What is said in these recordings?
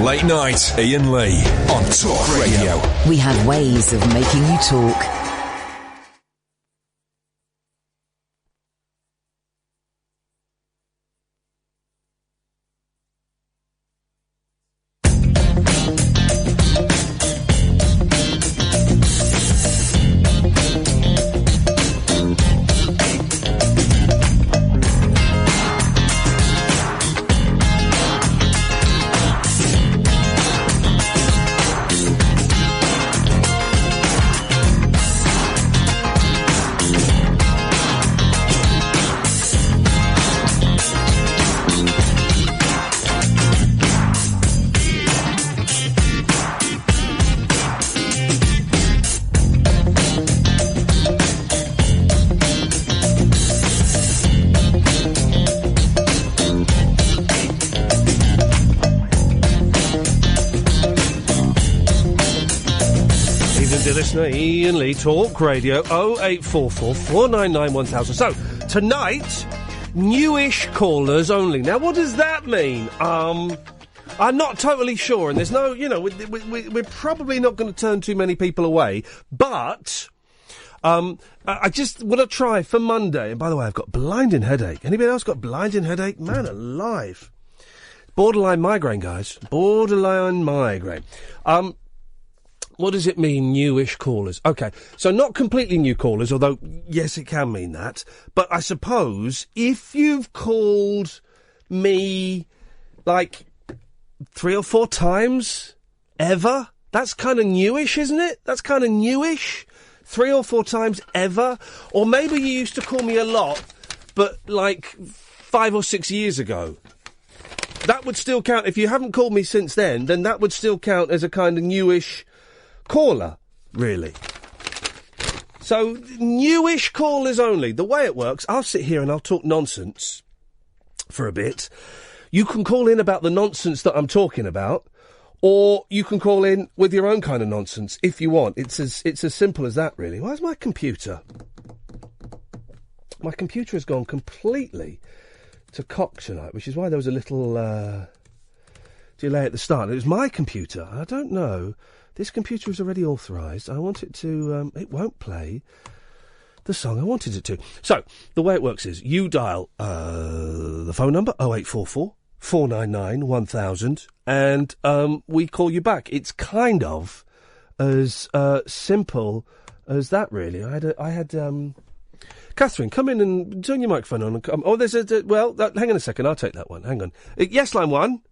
Late Night, Iain Lee on Talk Radio. We have ways of making you talk. Iain Lee, Talk Radio, 0844 499 1000. So, tonight, newish callers only. Now, what does that mean? I'm not totally sure, and there's no, we're probably not going to turn too many people away, but I just want to try for Monday, and by the way, I've got blinding headache. Anybody else got blinding headache? Man alive. Borderline migraine, guys. Borderline migraine. What does it mean, newish callers? OK, so not completely new callers, although, yes, it can mean that. But I suppose if you've called me, 3 or 4 times ever, that's kind of newish, isn't it? That's kind of newish. 3 or 4 times ever. Or maybe you used to call me a lot, but 5 or 6 years ago. That would still count. If you haven't called me since then that would still count as a kind of newish caller, really. So, newish callers only. The way it works, I'll sit here and I'll talk nonsense for a bit. You can call in about the nonsense that I'm talking about, or you can call in with your own kind of nonsense if you want. It's as simple as that, really. Where's my computer? My computer has gone completely to cock tonight, which is why there was a little delay at the start. It was my computer. I don't know. This computer is already authorised. I want it to... it won't play the song I wanted it to. So, the way it works is you dial the phone number, 0844 499 1000, and we call you back. It's kind of as simple as that, really. I had Catherine, come in and turn your microphone on. And there's a... hang on a second. I'll take that one. Hang on. Yes, line 1.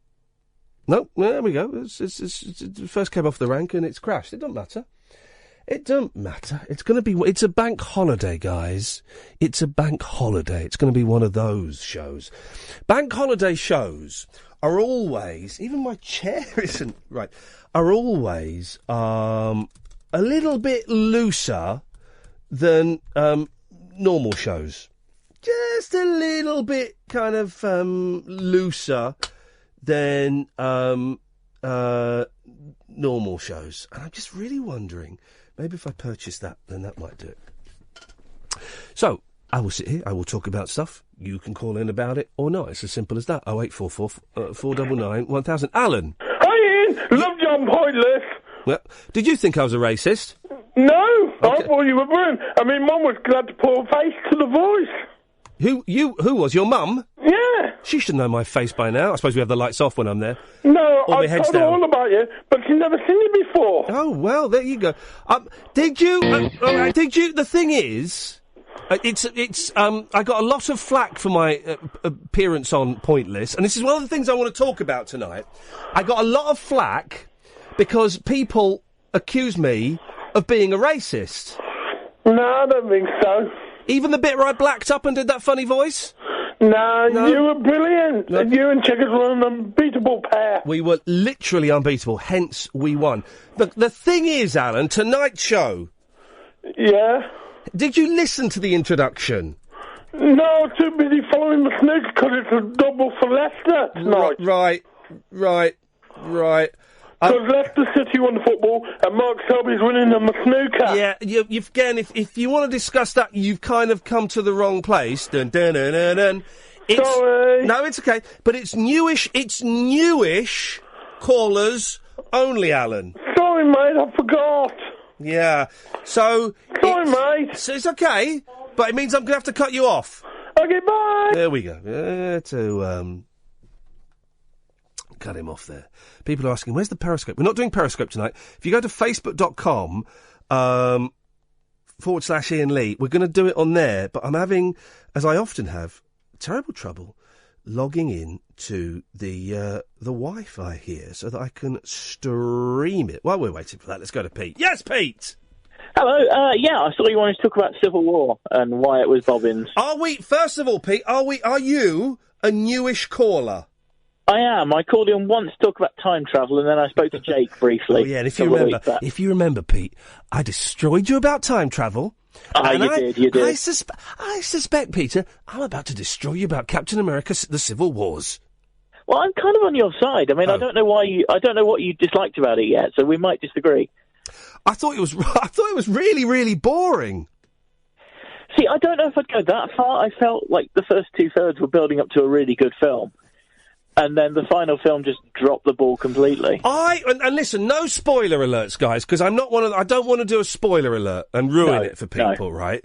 No, there we go. It first came off the rank and it's crashed. It doesn't matter. It doesn't matter. It's a bank holiday, guys. It's a bank holiday. It's going to be one of those shows. Bank holiday shows are always, even my chair isn't right, are always a little bit looser than normal shows. Just a little bit kind of looser than normal shows. And I'm just really wondering, maybe if I purchase that, then that might do it. So, I will sit here, I will talk about stuff. You can call in about it or not. It's as simple as that. 0844 499 1000. Alan. Hi, Ian. Love John Pointless. Well, did you think I was a racist? No. Okay. I thought you were brilliant. I mean, Mum was glad to put a face to the voice. Who was? Your mum? Yeah. She should know my face by now. I suppose we have the lights off when I'm there. No, I told her all about you, but she's never seen you before. Oh, well, there you go. Did you... the thing is... I got a lot of flack for my appearance on Pointless, and this is one of the things I want to talk about tonight. I got a lot of flack because people accuse me of being a racist. No, I don't think so. Even the bit where I blacked up and did that funny voice? No, you were brilliant. No. You and Checkers were an unbeatable pair. We were literally unbeatable, hence we won. The thing is, Alan, tonight's show... Yeah? Did you listen to the introduction? No, I was too busy following the snooker because it's a double for Leicester tonight. Right. Because Leicester City won the football and Mark Selby's winning them the snooker. Yeah, you've again, if you want to discuss that, you've kind of come to the wrong place. Dun, dun, dun, dun, dun. Sorry. No, it's okay. But it's newish callers only, Alan. Sorry, mate, I forgot. Yeah. So... Sorry, mate. So it's okay, but it means I'm going to have to cut you off. Okay, bye. There we go. Cut him off there. People are asking, where's the Periscope? We're not doing Periscope tonight. If you go to facebook.com... /Iain Lee. We're going to do it on there, but I'm having, as I often have, terrible trouble logging in to the Wi-Fi here so that I can stream it. While we're waiting for that, let's go to Pete. Yes, Pete! Hello, yeah, I saw you wanted to talk about Civil War and why it was bobbins. First of all, Pete, are you a newish caller? I am. I called in once to talk about time travel, and then I spoke to Jake briefly. Oh, yeah, and if you remember, Pete, I destroyed you about time travel. You did. I suspect, Peter, I'm about to destroy you about Captain America: The Civil Wars. Well, I'm kind of on your side. I mean, I don't know what you disliked about it yet, so we might disagree. I thought it was really, really boring. See, I don't know if I'd go that far. I felt like the first 2/3 were building up to a really good film. And then the final film just dropped the ball completely. And listen, no spoiler alerts, guys, because I don't want to do a spoiler alert and ruin it for people, right?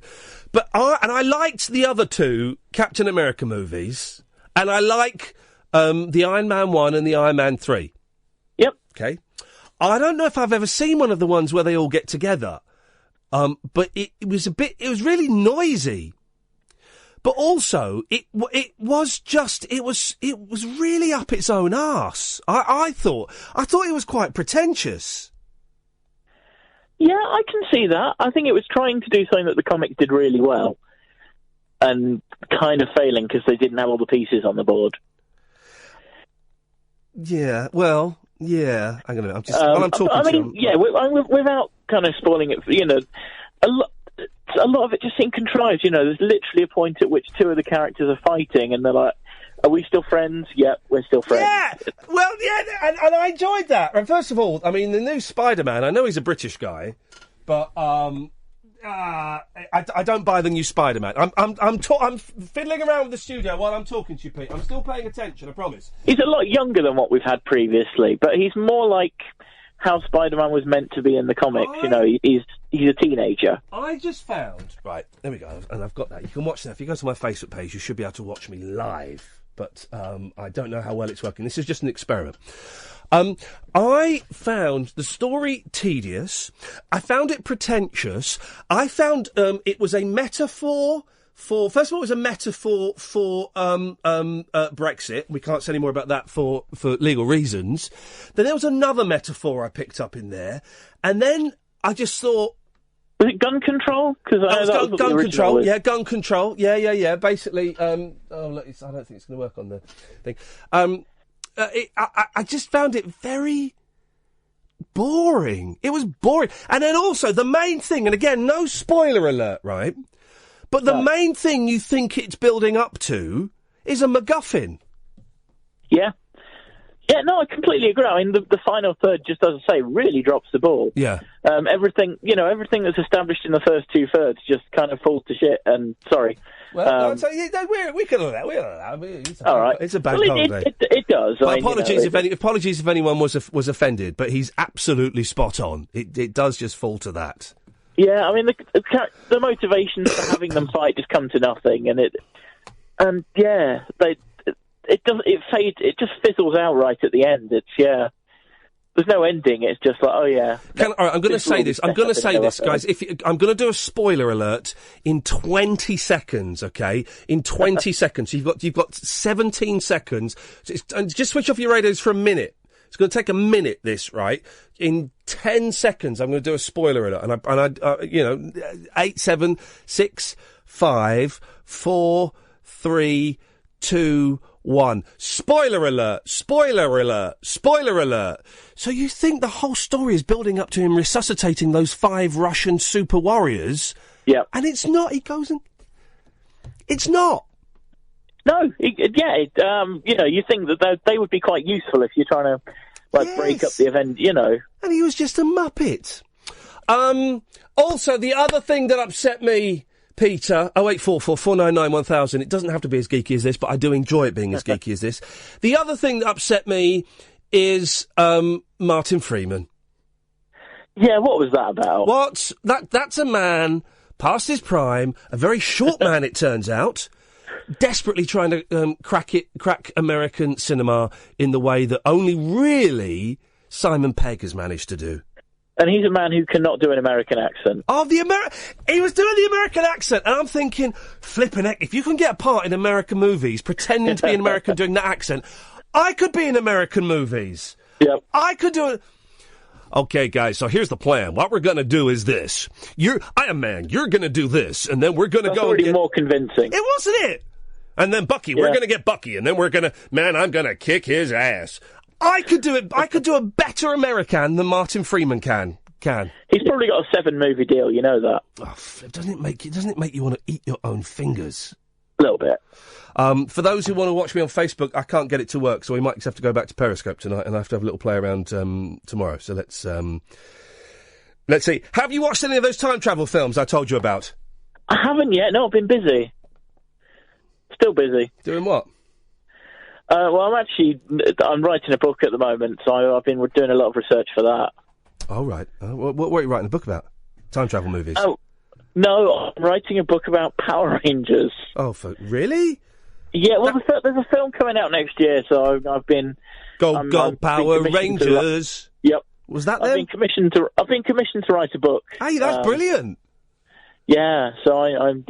But I liked the other two Captain America movies, and I like the Iron Man 1 and the Iron Man 3. Yep. Okay. I don't know if I've ever seen one of the ones where they all get together, but it was really noisy. But also, it was really up its own arse. I thought it was quite pretentious. Yeah, I can see that. I think it was trying to do something that the comics did really well, and kind of failing because they didn't have all the pieces on the board. Yeah, well, yeah. I'm talking. I mean, without kind of spoiling it, a lot of it just seemed contrived. There's literally a point at which two of the characters are fighting, and they're like, "Are we still friends?" Yep, we're still friends. Yeah, well, yeah, and I enjoyed that. And first of all, I mean, the new Spider-Man. I know he's a British guy, but I don't buy the new Spider-Man. I'm fiddling around with the studio while I'm talking to you, Pete. I'm still paying attention. I promise. He's a lot younger than what we've had previously, but he's more like how Spider-Man was meant to be in the comics. He's a teenager. I just found... Right, there we go, and I've got that. You can watch that. If you go to my Facebook page, you should be able to watch me live. But I don't know how well it's working. This is just an experiment. I found the story tedious. I found it pretentious. I found it was a metaphor... First of all, it was a metaphor for Brexit. We can't say any more about that for legal reasons. Then there was another metaphor I picked up in there, and then I just thought, was it gun control? Because gun control. Yeah, gun control. Yeah. Basically, look, I don't think it's going to work on the thing. I just found it very boring. It was boring, and then also the main thing, and again, no spoiler alert, right? But the main thing you think it's building up to is a MacGuffin. Yeah. Yeah, no, I completely agree. I mean, the final third, just as I say, really drops the ball. Yeah. Everything that's established in the first 2/3 just kind of falls to shit, and sorry. Well, we can allow that. All right. It's a bad holiday. It does. Well, apologies if anyone was offended, but he's absolutely spot on. It does just fall to that. Yeah, I mean, the motivations for having them fight just come to nothing, it fades. It just fizzles out right at the end. There's no ending. It's just like, oh yeah. All right, I'm going to say this. I'm going to say this, guys. I'm going to do a spoiler alert in 20 seconds. Okay, in 20 seconds. You've got 17 seconds. Just switch off your radios for a minute. It's going to take a minute, this, right? In 10 seconds, I'm going to do a spoiler alert. 8, 7, 6, 5, 4, 3, 2, 1. Spoiler alert! Spoiler alert! Spoiler alert! So you think the whole story is building up to him resuscitating those 5 Russian super warriors? Yeah. And it's not. He goes and... It's not. No, you think that they would be quite useful if you're trying to, break up the event, And he was just a muppet. Also, the other thing that upset me, Peter, 0844 499 1000, it doesn't have to be as geeky as this, but I do enjoy it being as geeky as this. The other thing that upset me is Martin Freeman. Yeah, what was that about? What? That's a man past his prime, a very short man, it turns out, desperately trying to crack American cinema in the way that only really Simon Pegg has managed to do. And he's a man who cannot do an American accent. Oh, he was doing the American accent, and I'm thinking, flipping heck, if you can get a part in American movies pretending to be an American doing that accent, I could be in American movies. Yep. I could do it. Okay, guys, so here's the plan. What we're going to do is this. Iron Man, you're going to do this, and then we're going to go already more convincing. It wasn't it? And then Bucky, we're going to get Bucky, and then I'm going to kick his ass. I could do it. I could do a better American than Martin Freeman can. He's probably got a 7-movie deal, you know that. Oh, doesn't it make you want to eat your own fingers? A little bit. For those who want to watch me on Facebook, I can't get it to work, so we might just have to go back to Periscope tonight, and I have to have a little play around tomorrow. So let's see. Have you watched any of those time travel films I told you about? I haven't yet. No, I've been busy. Still busy. Doing what? Well, I'm writing a book at the moment, so I've been doing a lot of research for that. Oh, right. What are you writing a book about? Time travel movies? Oh, no, I'm writing a book about Power Rangers. Oh, really? Yeah, well, there's a film coming out next year, so I've been... Go Power Rangers! Yep. Was that I've been commissioned to write a book. Hey, that's brilliant! Yeah, so I'm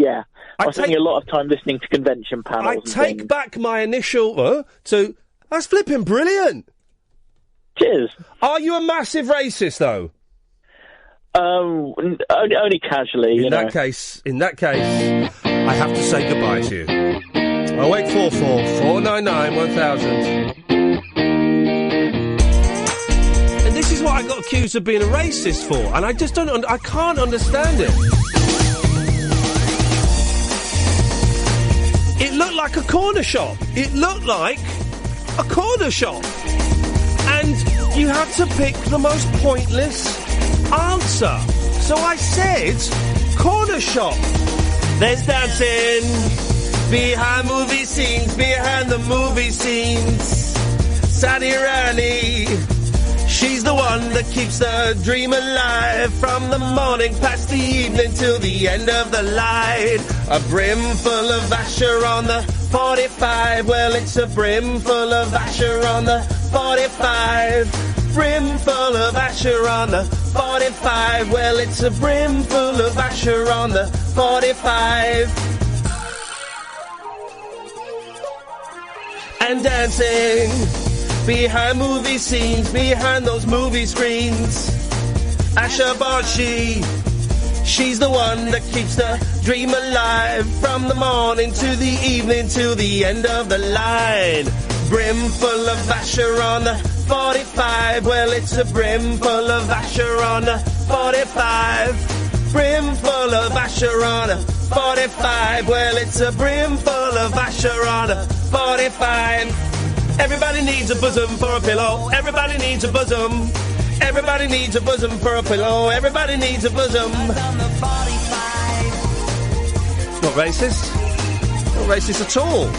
spending a lot of time listening to convention panels. I take back my initial to... That's flipping brilliant! Cheers. Are you a massive racist, though? Only casually. In that case, I have to say goodbye to you. 0844 499 1000. And this is what I got accused of being a racist for, and I just I can't understand it. It looked like a corner shop. And you had to pick the most pointless answer. So I said, corner shop. There's dancing behind the movie scenes. Sadie Rani, she's the one that keeps the dream alive from the morning past the evening till the end of the light. A brim full of Asher on the 45. Well, it's a brim full of Asher on the 45. Brim full of Asher on the 45. Well, it's a brim full of Asher on the 45. And dancing behind movie scenes, behind those movie screens. Asher Barshi, she's the one that keeps the dream alive from the morning to the evening till the end of the line. Brim full of Asher on the 45. Well, it's a brim full of Asher on the 45. Brim full of Asher on the 45. Well, it's a brim full of Asher on the 45. Everybody needs a bosom for a pillow. Everybody needs a bosom. Everybody needs a bosom for a pillow. Everybody needs a bosom. It's not racist. Not racist at all.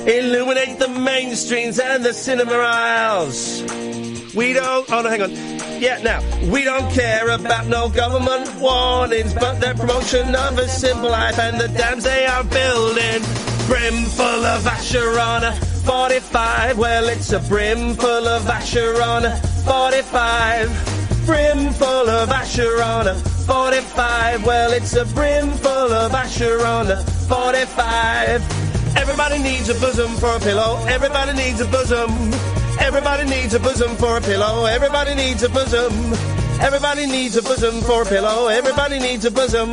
Illuminate the mainstreams and the cinema aisles. We don't... Oh, no, hang on. Yeah, now, we don't care about no government warnings, but their promotion of a simple life and the dams they are building. Brim full of Asher on a 45. Well, it's a brim full of Asher on a 45. Brim full of Asher on a 45. Well, it's a brim full of Asher on a 45. Everybody needs a bosom for a pillow. Everybody needs a bosom. Everybody needs a bosom for a pillow. Everybody needs a bosom. Everybody needs a bosom for a pillow. Everybody needs a bosom.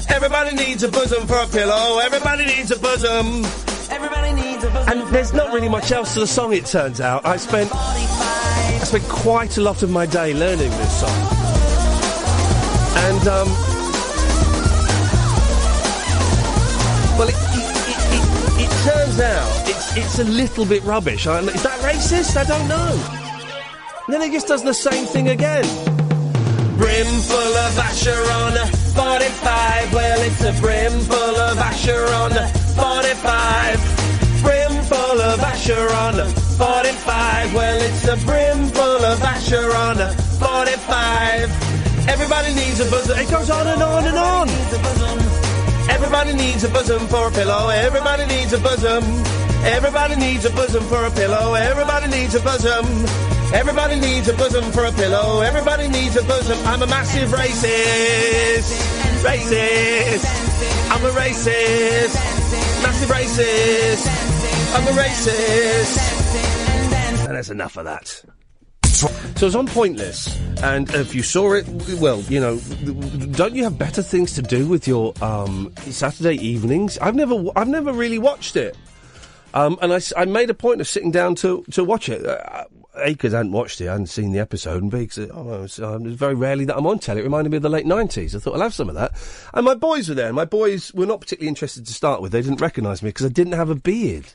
Everybody needs a bosom for a pillow. Everybody needs a bosom. Everybody needs a bosom. And there's not really much else to the song, it turns out. I spent quite a lot of my day learning this song. And, well, it turns out it's a little bit rubbish. Is that racist? I don't know. And then he just does the same thing again. Brim of Asher on 45. Well, it's a brimful of Asher on 45. Brimful of Asher on 45. Well, it's a brimful of Asher on 45. Everybody needs a bosom. It goes on and on and on. Everybody needs a bosom for a pillow. Everybody needs a bosom. Everybody needs a bosom for a pillow. Everybody needs a bosom. Everybody needs a bosom for a pillow. Everybody needs a bosom. I'm a massive racist. Racist. I'm a racist. Massive racist. I'm a racist. And that's enough of that. So it's on Pointless, and if you saw it, well, you know, don't you have better things to do with your Saturday evenings? I've never really watched it, and I made a point of sitting down to watch it. A, because I hadn't watched it, I hadn't seen the episode, and B, because it was very rarely that I'm on telly. It reminded me of the late 90s. I thought I'll have some of that. And my boys were there, and my boys were not particularly interested to start with. They didn't recognise me because I didn't have a beard.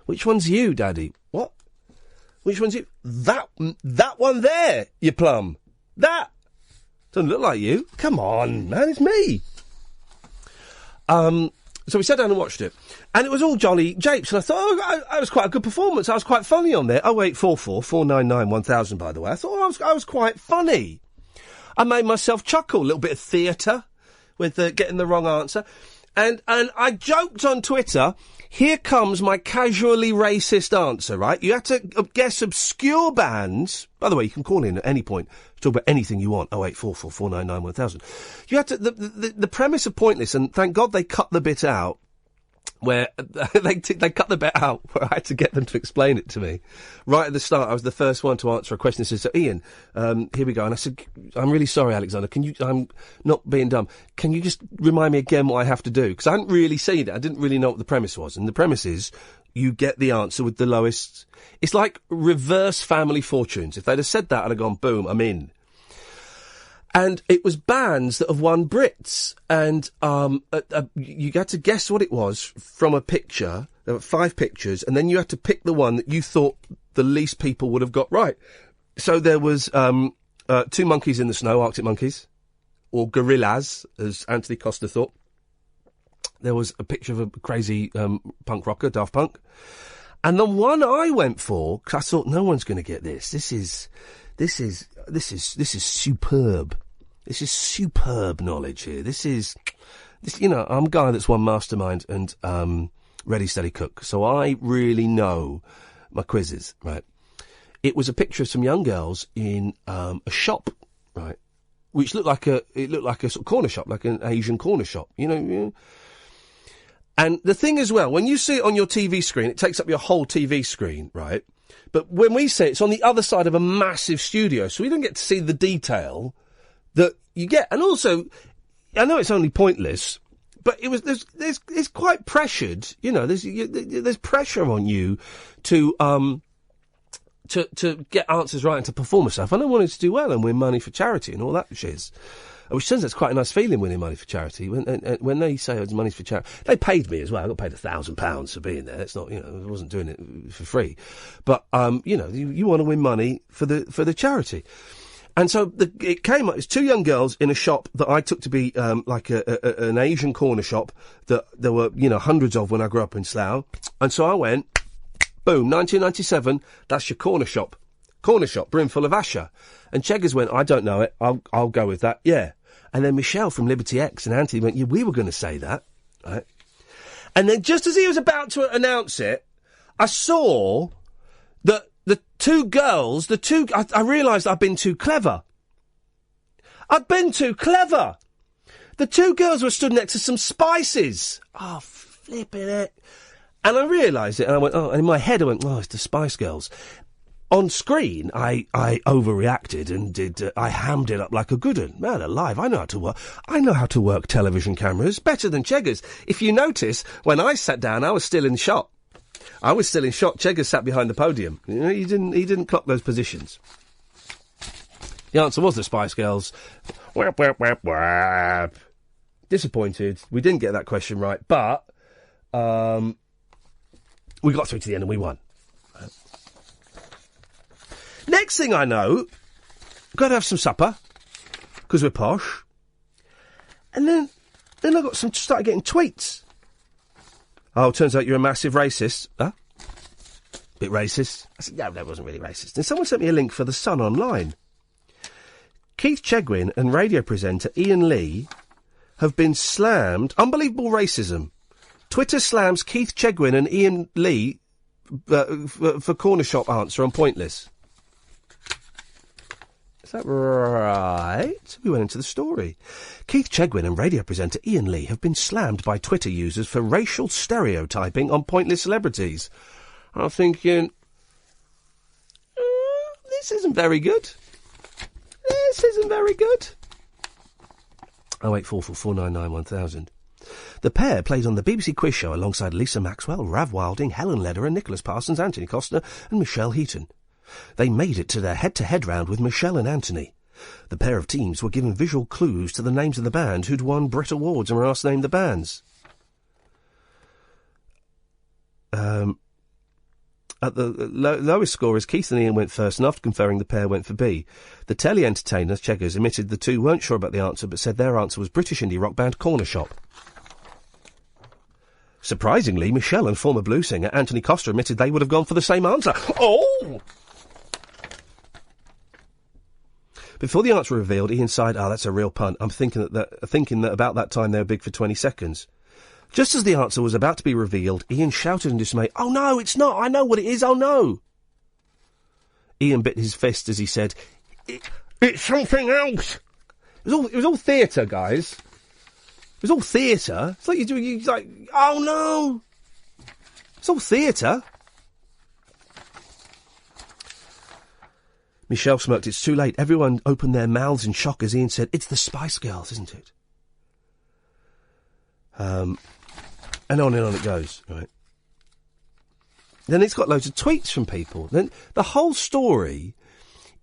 Which one's you, Daddy? What? Which one's you? That one there, you plum. That doesn't look like you. Come on, man, it's me. So we sat down and watched it, and it was all jolly japes, and I thought, that was quite a good performance. I was quite funny on there. 0844 499 1000, by the way. I thought I was quite funny. I made myself chuckle, a little bit of theatre with getting the wrong answer, and I joked on Twitter. Here comes my casually racist answer, right? You had to guess obscure bands. By the way, you can call in at any point to talk about anything you want. 0844 499 1000. You had to, the premise of Pointless, and thank God they cut the bit out where they cut the bit out where I had to get them to explain it to me. Right at the start, I was the first one to answer a question. It says, so Ian, here we go. And I said, I'm really sorry, Alexander. I'm not being dumb. Can you just remind me again what I have to do? Because I hadn't really seen it. I didn't really know what the premise was. And the premise is you get the answer with the lowest. It's like reverse Family Fortunes. If they'd have said that, I'd have gone, boom, I'm in. And it was bands that have won Brits, and you had to guess what it was from a picture. There were 5 pictures, and then you had to pick the one that you thought the least people would have got right. So there was 2 Monkeys in the Snow, Arctic Monkeys, or Gorillaz, as Anthony Costa thought. There was a picture of a crazy punk rocker, Daft Punk, and the one I went for, because I thought no one's going to get this. This is superb. This is superb knowledge here. This, you know, I'm a guy that's won Mastermind and Ready, Steady, Cook, so I really know my quizzes, right? It was a picture of some young girls in a shop, right, which looked like a sort of corner shop, like an Asian corner shop, you know. And the thing as well, when you see it on your TV screen, it takes up your whole TV screen, right? But when we say it's on the other side of a massive studio, so we don't get to see the detail that you get. And also, I know it's only Pointless, but it's quite pressured. You know, there's pressure on you to get answers right and to perform yourself. And I wanted to do well and win money for charity and all that shiz. Which turns out it's quite a nice feeling winning money for charity. When they say it's money for charity, they paid me as well. I got paid £1,000 for being there. It's not, you know, I wasn't doing it for free. But you know, you want to win money for the charity. And so it came up. It's 2 young girls in a shop that I took to be like an Asian corner shop that there were, you know, hundreds of when I grew up in Slough. And so I went, boom, 1997. That's your corner shop, brimful of Asher. And Cheggers went, I don't know it. I'll go with that. Yeah. And then Michelle from Liberty X and Anthony went, yeah, we were going to say that, right? And then just as he was about to announce it, I saw that the 2 girls, I realised I'd been too clever. The 2 girls were stood next to some spices. Oh, flipping it. And I realised it, and I went, oh, and in my head I went, oh, it's the Spice Girls. On screen, I overreacted and I hammed it up like a good one. Man alive, I know how to work television cameras better than Cheggers. If you notice, when I sat down, I was still in shot. Cheggers sat behind the podium. You know, he didn't clock those positions. The answer was the Spice Girls. Whap, whap, whap, whap. Disappointed. We didn't get that question right, but we got through to the end and we won. Next thing I know, got to have some supper. because we're posh. And then I started getting tweets. Oh, turns out you're a massive racist. Huh? Bit racist? I said, no, that wasn't really racist. And someone sent me a link for The Sun online. Keith Chegwin and radio presenter Iain Lee have been slammed. Unbelievable racism. Twitter slams Keith Chegwin and Iain Lee for corner shop answer on Pointless. Is that right? We went into the story. Keith Chegwin and radio presenter Iain Lee have been slammed by Twitter users for racial stereotyping on Pointless celebrities. I'm thinking, this isn't very good. This isn't very good. 08444991000. The pair played on the BBC quiz show alongside Lisa Maxwell, Rav Wilding, Helen Lederer, Nicholas Parsons, Anthony Costner and Michelle Heaton. They made it to their head-to-head round with Michelle and Anthony. The pair of teams were given visual clues to the names of the band who'd won Brit Awards and were asked to name the bands. At the lowest scorers, Keith and Ian went first, and after conferring, the pair went for B. The telly-entertainers, Cheggers, admitted the two weren't sure about the answer, but said their answer was British indie rock band Corner Shop. Surprisingly, Michelle and former blues singer Anthony Costa admitted they would have gone for the same answer. Oh! Before the answer revealed, Ian sighed, that's a real punt. I'm thinking that about that time they were big for 20 seconds. Just as the answer was about to be revealed, Ian shouted in dismay, "Oh no, it's not! I know what it is, oh no!" Ian bit his fist as he said, It's something else! It was all theatre, guys. It was all theatre. It's like you're like, oh no! It's all theatre. Michelle smirked, it's too late. Everyone opened their mouths in shock as Ian said, it's the Spice Girls, isn't it? And on it goes, right? Then it's got loads of tweets from people. Then the whole story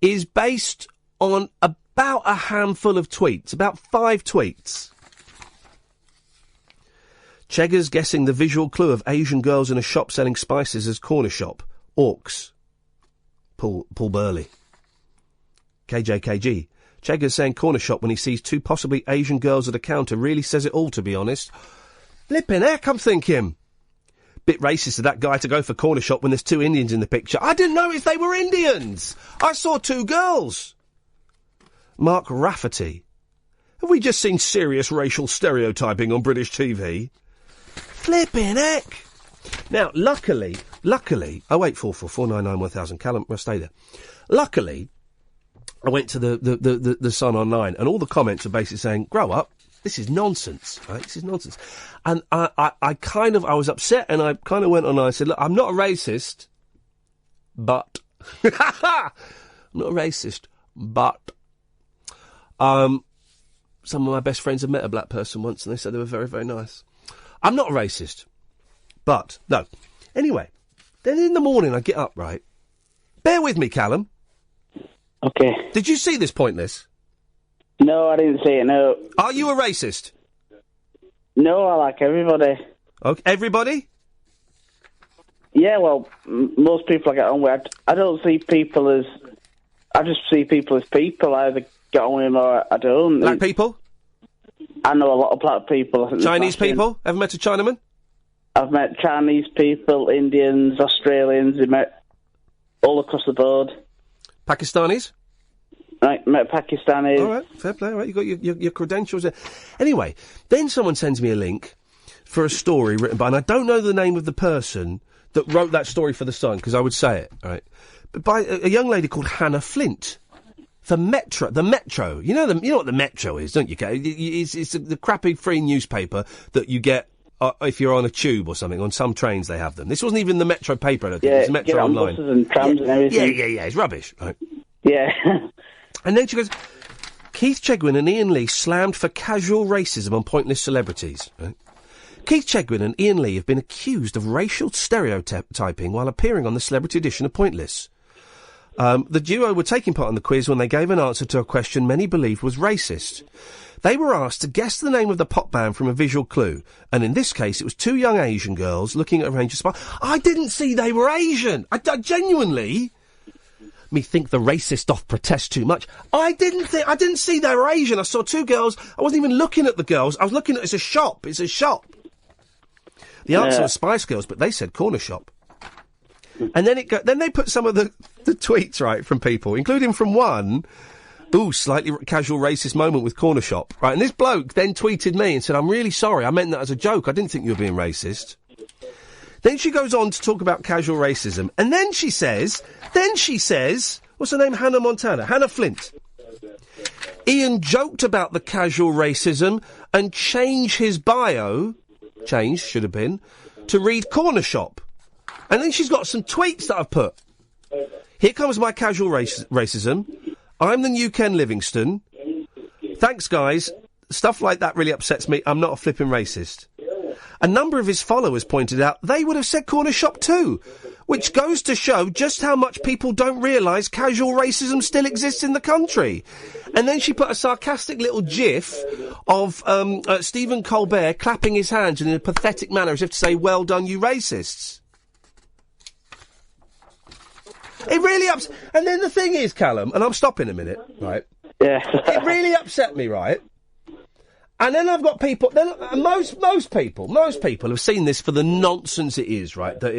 is based on about a handful of tweets, about 5 tweets. Cheggers guessing the visual clue of Asian girls in a shop selling spices as corner shop. Orcs. Paul Burley. KJKG. Cheggers saying corner shop when he sees 2 possibly Asian girls at a counter really says it all, to be honest. Flippin' heck, I'm thinking. Bit racist of that guy to go for corner shop when there's 2 Indians in the picture. I didn't notice they were Indians. I saw 2 girls. Mark Rafferty. Have we just seen serious racial stereotyping on British TV? Flippin' heck. Now, luckily, 08444991000, Callum, we'll stay there. Luckily, I went to the Sun online, and all the comments are basically saying, grow up. This is nonsense, right? This is nonsense. And I was upset, and I kind of went on and I said, look, I'm not a racist, but... I'm not a racist, but... some of my best friends have met a black person once, and they said they were very, very nice. I'm not a racist, but... No. Anyway, then in the morning I get up, right? Bear with me, Callum. Okay. Did you see this Pointless? No, I didn't see it, no. Are you a racist? No, I like everybody. Okay, everybody? Yeah, well, most people I get on with, I don't see people as... I just see people as people. I either get on with them or I don't. Black people? I know a lot of black people. I think Chinese people? Ever met a Chinaman? I've met Chinese people, Indians, Australians, I've met all across the board. Pakistanis? Right, met Pakistanis. All right, fair play. All right, you got your credentials there. Anyway, then someone sends me a link for a story written by, and I don't know the name of the person that wrote that story for The Sun, because I would say it, all right, but by a young lady called Hannah Flint. The Metro. You know what the Metro is, don't you? It's the crappy free newspaper that you get if you're on a tube or something. On some trains they have them. This wasn't even the Metro paper, I don't think. It's Metro online. Buses and trams and everything. Yeah. It's rubbish. Right? Yeah. And then she goes, Keith Chegwin and Iain Lee slammed for casual racism on Pointless celebrities. Right? Keith Chegwin and Iain Lee have been accused of racial stereotyping while appearing on the celebrity edition of Pointless. The duo were taking part in the quiz when they gave an answer to a question many believed was racist. They were asked to guess the name of the pop band from a visual clue, and in this case it was 2 young Asian girls looking at a range of spices. I didn't see they were Asian! I genuinely... me think the racist off protest too much. I didn't see they were Asian. I saw two girls. I wasn't even looking at the girls. I was looking at it's a shop. It's a shop. The answer was Spice Girls, but they said corner shop. And then they put some of the tweets, right, from people, including from one, slightly casual racist moment with corner shop, right? And this bloke then tweeted me and said, I'm really sorry, I meant that as a joke, I didn't think you were being racist. Then she goes on to talk about casual racism, and then she says, what's her name, Hannah Flint. Iain joked about the casual racism and changed his bio, should have been, to read corner shop. And then she's got some tweets that I've put. Here comes my casual racism. I'm the new Ken Livingstone. Thanks, guys. Stuff like that really upsets me. I'm not a flipping racist. A number of his followers pointed out they would have said corner shop too, which goes to show just how much people don't realise casual racism still exists in the country. And then she put a sarcastic little gif of Stephen Colbert clapping his hands in a pathetic manner as if to say, well done, you racists. It really and then the thing is, Callum, and I'm stopping a minute, right? Yeah. It really upset me, right? And then I've got people. Then most people have seen this for the nonsense it is, right? That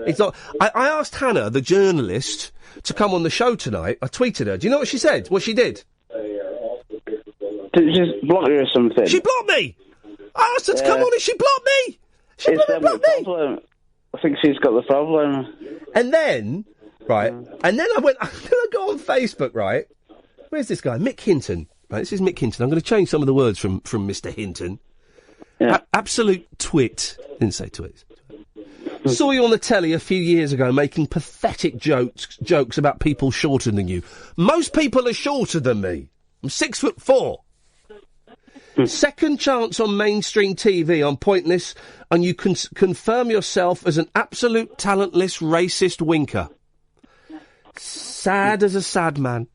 it's not. I asked Hannah, the journalist, to come on the show tonight. I tweeted her. Do you know what she said? What she did? Did she just block you or something? She blocked me. I asked her to come on, and she blocked me. She blocked me. Problem. I think she's got the problem. And then. Right, and then I go on Facebook, right? Where's this guy? Mick Hinton. Right, this is Mick Hinton. I'm going to change some of the words from Mr. Hinton. Yeah. Absolute twit. Didn't say twit. Saw you on the telly a few years ago making pathetic jokes about people shorter than you. Most people are shorter than me. I'm 6'4". Second chance on mainstream TV on Pointless, and you can confirm yourself as an absolute talentless racist winker. Sad as a sad man.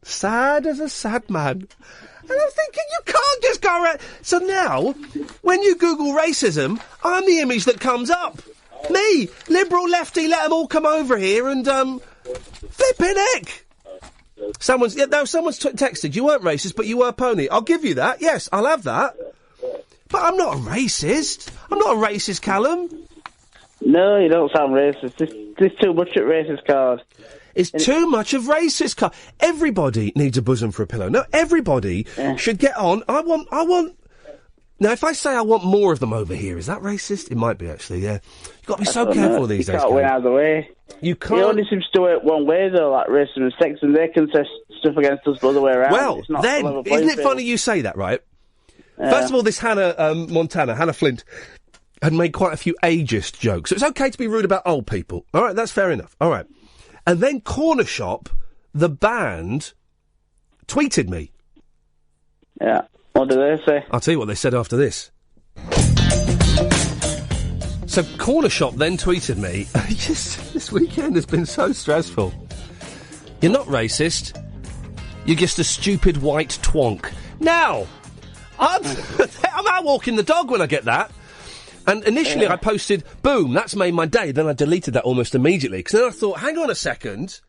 Sad as a sad man. And I'm thinking, you can't just go around. So now, when you Google racism, I'm the image that comes up. Me, liberal lefty, let them all come over here and, flipping heck. Someone's texted, you weren't racist, but you were pony. I'll give you that. Yes, I'll have that. But I'm not a racist. I'm not a racist, Callum. No, you don't sound racist. There's too much at racist card. It's too much of racist card. Everybody needs a bosom for a pillow. No, everybody should get on. I want... Now, if I say I want more of them over here, is that racist? It might be, actually, yeah. You've got to be so careful these days. You can't win either way. You can't... It only seems to work one way, though, like racism and sex, and they can say stuff against us the other way around. Well, then, isn't it funny you say that, right? First of all, this Hannah Flint, had made quite a few ageist jokes. So it's okay to be rude about old people. All right, that's fair enough. All right. And then Corner Shop, the band, tweeted me. Yeah. What did they say? I'll tell you what they said after this. So Corner Shop then tweeted me. This weekend has been so stressful. You're not racist. You're just a stupid white twonk. Now, I'm out walking the dog when I get that. And initially I posted, boom, that's made my day. Then I deleted that almost immediately. Because then I thought, hang on a second.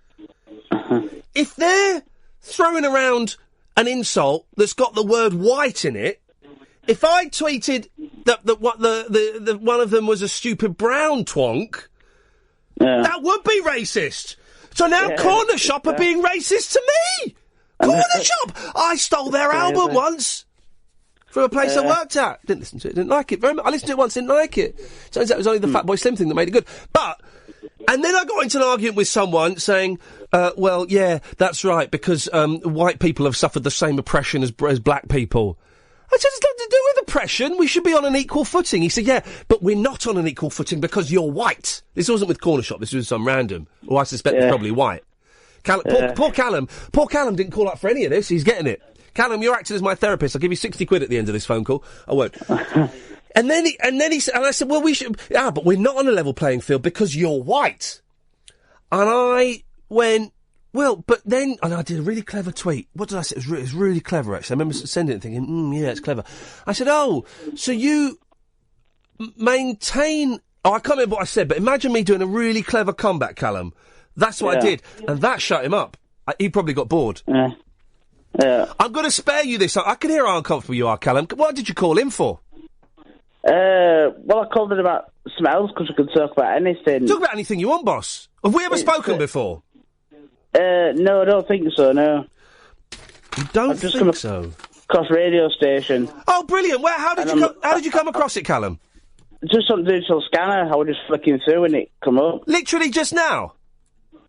If they're throwing around an insult that's got the word white in it, if I tweeted that the one of them was a stupid brown twonk, that would be racist. So now Corner Shop are being racist to me. Corner Shop! I stole their album once. From a place I worked at. Didn't listen to it, didn't like it very much. I listened to it once, didn't like it. Turns out it was only the Fatboy Slim thing that made it good. But, and then I got into an argument with someone saying, well, yeah, that's right, because white people have suffered the same oppression as black people. I said, it's nothing to do with oppression. We should be on an equal footing. He said, yeah, but we're not on an equal footing because you're white. This wasn't with Corner Shop. This was some random, who I suspect was probably white. Poor Callum didn't call up for any of this. He's getting it. Callum, you're acting as my therapist. I'll give you 60 quid at the end of this phone call. I won't. and then he said, and I said, well, we should, but we're not on a level playing field because you're white. And I went, well, but then, and I did a really clever tweet. What did I say? It was really clever, actually. I remember sending it thinking, yeah, it's clever. I said, so you maintain, I can't remember what I said, but imagine me doing a really clever comeback, Callum. That's what I did, and that shut him up. He probably got bored. Yeah. I'm going to spare you this. I can hear how uncomfortable you are, Callum. What did you call in for? Well, I called it about something else because we could talk about anything. Talk about anything you want, boss. Have we ever spoken before? No, I don't think so, no. You don't think so? Across radio station. Oh, brilliant. How did you come across it, Callum? Just on digital scanner. I was just flicking through and it come up. Literally just now?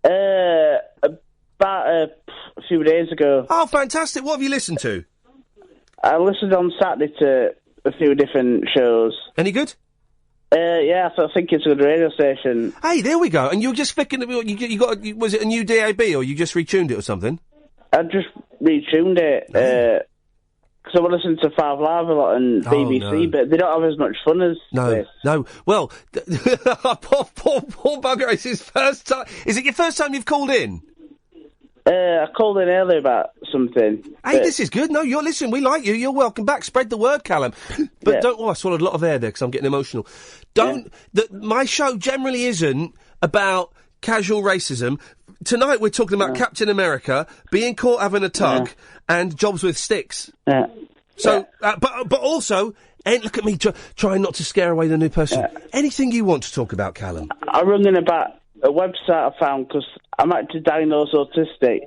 About a few days ago. Oh, fantastic. What have you listened to? I listened on Saturday to a few different shows. Any good? Yeah, I think it's a good radio station. Hey, there we go. And you were just flicking... was it a new DAB or you just retuned it or something? I just retuned it. Because I listened to 5 Live a lot and BBC, but they don't have as much fun as this. No. Well, poor bugger, it's his first time. Is it your first time you've called in? I called in earlier about something. Hey, this is good. No, listen, we like you. You're welcome back. Spread the word, Callum. But don't... Oh, I swallowed a lot of air there because I'm getting emotional. My show generally isn't about casual racism. Tonight we're talking about Captain America, being caught having a tug, and jobs with sticks. Yeah. So, but also, and look at me trying not to scare away the new person. Anything you want to talk about, Callum? I rung in about a website I found because I'm actually diagnosed autistic,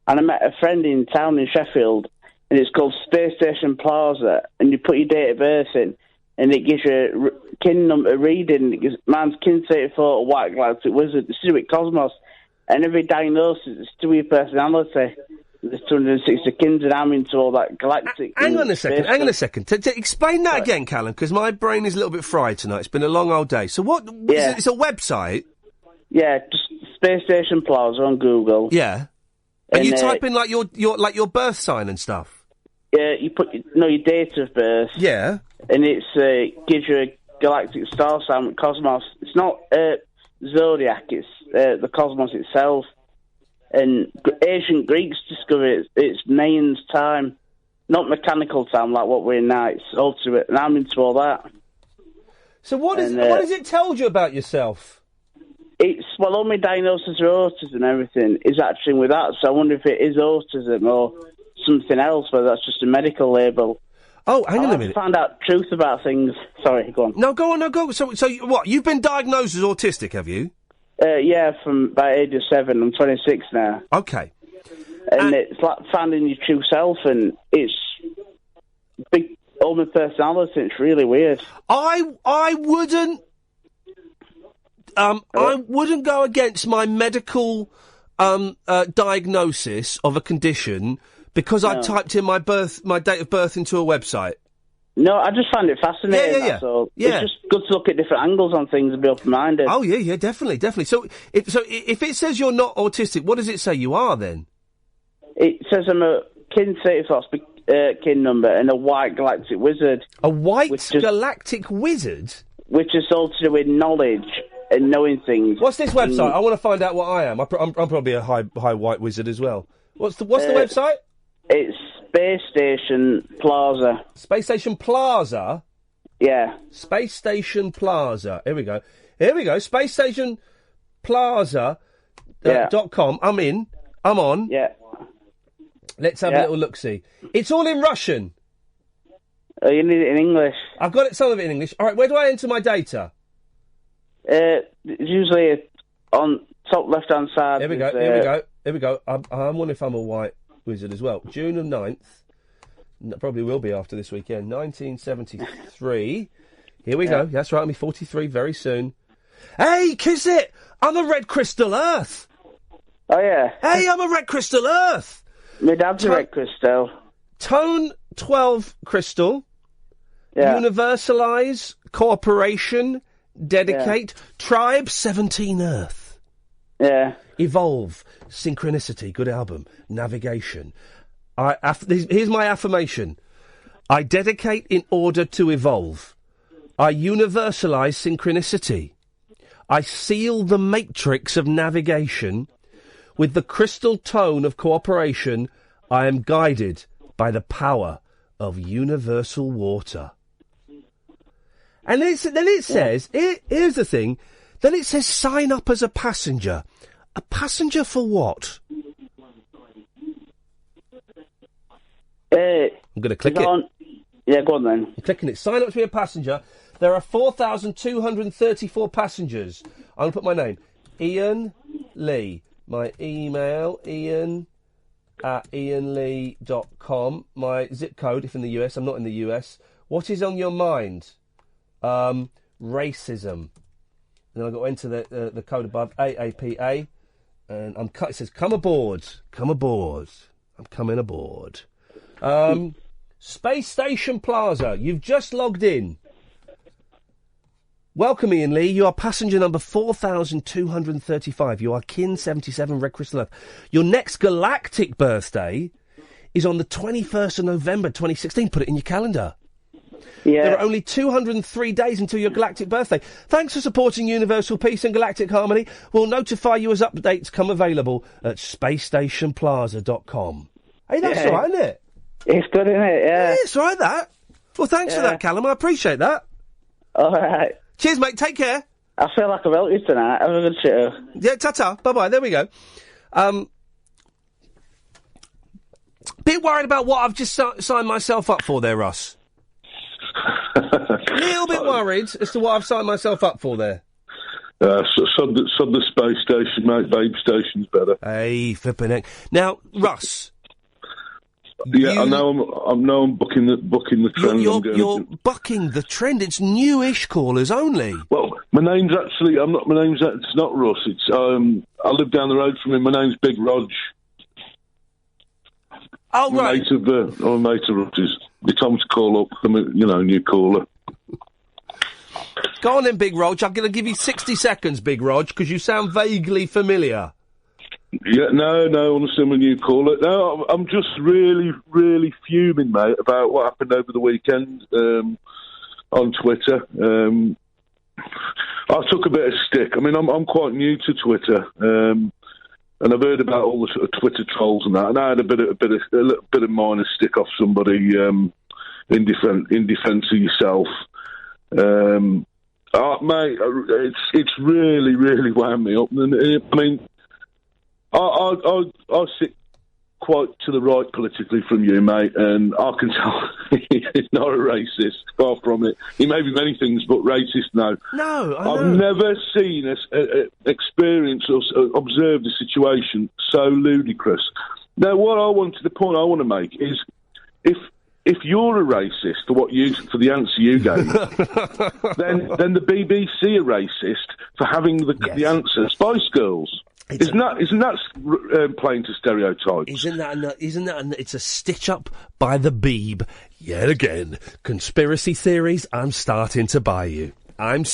and I met a friend in town in Sheffield, and it's called Space Station Plaza, and you put your date of birth in, and it gives you a kin number reading. It gives, mine's kin 34, White Galactic Wizard, it's to do with Cosmos, and every diagnosis is to do with personality. There's 260 kins, and I'm into all that galactic... Hang on a second. Explain that again, Callum, because my brain is a little bit fried tonight. It's been a long old day. So what is it? It's a website? Yeah, just Space Station Plaza on Google. Yeah. And you type in like your birth sign and stuff? Yeah, you put your date of birth. Yeah. And it's gives you a galactic star sign with Cosmos. It's not Zodiac, it's the Cosmos itself. And ancient Greeks discovered it's Mayan's time, not mechanical time like what we're in now. It's ultimate, and I'm into all that. So what has it told you about yourself? All my diagnosis of autism and everything is actually with that, so I wonder if it is autism or something else, whether that's just a medical label. Oh, hang on a minute. I found out truth about things. Sorry, go on. No, go on. So what? You've been diagnosed as autistic, have you? Yeah, from by age of 7. I'm 26 now. Okay. And it's like finding your true self, and it's big, all my personality. It's really weird. I wouldn't go against my medical diagnosis of a condition because I typed in my date of birth into a website. No, I just find it fascinating. Yeah. It's just good to look at different angles on things and be open-minded. Oh yeah, definitely. So if it says you're not autistic, what does it say you are then? It says I'm a kin 34 kin number and a white galactic wizard. A white galactic wizard? Which is all to do with knowledge and knowing things. What's this website? I want to find out what I am. I'm probably a high white wizard as well. What's the website? It's Space Station Plaza. Space Station Plaza? Yeah. Space Station Plaza. Here we go. Space Station Plaza .com. I'm in. I'm on. Yeah. Let's have a little look-see. It's all in Russian. Oh, you need it in English. I've got some of it in English. All right, where do I enter my data? It's usually on top left-hand side. Here we go. I'm wondering if I'm a white wizard as well. June the 9th. Probably will be after this weekend. 1973. Here we go. That's right, I'll be 43 very soon. Hey, kiss it! I'm a red crystal earth! Oh, yeah. Hey, I'm a red crystal earth! My dad's a red crystal. Tone 12 crystal. Yeah. Universalise, cooperation, dedicate, tribe 17 earth. Yeah. Evolve, synchronicity, good album, navigation. Here's my affirmation. I dedicate in order to evolve. I universalise synchronicity. I seal the matrix of navigation. With the crystal tone of cooperation, I am guided by the power of universal water. And then it says, here's the thing, then it says sign up as a passenger. A passenger for what? I'm going to click it. Yeah, go on then. I'm clicking it. Sign up to be a passenger. There are 4,234 passengers. I'm going to put my name. Iain Lee. My email, ian@iainlee.com. My zip code, if in the US. I'm not in the US. What is on your mind? Racism. And then I've got to enter the code above, AAPA. And it says, come aboard. Come aboard. I'm coming aboard. Space Station Plaza. You've just logged in. Welcome, Iain Lee. You are passenger number 4,235. You are kin 77, Red Crystal Earth. Your next galactic birthday is on the 21st of November 2016. Put it in your calendar. Yeah. There are only 203 days until your galactic birthday. Thanks for supporting universal peace and galactic harmony. We'll notify you as updates come available at spacestationplaza.com. Hey, that's all right, isn't it? It's good, isn't it? Yeah. It's all right, that. Well, thanks for that, Callum. I appreciate that. All right. Cheers, mate. Take care. I feel like a relative tonight. Have a good show. Yeah, ta-ta. Bye-bye. There we go. Bit worried about what I've just signed myself up for there, Russ. Little bit worried as to what I've signed myself up for there. Sub the space station, mate. Babe station's better. Hey, flipping heck. Now, Russ. Yeah, I know. I'm bucking the trend. You're bucking the trend. It's newish callers only. Well, my name's actually. It's not Russ. It's. I live down the road from him. My name's Big Rog. Oh, right. I'm a mate of Russ's. It's time to call up. New caller. Go on then, Big Rog. I'm going to give you 60 seconds, Big Rog, because you sound vaguely familiar. Yeah, no, honestly, I'm a new caller. No, I'm just really, really fuming, mate, about what happened over the weekend on Twitter. I took a bit of stick. I mean, I'm quite new to Twitter, and I've heard about all the sort of Twitter trolls and that, and I had a little bit of minor stick off somebody in defence of yourself. Mate, it's really, really wound me up. And, I mean, I sit quite to the right politically from you, mate, and I can tell he's not a racist, far from it. He may be many things, but racist, no. No, I've never seen experience or observed a situation so ludicrous. Now, the point I want to make is, if you're a racist for the answer you gave, then the BBC are racist for having the answer Spice Girls. Isn't that playing to stereotypes? Isn't that it's a stitch up by the Beeb yet again? Conspiracy theories. I'm starting to buy you. I mean,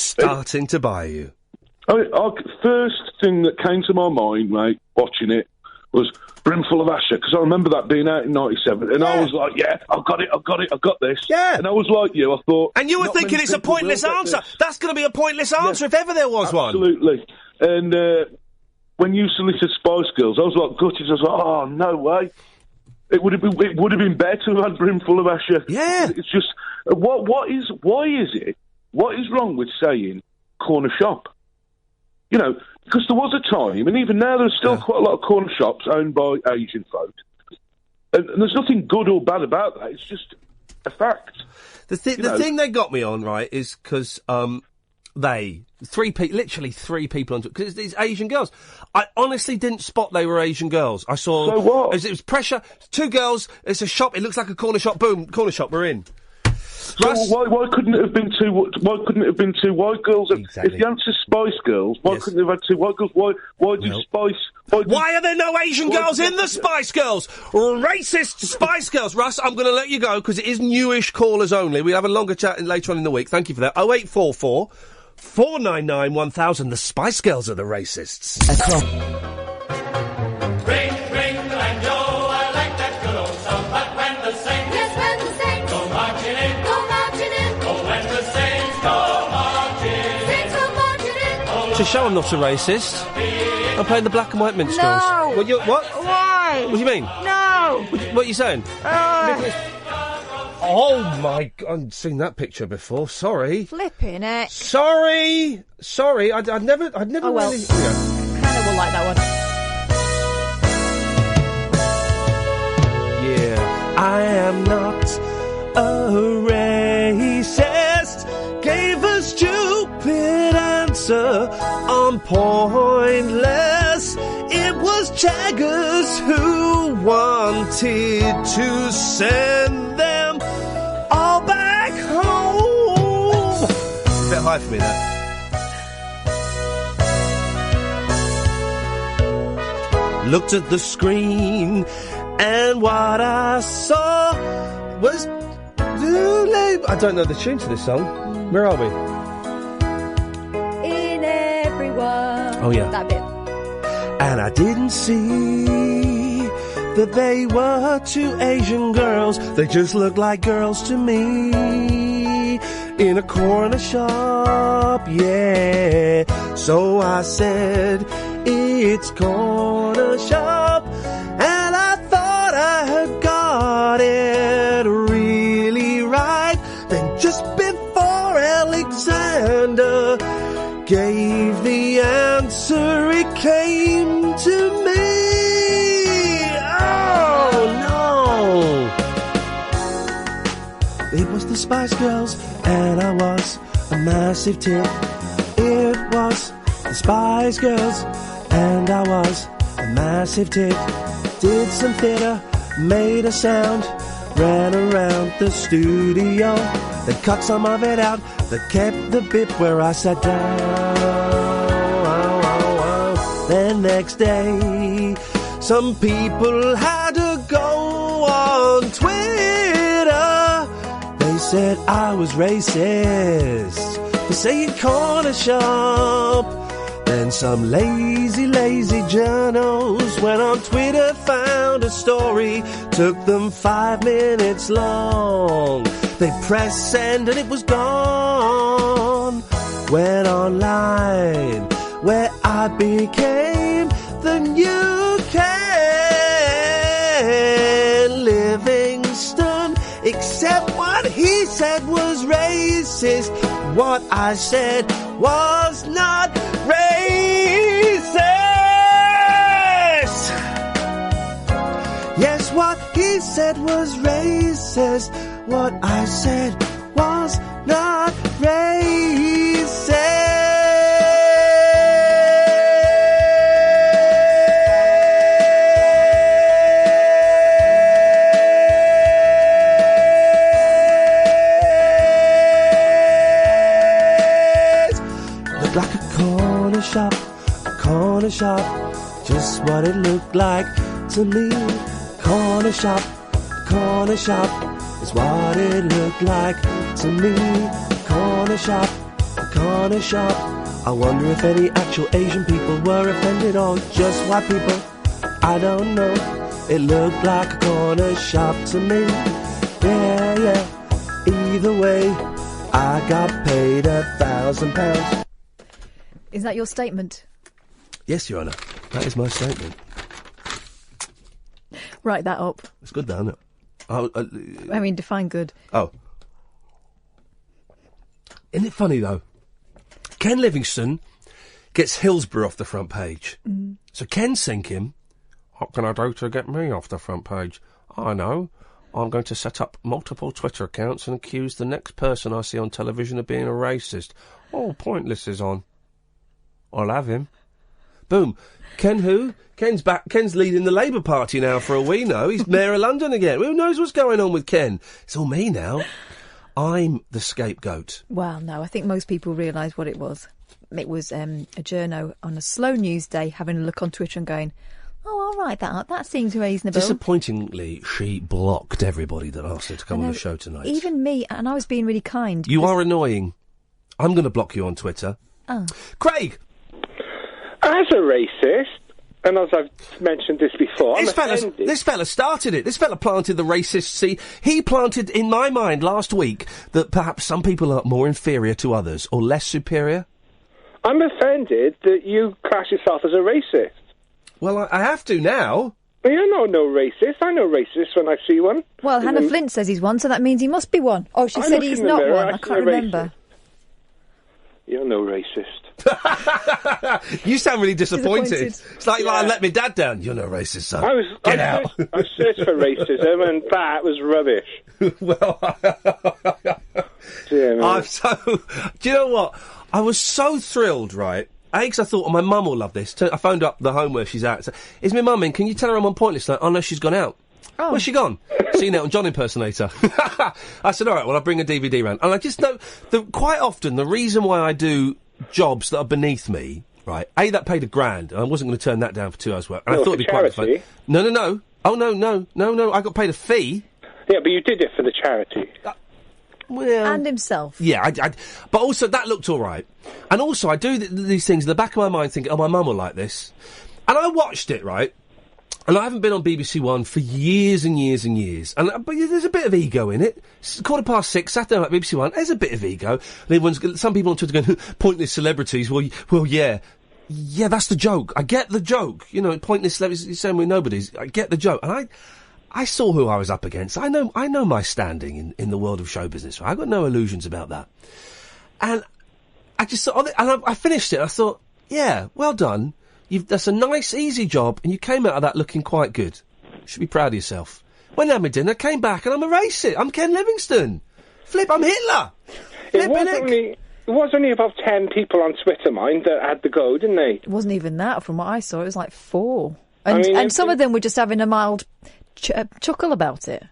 first thing that came to my mind, mate, watching it was Brimful of Asher, because I remember that being out in '97, and I was like, "Yeah, I've got this." Yeah, and I was like you. I thought, and you were thinking it's a pointless answer. That's going to be a pointless answer if ever there was one. Absolutely, and. When you solicited Spice Girls, I was like gutted. I was like, "Oh no way!" It would have been better to have had Brimful of Asher. Yeah, it's just why is it? What is wrong with saying corner shop? Because there was a time, and even now there's still quite a lot of corner shops owned by Asian folk, and there's nothing good or bad about that. It's just a fact. The thing they got me on, right, is because literally three people on, because it's these Asian girls. I honestly didn't spot they were Asian girls. I saw. So what? It was pressure. Two girls. It's a shop. It looks like a corner shop. Boom, corner shop. We're in. So why couldn't it have been two? Why couldn't it have been two white girls? Exactly. If the answer's Spice Girls, why couldn't they have had two white girls? Why are there no Asian girls in the Spice Girls? Racist Spice Girls. Russ, I'm going to let you go because it is newish callers only. We'll have a longer chat later on in the week. Thank you for that. 0844 499 1000. The Spice Girls are the racists. Ring, ring, and yo, I like that good old song. But when the saints, yes, when the saints go marching in, oh, when the saints go marching in, To show I'm not a racist, I'm playing the black and white minstrels. No. What? Why? What do you mean? No. What are you saying? Oh my God, I've seen that picture before. Sorry. Flipping it. Sorry. I'd never Oh, well. really. Kind of will like that one. Yeah, I am not a racist. Gave a stupid answer on pointless. It was Jaggers who wanted to send them all back home. A bit high for me, that. Looked at the screen, and what I saw was too late. I don't know the tune to this song. Where are we? In everyone. Oh, yeah. That bit. And I didn't see that they were two Asian girls. They just looked like girls to me. In a corner shop, yeah. So I said, it's corner shop. And I thought I had got it really right. Then just before Alexander gave the answer, it came to me. Oh, no. It was the Spice Girls, and I was a massive tip. It was the Spice Girls, and I was a massive tip. Did some theatre, made a sound, ran around the studio, then cut some of it out, that kept the bit where I sat down. Then next day, some people had to go on Twitter. They said I was racist for saying corner shop. Then some lazy journos went on Twitter, found a story, took them 5 minutes long. They pressed send and it was gone. Went online, where I became the new Ken Livingston. Except what he said was racist. What I said was not racist. Yes, what he said was racist. What I said was not racist. Looked like a corner shop, just what it looked like to me. Corner shop is what it looked like to me. Corner shop. I wonder if any actual Asian people were offended or just white people. I don't know. It looked like a corner shop to me. Yeah. Either way, I got paid £1,000. Is that your statement? Yes, Your Honour. That is my statement. Write that up. It's good, though, isn't it? I mean, define good. Oh. Isn't it funny, though? Ken Livingston gets Hillsborough off the front page. Mm. So Ken's thinking, what can I do to get me off the front page? I know. I'm going to set up multiple Twitter accounts and accuse the next person I see on television of being a racist. Oh, Pointless is on. I'll have him. Boom. Ken who? Ken's back. Ken's leading the Labour Party now for all we know. He's Mayor of London again. Who knows what's going on with Ken? It's all me now. I'm the scapegoat. Well, no, I think most people realise what it was. It was a journo on a slow news day having a look on Twitter and going, oh, I'll write that up. That seems reasonable. Disappointingly, she blocked everybody that asked her to come on the show tonight. Even me, and I was being really kind. You are annoying. I'm going to block you on Twitter. Oh. Craig! As a racist, and as I've mentioned this before, this fella started it. This fella planted the racist seed. He planted, in my mind, last week, that perhaps some people are more inferior to others, or less superior. I'm offended that you class yourself as a racist. Well, I have to now. You're no racist. I know racists when I see one. Well, Hannah Flint says he's one, so that means he must be one. Oh, she said he's not one. I can't remember. You're no racist. You sound really disappointed. It's like I let my dad down. You're no racist, son. Get out. I searched for racism, and that was rubbish. Do you know what? I was so thrilled, right? Because I thought, my mum will love this. I phoned up the home where she's at. So, is my mum in? Can you tell her I'm on Pointless tonight? Oh, no, she's gone out. Oh. Where's she gone? Seen it on John Impersonator. I said, all right, well, I'll bring a DVD round. And I just know that quite often the reason why I do jobs that are beneath me, right, that paid £1,000, and I wasn't going to turn that down for 2 hours' work. And I thought it'd be quite fun. No. Oh, no. I got paid a fee. Yeah, but you did it for the charity. Well, and himself. Yeah, but also that looked all right. And also I do these things in the back of my mind thinking, oh, my mum will like this. And I watched it, right? And I haven't been on BBC One for years and years and years. But there's a bit of ego in it. It's 6:15, Saturday night, BBC One. There's a bit of ego. And some people on Twitter going, pointless celebrities. Well, yeah. Yeah, that's the joke. I get the joke. You know, pointless celebrities, you're saying we're nobodies. I get the joke. And I saw who I was up against. I know my standing in the world of show business. Right? I've got no illusions about that. And I just thought, and I finished it. I thought, yeah, well done. That's a nice, easy job, and you came out of that looking quite good. You should be proud of yourself. Went and had my dinner, came back, and I'm a racist. I'm Ken Livingstone. Flip, I'm Hitler. It was only about 10 people on Twitter, mind, that had the go, didn't they? It wasn't even that from what I saw. It was like 4. And some of them were just having a mild chuckle about it.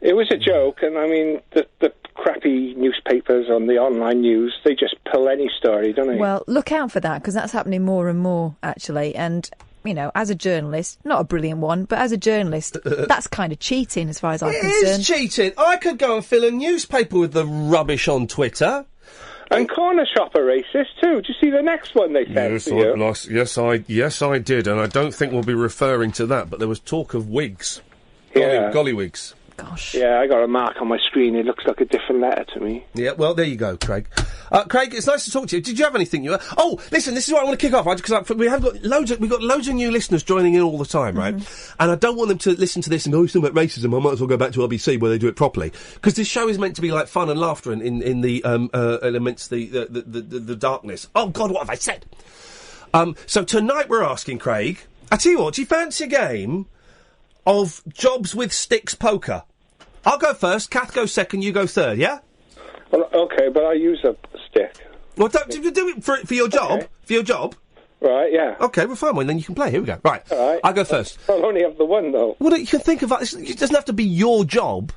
It was a joke, and I mean, the crappy newspapers on the online news, they just pull any story, don't they? Well, look out for that, because that's happening more and more, actually. And, you know, as a journalist, not a brilliant one, but as a journalist, that's kind of cheating as far as I'm concerned. It is cheating. I could go and fill a newspaper with the rubbish on Twitter. And Corner Shop are racist too. Do you see the next one they sent to you? Yes, I did, and I don't think we'll be referring to that, but there was talk of wigs. Yeah. Gollywigs. Gosh. Yeah, I got a mark on my screen. It looks like a different letter to me. Yeah, well, there you go, Craig. Craig, it's nice to talk to you. Did you have anything you... Oh, listen, this is what I want to kick off, because we've got loads of new listeners joining in all the time, right? And I don't want them to listen to this and go, it's talking about racism, I might as well go back to RBC where they do it properly. Because this show is meant to be like fun and laughter in the amidst the darkness. Oh, God, what have I said? So tonight we're asking, Craig, I tell you what, do you fancy a game of Jobs with Sticks Poker? I'll go first, Kath goes second, you go third, yeah? Well, okay, but I use a stick. Well, do it for your job? Okay. For your job? Right, yeah. Okay, well, fine, well, then you can play. Here we go. Right, all right. I'll go first. I'll only have the one, though. Well, you can think of it. It doesn't have to be your job.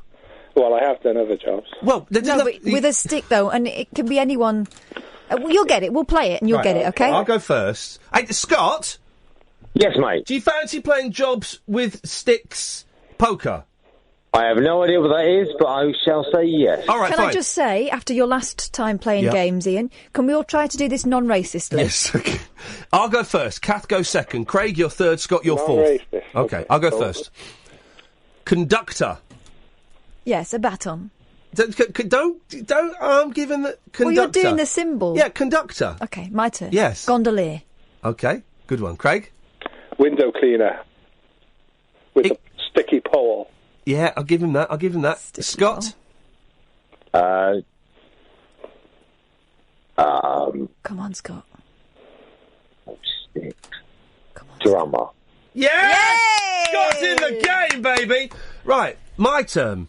Well, I have done other jobs. Well, with a stick, though, and it can be anyone. You'll get it. We'll play it, and you'll get it, okay? I'll go first. Hey, Scott? Yes, mate. Do you fancy playing Jobs with Sticks Poker? I have no idea what that is, but I shall say yes. All right, Can I just say, after your last time playing games, Ian, can we all try to do this non-racistly? Yes, okay. I'll go first. Kath goes second. Craig, you're third. Scott, you're fourth. Okay, I'll go first. Conductor. Yes, a baton. Don't, I'm giving the conductor. Well, you're doing the symbol. Yeah, conductor. Okay, my turn. Yes. Gondolier. Okay, good one. Craig? Window cleaner. With a sticky pole. Yeah, I'll give him that. Sticky Scott? Come on, Scott. Stick. Come on. Drummer. Yeah! Scott's in the game, baby! Right, my turn.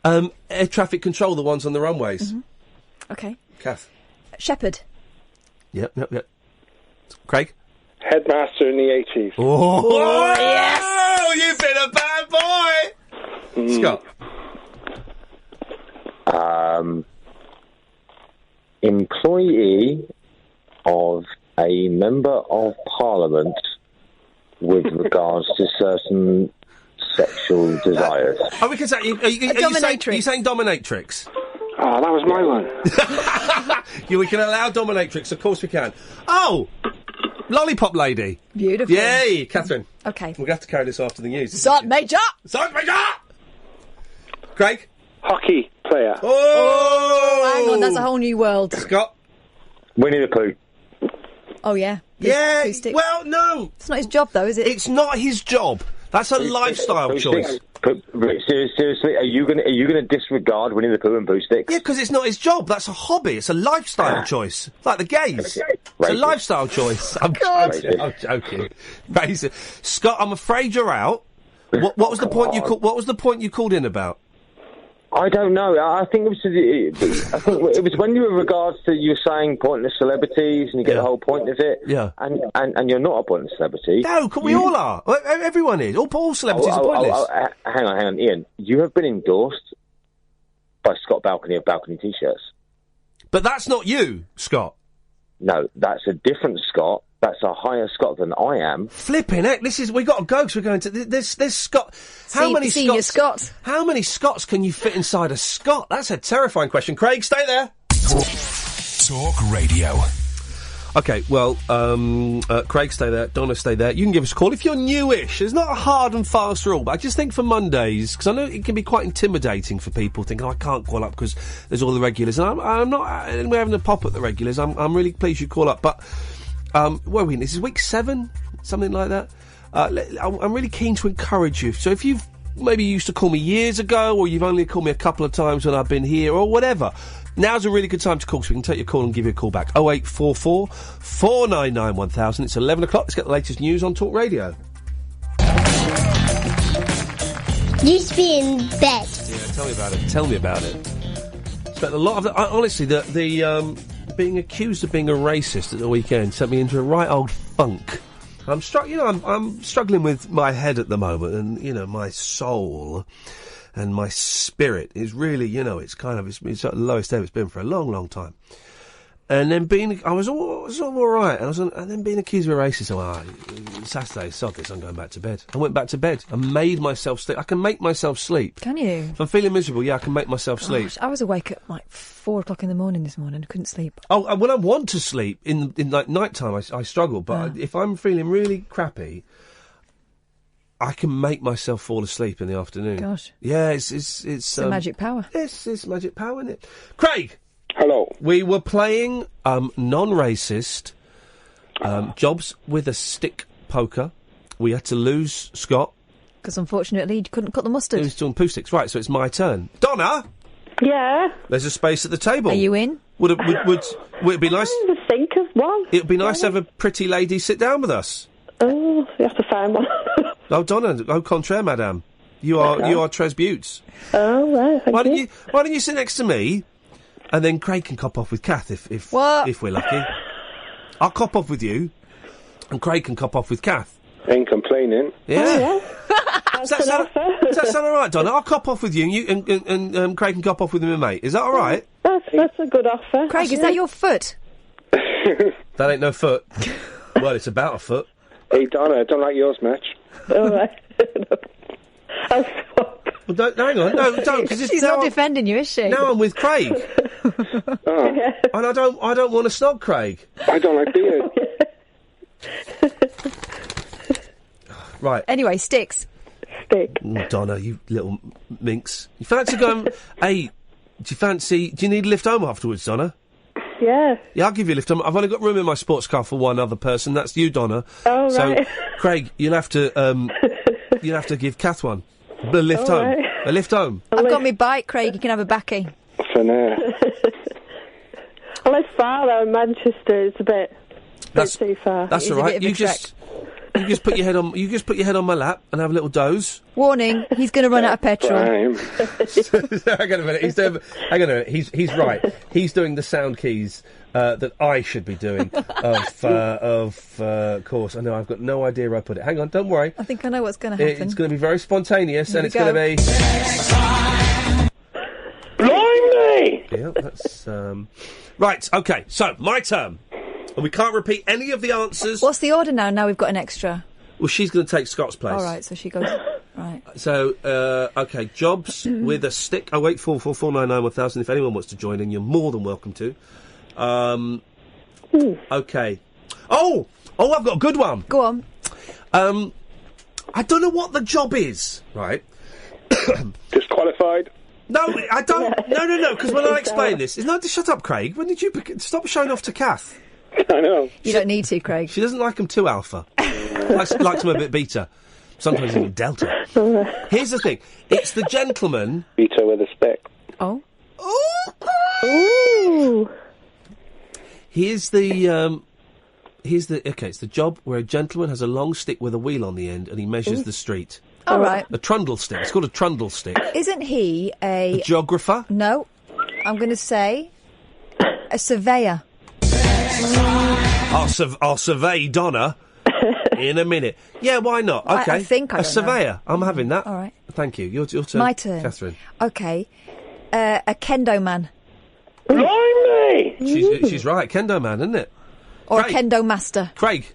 Air traffic control, the ones on the runways. Mm-hmm. Okay. Kath? Shepherd. Yep. Craig? Headmaster in the 80s. Oh, yes! Oh, you've been a bad boy! Scott? Employee of a member of Parliament with regards to certain sexual desires. We can say... Are you saying dominatrix? Oh, that was my one. Yeah, we can allow dominatrix, of course we can. Oh! Lollipop lady. Beautiful. Yay, Catherine. Okay. We're going to have to carry this after the news. Sergeant Major! Craig? Hockey player. Oh! Hang on, that's a whole new world. Scott? Winnie the Pooh. Oh, yeah. Yeah, Pooh stick. well, no. It's not his job, though, is it? It's not his job. That's a lifestyle choice. Seriously, are you gonna disregard winning the poo and poo sticks? Yeah, because it's not his job. That's a hobby. It's a lifestyle choice. Like the gays. It's a lifestyle choice. I'm joking. Basically. Scott, I'm afraid you're out. What was the point what was the point you called in about? I don't know. I think it was when you were regards to you were saying pointless celebrities, and you get the whole point of it. Yeah. And you're not a pointless celebrity. No, we all are. Everyone is. All celebrities are pointless. Hang on, Ian. You have been endorsed by Scott Balcony of Balcony T-shirts. But that's not you, Scott. No, that's a different Scott. That's a higher Scott than I am. Flipping heck, we got to go because we're going to... There's Scott... How many Scott? How many Scots can you fit inside a Scott? That's a terrifying question. Craig, stay there. Talk Radio. OK, well, Craig, stay there. Donna, stay there. You can give us a call if you're newish. There's not a hard and fast rule, but I just think for Mondays, because I know it can be quite intimidating for people thinking, I can't call up because there's all the regulars. And I'm not... We're having a pop at the regulars. I'm really pleased you call up, but... where are we? This is week 7, something like that. I'm really keen to encourage you. So if you've maybe used to call me years ago, or you've only called me a couple of times when I've been here, or whatever, now's a really good time to call, so we can take your call and give you a call back. 0844 499 1000. It's 11 o'clock. Let's get the latest news on Talk Radio. Used to be in bed. Yeah, tell me about it. Tell me about it. Spent a lot of honestly, being accused of being a racist at the weekend sent me into a right old funk. I'm struggling with my head at the moment, and my soul and my spirit is really, it's at the lowest ever it's been for a long, long time. And then I was all right, and then being accused of a racist. Saturday, sod this, I'm going back to bed. I went back to bed. I made myself sleep. I can make myself sleep. Can you? If I'm feeling miserable, I can make myself sleep. I was awake at 4 o'clock in the morning this morning. I couldn't sleep. Oh, when I want to sleep in night time, I struggle. But if I'm feeling really crappy, I can make myself fall asleep in the afternoon. Gosh. Yeah, it's a magic power. It's magic power, isn't it? Craig. Hello. We were playing non-racist jobs with a stick poker. We had to lose Scott. Because unfortunately you couldn't cut the mustard. He was doing poo sticks. Right, so it's my turn. Donna? Yeah? There's a space at the table. Are you in? Would it be nice? I would think of one. It would be nice to have a pretty lady sit down with us. Oh, you have to find one. Oh, Donna, au contraire, madame. You are Tres Buttes. Oh, right, why don't you sit next to me? And then Craig can cop off with Kath if we're lucky. I'll cop off with you, and Craig can cop off with Kath. Ain't complaining. Yeah. Oh, yeah. Does that sound all right, Donna? I'll cop off with you, and Craig can cop off with my mate. Is that all right? That's a good offer. Craig, is that your foot? That ain't no foot. Well, it's about a foot. Hey, Donna, I don't like yours much. All right. Well, hang on, no, don't. Cause she's not defending you, is she? Now I'm with Craig, and I don't want to snog Craig. I don't like beard. Right. Anyway, sticks. Stick. Donna, you little minx. You fancy going? Hey, do you need a lift home afterwards, Donna? Yeah. Yeah, I'll give you a lift home. I've only got room in my sports car for one other person. That's you, Donna. Oh, right. So, Craig, you'll have to give Kath one. A lift home. Right. A lift home. I've got my bike, Craig. You can have a backie. For now. I live far though in Manchester. It's a bit too far. That's all right. You just put your head on my lap and have a little doze. Warning: he's going to run out of petrol. Hang on a minute. He's right. He's doing the sound keys that I should be doing. Of course, I know. I've got no idea where I put it. Hang on, don't worry. I think I know what's going to happen. It's going to be very spontaneous, and it's going to be. Blimey! Yeah, that's right. Okay, so my turn, and we can't repeat any of the answers. What's the order now? Now we've got an extra. Well, she's going to take Scott's place. All right, so she goes. Right. So, okay, jobs with a stick. 0844991000. If anyone wants to join in, you're more than welcome to. Okay. Oh, I've got a good one. Go on. I don't know what the job is, right? Disqualified. No, I don't. No, because when I explain this, shut up, Craig. When did you stop showing off to Kath? I know. You don't need to, Craig. She doesn't like them too alpha. likes them a bit beta. Sometimes even delta. Here's the thing. It's the gentleman... Vito with a stick. Oh. Ooh. It's the job where a gentleman has a long stick with a wheel on the end and he measures the street. All right. A trundle stick. It's called a trundle stick. Isn't he a geographer? No. I'm going to say a surveyor. I'll survey Donna in a minute. Yeah, why not? Okay. I think I a don't surveyor. know. I'm having that. All right. Thank you. Your turn. My turn. Catherine. Okay. A kendo man. Blimey! She's right. Kendo man, isn't it? Or Craig. a kendo master. Craig.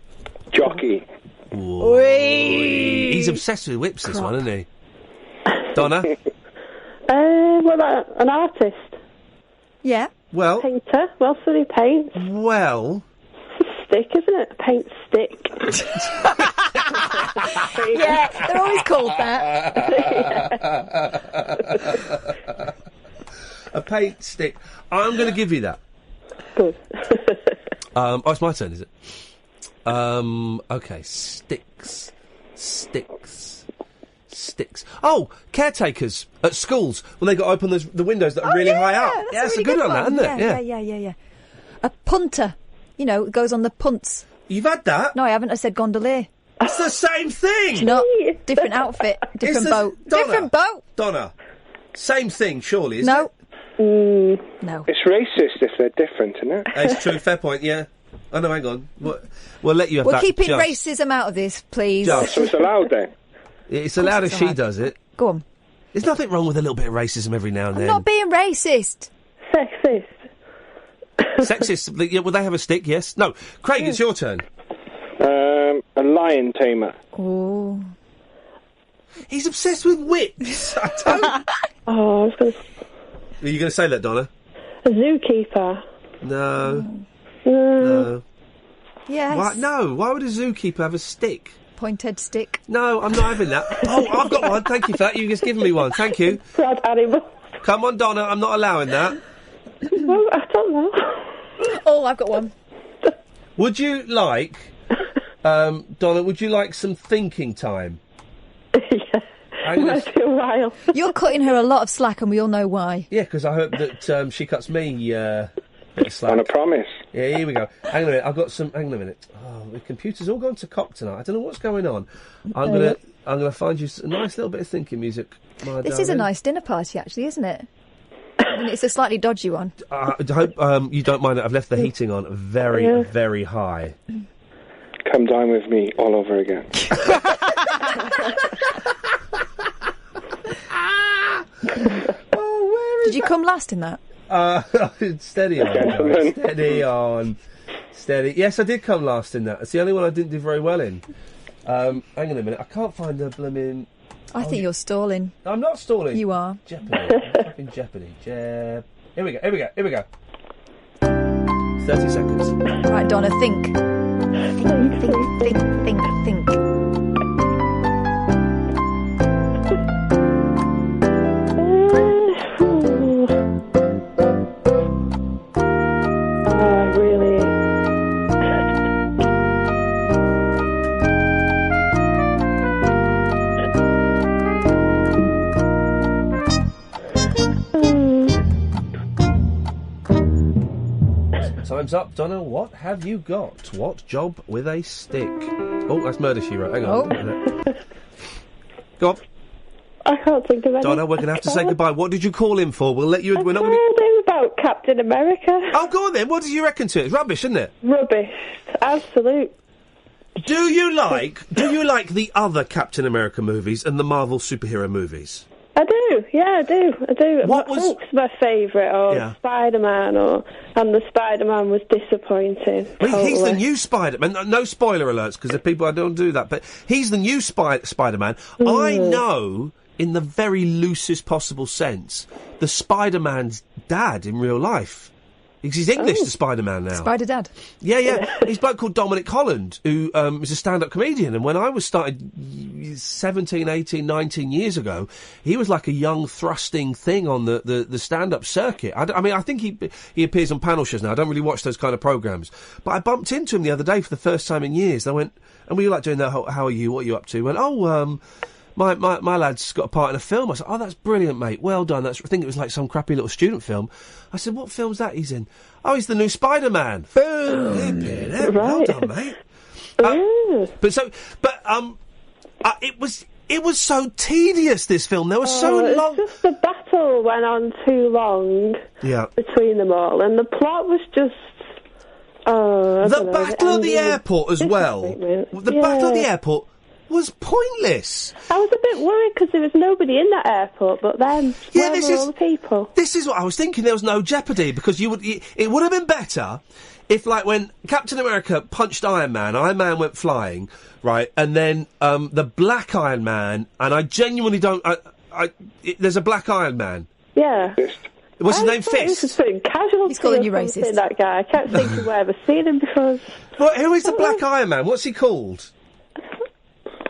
Jockey. He's obsessed with whips, this one, isn't he? Donna? An artist. Yeah. Well... Painter. Well, so he paints. Well... It's a stick, isn't it? A paint stick. Yeah, they're always called that. A paint stick. I'm going to give you that. Good. It's my turn, is it? Okay, sticks. Oh, caretakers at schools when they got to open the windows that are really high up. That's a good one, that, isn't it? Yeah. A punter. You know, it goes on the punts. You've had that? No, I haven't. I said gondolier. It's the same thing. It's not. Different outfit. Different boat. Donna, Different boat. Donna. Same thing, surely, isn't No. it? No. It's racist if they're different, isn't it? It's true. Fair point, yeah. Oh, no, hang on. We'll let you have We're that. keeping just. racism out of this, please. So it's allowed then? It's allowed if it's she allowed. does it. Go on. There's nothing wrong with a little bit of racism every now and I'm then. not being racist. Sexist. Sexist. Yeah, well, they have a stick, yes. No. Craig, it's your turn. A lion tamer. Oh. He's obsessed with whips. I don't... I was going to... Are you going to say that, Donna? A zookeeper. No. No. Yes. Why, no. Why would a zookeeper have a stick? Pointed stick. No, I'm not having that. Oh, I've got one. Thank you for that. You've just given me one. Thank you. Proud animal. Come on, Donna. I'm not allowing that. Well, I don't know. Oh, I've got one. Would you like, Donna, would you like some thinking time? It might be a while. You're cutting her a lot of slack, and we all know why. Yeah, because I hope that she cuts me a bit of slack. On a promise. Yeah, here we go. Hang on a minute. I've got some... Hang on a minute. Oh, the computer's all gone to cock tonight. I don't know what's going on. I'm gonna find you a nice little bit of thinking music, my This is a darling. nice dinner party, actually, isn't it? I mean, it's a slightly dodgy one. I hope you don't mind that I've left the heating on very, very high. Come dine with me all over again. Did you come last in that? Steady on, guys. Steady on. Steady. Yes, I did come last in that. It's the only one I didn't do very well in. Hang on a minute. I can't find the blooming... I think you're stalling. I'm not stalling. You are. Jeopardy. Fucking Jeopardy. Here we go. 30 seconds. Right, Donna, think. Think. Time's up, Donna. What have you got? What job with a stick? Oh, that's Murder, She Wrote. Hang on. Go on. I can't think of anything. Donna, we're going to have to say goodbye. What did you call him for? We're not going to... him about Captain America. Oh, go on then. What did you reckon to it? It's rubbish, isn't it? Rubbish. Absolute. Do you like the other Captain America movies and the Marvel superhero movies? I do, yeah, I do. Hulk's my favourite, or Yeah. Spider-Man, and the Spider-Man was disappointing. Well, he's the totally. new Spider-Man. No spoiler alerts, because the people I don't do that, but he's the new Spider-Man. I know, in the very loosest possible sense, the Spider-Man's dad in real life. He's English, the Spider-Man now. Spider Dad. Yeah. He's a bloke called Dominic Holland, who is a stand-up comedian. And when I was started 17, 18, 19 years ago, he was like a young, thrusting thing on the stand-up circuit. I mean, I think he appears on panel shows now. I don't really watch those kind of programmes. But I bumped into him the other day for the first time in years. I went, and we were like doing that, how are you? What are you up to? He went, My lad's got a part in a film. I said, oh, that's brilliant, mate. Well done. I think it was like some crappy little student film. I said, what film's that he's in? Oh, he's the new Spider-Man. Well done, mate. It was so tedious, this film. There was so long. It's just the battle went on too long between them all, and the plot was just... the battle at the airport as well. The battle at the airport was pointless. I was a bit worried because there was nobody in that airport, but then where were all the people? This is what I was thinking. There was no jeopardy because it would have been better if, like, when Captain America punched Iron Man went flying, right, and then the Black Iron Man, and I genuinely don't. There's a Black Iron Man. Yeah. What's his name? Fist. He's putting casualty. He's calling you racist. That guy. I can't think of where I've ever seen him before. Well, who is the Black Iron Man? What's he called?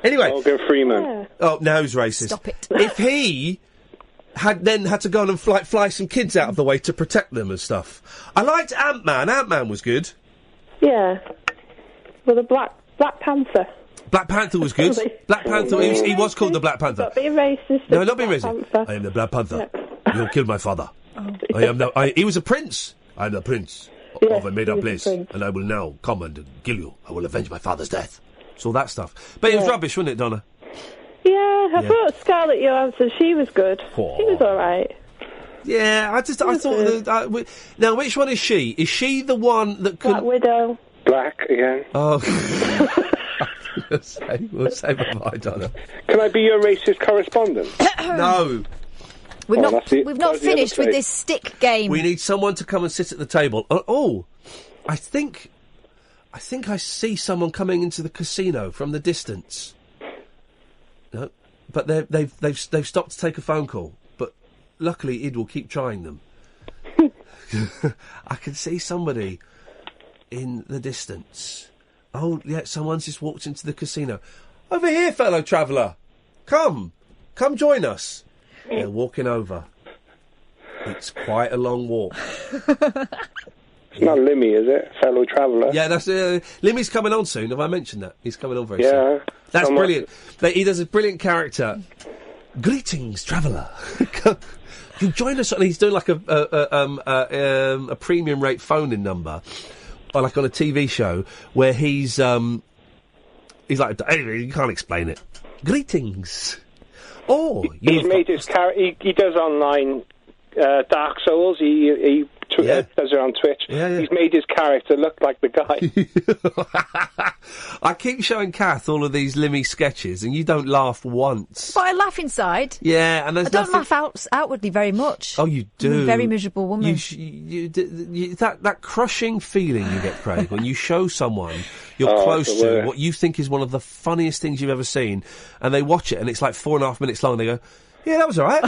Anyway. Morgan Freeman. Yeah. Oh, now he's racist. Stop it. If he had to go on and fly some kids out of the way to protect them and stuff. I liked Ant-Man. Ant-Man was good. Yeah. Well, the Black Panther. Black Panther was good. Black Panther, he was called the Black Panther. Not being racist. No, not being racist. I am the Black Panther. Yeah. You killed my father. He was a prince. I am the prince of a made-up place, and I will now come and kill you. I will avenge my father's death. It's all that stuff. But it was rubbish, wasn't it, Donna? Yeah, I thought Scarlett Johansson, she was good. Oh. She was all right. Yeah, I thought... now, which one is she? Is she the one that can... Black Widow. Black again. Oh. We'll say bye-bye, Donna. Can I be your racist correspondent? No. We've not finished with this stick game. We need someone to come and sit at the table. I think I see someone coming into the casino from the distance. No, but they've stopped to take a phone call. But luckily, Id will keep trying them. I can see somebody in the distance. Oh, yeah, someone's just walked into the casino. Over here, fellow traveller. Come join us. They're walking over. It's quite a long walk. It's not Limmy, is it? Fellow traveller. Yeah, that's Limmy's coming on soon. Have I mentioned that? He's coming on very soon. That's brilliant. He does a brilliant character. Greetings, traveller. You join us. And he's doing like a premium rate phone-in number, or like on a TV show where he's like, you can't explain it. Greetings. Oh, he's made his character. He does online Dark Souls. He does it on Twitch. Yeah. He's made his character look like the guy. I keep showing Kath all of these Limmy sketches, and you don't laugh once. But I laugh inside. Yeah, and I don't laugh outwardly very much. Oh, you do. I'm a very miserable woman. That crushing feeling you get, Craig, when you show someone you're close to what you think is one of the funniest things you've ever seen, and they watch it, and it's like 4.5 minutes long, and they go, yeah, that was all right.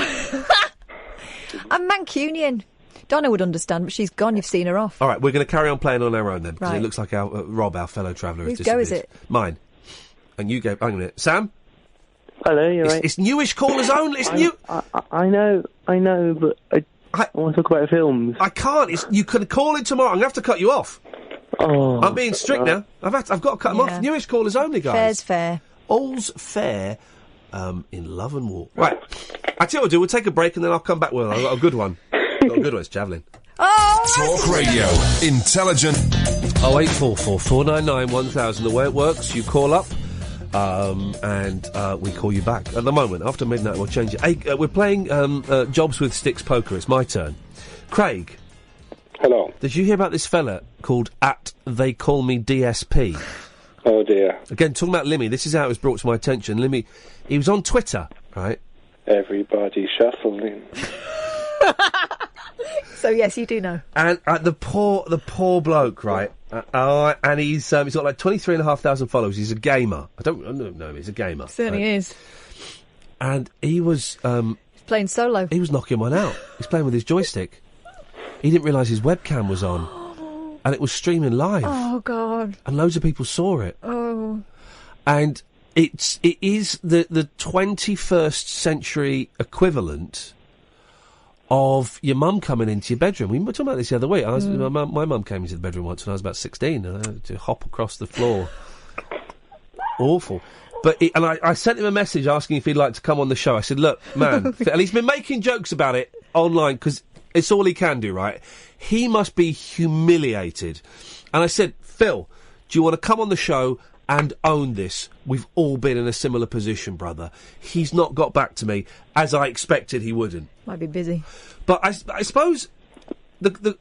I'm Mancunian. Donna would understand, but she's gone. You've seen her off. All right, we're going to carry on playing on our own then, because right. It looks like Rob, our fellow traveller, has disappeared. Whose go is it? Mine. And you go... Hang on a minute. Sam? Hello, you're right. It's newish callers only. It's new... I know, but I want to talk about films. I can't. You can call in tomorrow. I'm going to have to cut you off. Oh, I'm being strict now. I've got to cut them off. Newish callers only, guys. Fair's fair. All's fair in love and war. Right. I tell you what we'll do. We'll take a break and then I'll come back with I've got a good one. It's javelin. Talk Radio. Intelligent. 0844 499 1000. The way it works, you call up and we call you back. At the moment, after midnight, we'll change it. Hey, we're playing Jobs with Sticks Poker. It's my turn. Craig. Hello. Did you hear about this fella called They Call Me DSP? Oh, dear. Again, talking about Limmy, this is how it was brought to my attention. Limmy, he was on Twitter, right? Everybody shuffling. So yes, you do know. And the poor bloke, right? And he's got like 23,500 followers. He's a gamer. I don't know. He's a gamer. Certainly is. And he was he's playing solo. He was knocking one out. He's playing with his joystick. He didn't realise his webcam was on. And it was streaming live. Oh, God. And loads of people saw it. Oh. And it is the 21st century equivalent of your mum coming into your bedroom. We were talking about this the other week. My mum came into the bedroom once when I was about 16 and I had to hop across the floor. Awful. But I sent him a message asking if he'd like to come on the show. I said, look, man, and he's been making jokes about it online because it's all he can do, right? He must be humiliated. And I said, Phil, do you want to come on the show and own this? We've all been in a similar position, brother. He's not got back to me, as I expected he wouldn't. Might be busy. But I suppose the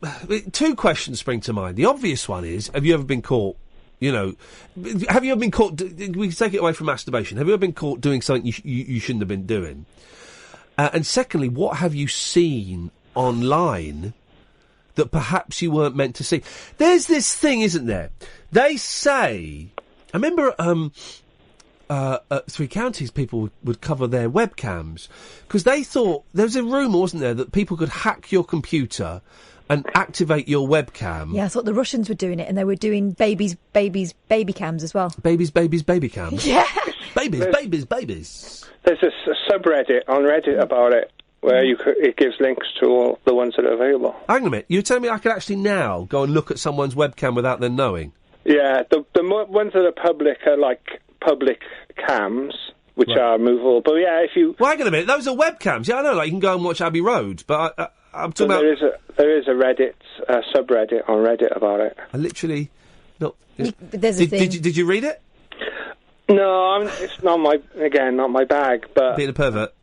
two questions spring to mind. The obvious one is, have you ever been caught, have you ever been caught, we can take it away from masturbation, have you ever been caught doing something you shouldn't have been doing? And secondly, what have you seen online that perhaps you weren't meant to see? There's this thing, isn't there? They say, I remember at Three Counties people would cover their webcams because they thought, there was a rumour, wasn't there, that people could hack your computer and activate your webcam. Yeah, I thought the Russians were doing it, and they were doing baby cams as well. Baby cams? Yeah. Babies. There's a subreddit on Reddit about it, where it gives links to all the ones that are available. Hang on a minute, you're telling me I could actually now go and look at someone's webcam without them knowing? Yeah, the ones that are public are like public cams, which are movable. But yeah, if you... Well, hang on a minute, those are webcams. Yeah, I know, like you can go and watch Abbey Road, but I'm talking about... There is a Reddit, subreddit on Reddit about it. I literally... No. There's a thing. Did you read it? No, it's not my bag, but... Being a pervert?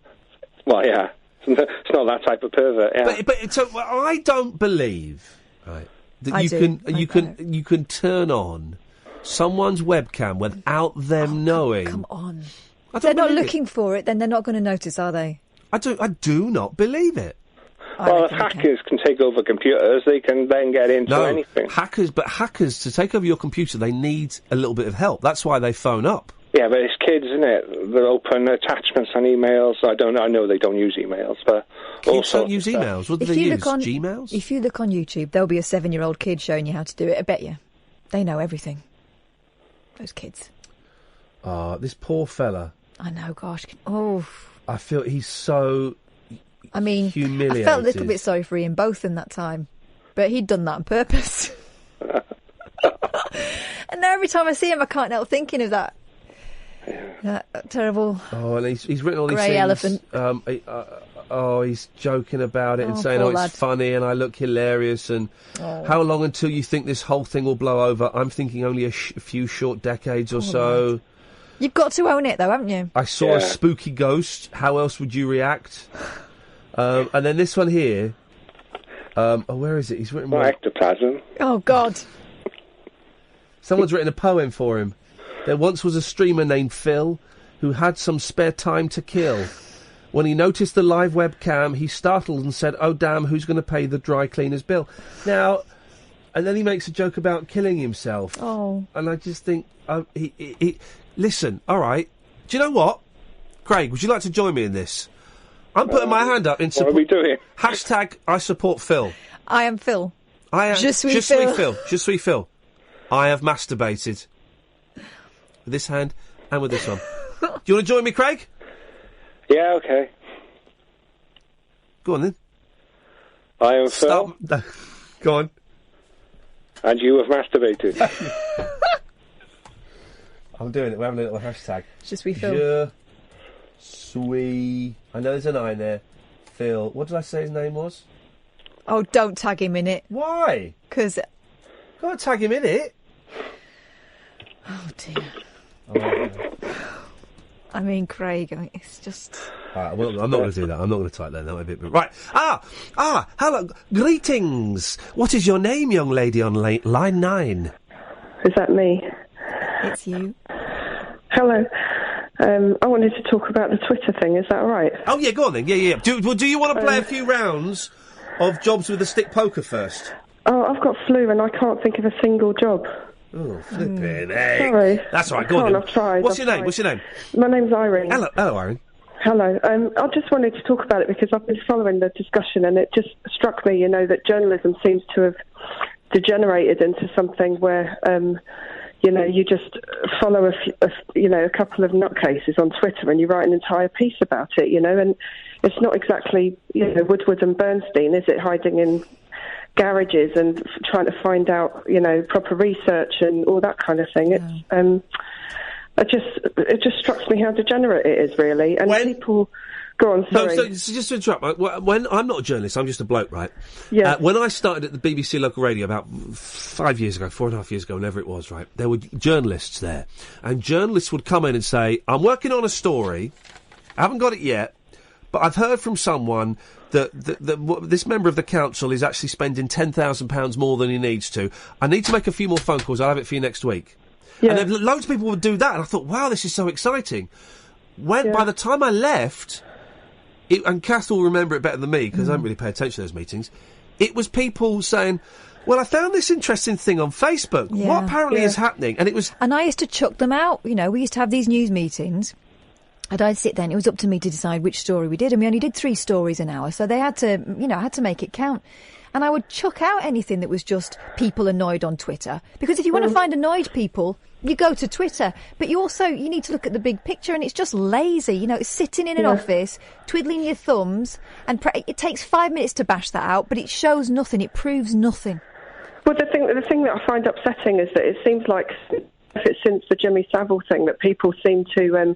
Well, yeah. It's not that type of pervert, yeah. But so I don't believe, right, that you can turn on someone's webcam without them knowing. Come on. If they're not looking for it, then they're not going to notice, are they? I do not believe it. Well, if hackers can take over computers, they can then get into anything. Hackers, to take over your computer, they need a little bit of help. That's why they phone up. Yeah, but it's kids, isn't it? They'll open attachments on emails. I know they don't use emails, but kids don't use emails. What do they use? Gmails? If you look on YouTube, there'll be a 7-year-old kid showing you how to do it. I bet you. They know everything. Those kids. This poor fella. I know, gosh. Oh. I feel he's so... I mean, humiliated. I felt a little bit sorry for Ian both in that time, but he'd done that on purpose. And now every time I see him, I can't help thinking of that. That terrible. Oh, and he's written all these grey things. Elephant. He's joking about it and saying, poor it's lad. funny and I look hilarious and how long until you think this whole thing will blow over? I'm thinking only a few short decades or so. Lad. You've got to own it, though, haven't you? I saw a spooky ghost. How else would you react? And then this one here. Where is it? He's written ectoplasm. Oh, God. Someone's written a poem for him. There once was a streamer named Phil who had some spare time to kill. When he noticed the live webcam, he startled and said, "Oh, damn, who's going to pay the dry cleaner's bill?" Now, and then he makes a joke about killing himself. Oh. And I just think, listen, all right. Do you know what? Craig, would you like to join me in this? I'm putting my hand up in support. What are we doing? Hashtag I support Phil. I am Phil. I am. Je suis Phil. Je suis Phil. I have masturbated. With this hand and with this one. Do you want to join me, Craig? Yeah, okay. Go on then. I am Phil. Go on. And you have masturbated. I'm doing it. We're having a little hashtag. Je suis Phil. Je suis... I know there's an I in there. Phil. What did I say his name was? Oh, don't tag him in it. Why? Because... Can't tag him in it. Oh, dear. I mean, Craig, it's just... Well, I'm not going to do that. I'm not going to type that. That might be a bit... Right. Hello. Greetings. What is your name, young lady on line 9? Is that me? It's you. Hello. I wanted to talk about the Twitter thing. Is that all right? Oh, yeah, go on then. Yeah. Do you want to play a few rounds of jobs with a stick poker first? Oh, I've got flu and I can't think of a single job. Oh, flipping heck. Sorry. That's all right, go on then. I've tried. What's your name? My name's Irene. Hello, Irene. Hello. I just wanted to talk about it because I've been following the discussion, and it just struck me, that journalism seems to have degenerated into something where, you just follow a couple of nutcases on Twitter and you write an entire piece about it, and it's not exactly, Woodward and Bernstein, is it, hiding in garages and trying to find out, proper research and all that kind of thing. It just strikes me how degenerate it is, really. And people... Go on, sorry. No, so just to interrupt, when I'm not a journalist, I'm just a bloke, right? Yeah. When I started at the BBC local radio about 5 years ago, 4.5 years ago, whenever it was, right, there were journalists there. And journalists would come in and say, I'm working on a story, I haven't got it yet, but I've heard from someone that this member of the council is actually spending £10,000 more than he needs to. I need to make a few more phone calls, I'll have it for you next week. Yeah. And then loads of people would do that, and I thought, wow, this is so exciting. By the time I left... and Kath will remember it better than me, because I don't really pay attention to those meetings, it was people saying, well, I found this interesting thing on Facebook. Yeah. What apparently is happening? And it was... And I used to chuck them out. We used to have these news meetings, and I'd sit there, and it was up to me to decide which story we did, and we only did 3 stories an hour, so they had to, I had to make it count. And I would chuck out anything that was just people annoyed on Twitter, because if you want to find annoyed people... You go to Twitter, but you need to look at the big picture, and it's just lazy. It's sitting in an office, twiddling your thumbs, and it takes 5 minutes to bash that out, but it shows nothing, it proves nothing. Well, the thing that I find upsetting is that it seems like since the Jimmy Savile thing that people seem to,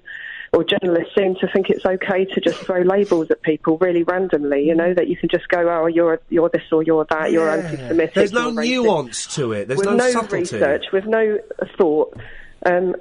or journalists seem to think it's okay to just throw labels at people really randomly, that you can just go, oh, you're this or you're that, you're anti-Semitic. There's no nuance to it. There's no subtlety. Research, with no thought. And,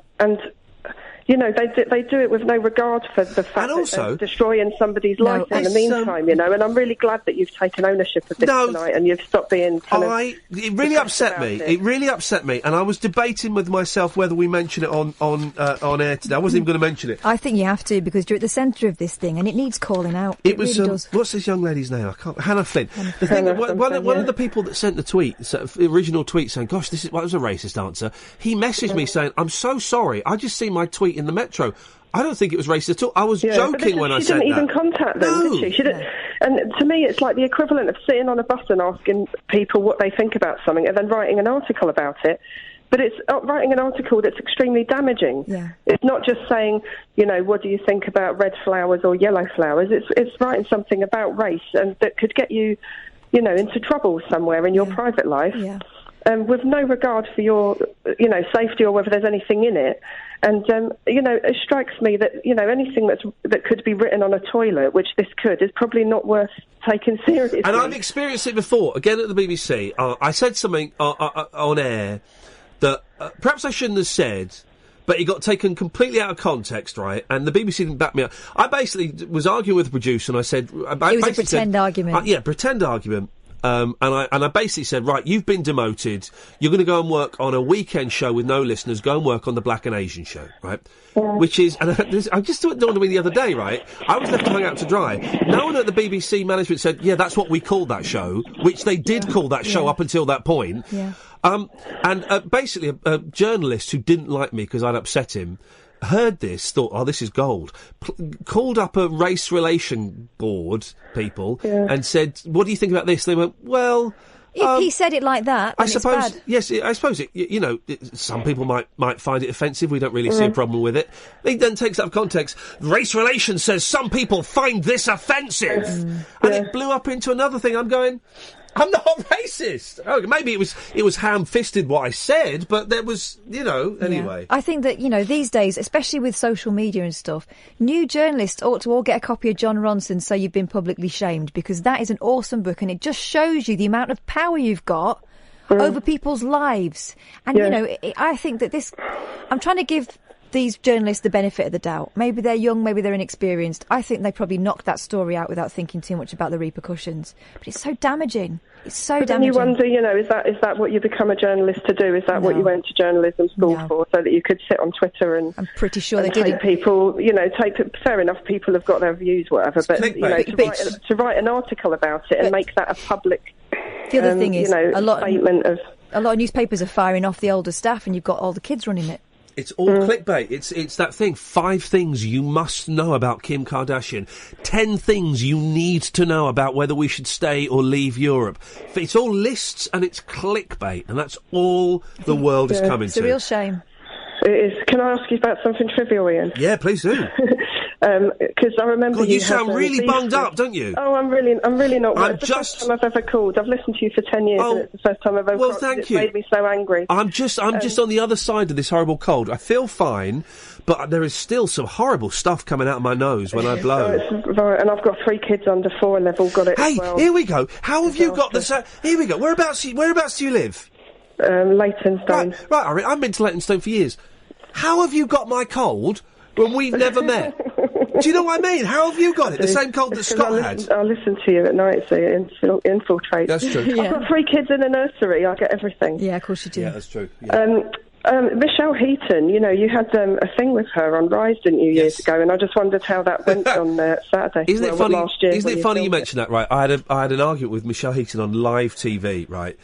they do it with no regard for the fact that they're destroying somebody's life in the meantime, and I'm really glad that you've taken ownership of this tonight and you've stopped being It really upset me. It really upset me, and I was debating with myself whether we mention it on air today. I wasn't even going to mention it. I think you have to, because you're at the centre of this thing, and it needs calling out. It was, really does. What's this young lady's name? I can't... Hannah Flynn. The thing that one of the people that sent the tweet, the original tweet saying, gosh, that was a racist answer, he messaged me saying, I'm so sorry, I just seen my tweet in the Metro. I don't think it was racist at all. I was joking when I said that. She didn't even contact them, did she? And to me, it's like the equivalent of sitting on a bus and asking people what they think about something and then writing an article about it. But it's writing an article that's extremely damaging. Yeah. It's not just saying, what do you think about red flowers or yellow flowers? It's writing something about race and that could get you, into trouble somewhere in your private life. Yeah. With no regard for your, safety or whether there's anything in it. And, it strikes me that, anything that could be written on a toilet, which this could, is probably not worth taking seriously. And I've experienced it before. Again, at the BBC, I said something on air that perhaps I shouldn't have said, but it got taken completely out of context, right? And the BBC didn't back me up. I basically was arguing with the producer, and I said... It was a pretend argument. Pretend argument. And I basically said, right, you've been demoted. You're going to go and work on a weekend show with no listeners. Go and work on the Black and Asian show, right? Yeah. Which is, and I just dawned on me the other day, right? I was left to hang out to dry. No one at the BBC management said, yeah, that's what we called that show, which they did call that show up until that point. Yeah. Basically, a journalist who didn't like me because I'd upset him heard this, thought, oh, this is gold, called up a race relation board people and said, what do you think about this? They went, well... If he said it like that, then I suppose, it's bad. yes, I suppose some people might find it offensive. We don't really see a problem with it. He then takes that out of context. Race relations says some people find this offensive, and it blew up into another thing. I'm going, I'm not racist. Oh, maybe it was ham-fisted what I said, but there was, anyway. I think that, these days, especially with social media and stuff, new journalists ought to all get a copy of John Ronson's So You've Been Publicly Shamed, because that is an awesome book, and it just shows you the amount of power you've got over people's lives. And, I think that I'm trying to give these journalists the benefit of the doubt. Maybe they're young, maybe they're inexperienced. I think they probably knocked that story out without thinking too much about the repercussions. But it's so damaging. It's so damaging. Then you wonder, is that what you become a journalist to do? Is that what you went to journalism school for, so that you could sit on Twitter and... I'm pretty sure they did. People, fair enough, people have got their views, whatever, but, to write an article about it and make that a public... The other thing is, statement of... A lot of newspapers are firing off the older staff, and you've got all the kids running it. It's all clickbait. It's that thing. 5 things you must know about Kim Kardashian. 10 things you need to know about whether we should stay or leave Europe. It's all lists and it's clickbait, and that's all the world is coming It's to. a real shame. It is. Can I ask you about something trivial, Ian? Yeah, please do. Because I remember God, you had, sound really beef bunged with- up, don't you? Oh, I'm really not. I'm It's the just- first time I've ever called. I've listened to you for 10 years, and it's the first time I've ever called. thank It's you. made me so angry. I'm just on the other side of this horrible cold. I feel fine, but there is still some horrible stuff coming out of my nose when I blow. Right, and I've got 3 kids under 4, and they've all got it. Hey, as well. here we go. How have you got the? Here we go. Whereabouts do you live? Leytonstone. Right, Irene, I've been to Leytonstone for years. How have you got my cold when we've never met? Do you know what I mean? How have you got it? The same cold that Scott had? I listen to you at night, so it infiltrates. That's true. I've got 3 kids in a nursery. I get everything. Yeah, of course you do. Yeah, that's true. Michelle Heaton, you had a thing with her on Rise, didn't you, years ago? And I just wondered how that went on Saturday. Isn't it funny? Last year, Isn't when it funny you filmed it. mentioned that? Right, I had an argument with Michelle Heaton on live TV, right,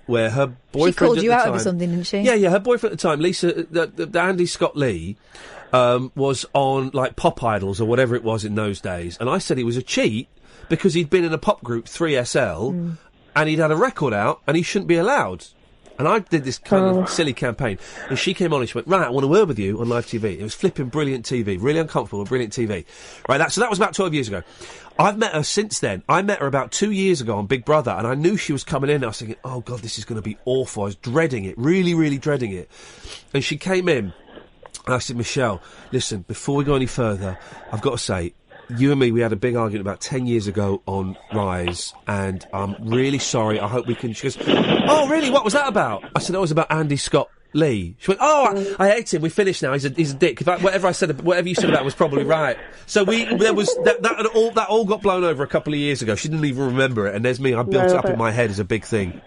where her boyfriend. She called at you the out time, over something, didn't she? Yeah, her boyfriend at the time, Lisa, Andy Scott Lee, was on like Pop Idols or whatever it was in those days, and I said he was a cheat because he'd been in a pop group 3SL and he'd had a record out and he shouldn't be allowed. And I did this kind of silly campaign. And she came on and she went, right, I want to word with you on live TV. It was flipping brilliant TV, really uncomfortable, brilliant TV. Right, so that was about 12 years ago. I've met her since then. I met her about 2 years ago on Big Brother, and I knew she was coming in. And I was thinking, oh, God, this is going to be awful. I was dreading it, really, really dreading it. And she came in, and I said, Michelle, listen, before we go any further, I've got to say, you and me, we had a big argument about 10 years ago on Rise, and I'm really sorry. I hope we can... She goes, oh, really? What was that about? I said, that was about Andy Scott Lee. She went, oh, I hate him. We finished now. He's a dick. Whatever you said about was probably right. So that all got blown over a couple of years ago. She didn't even remember it, and there's me. I built it up in my head as a big thing.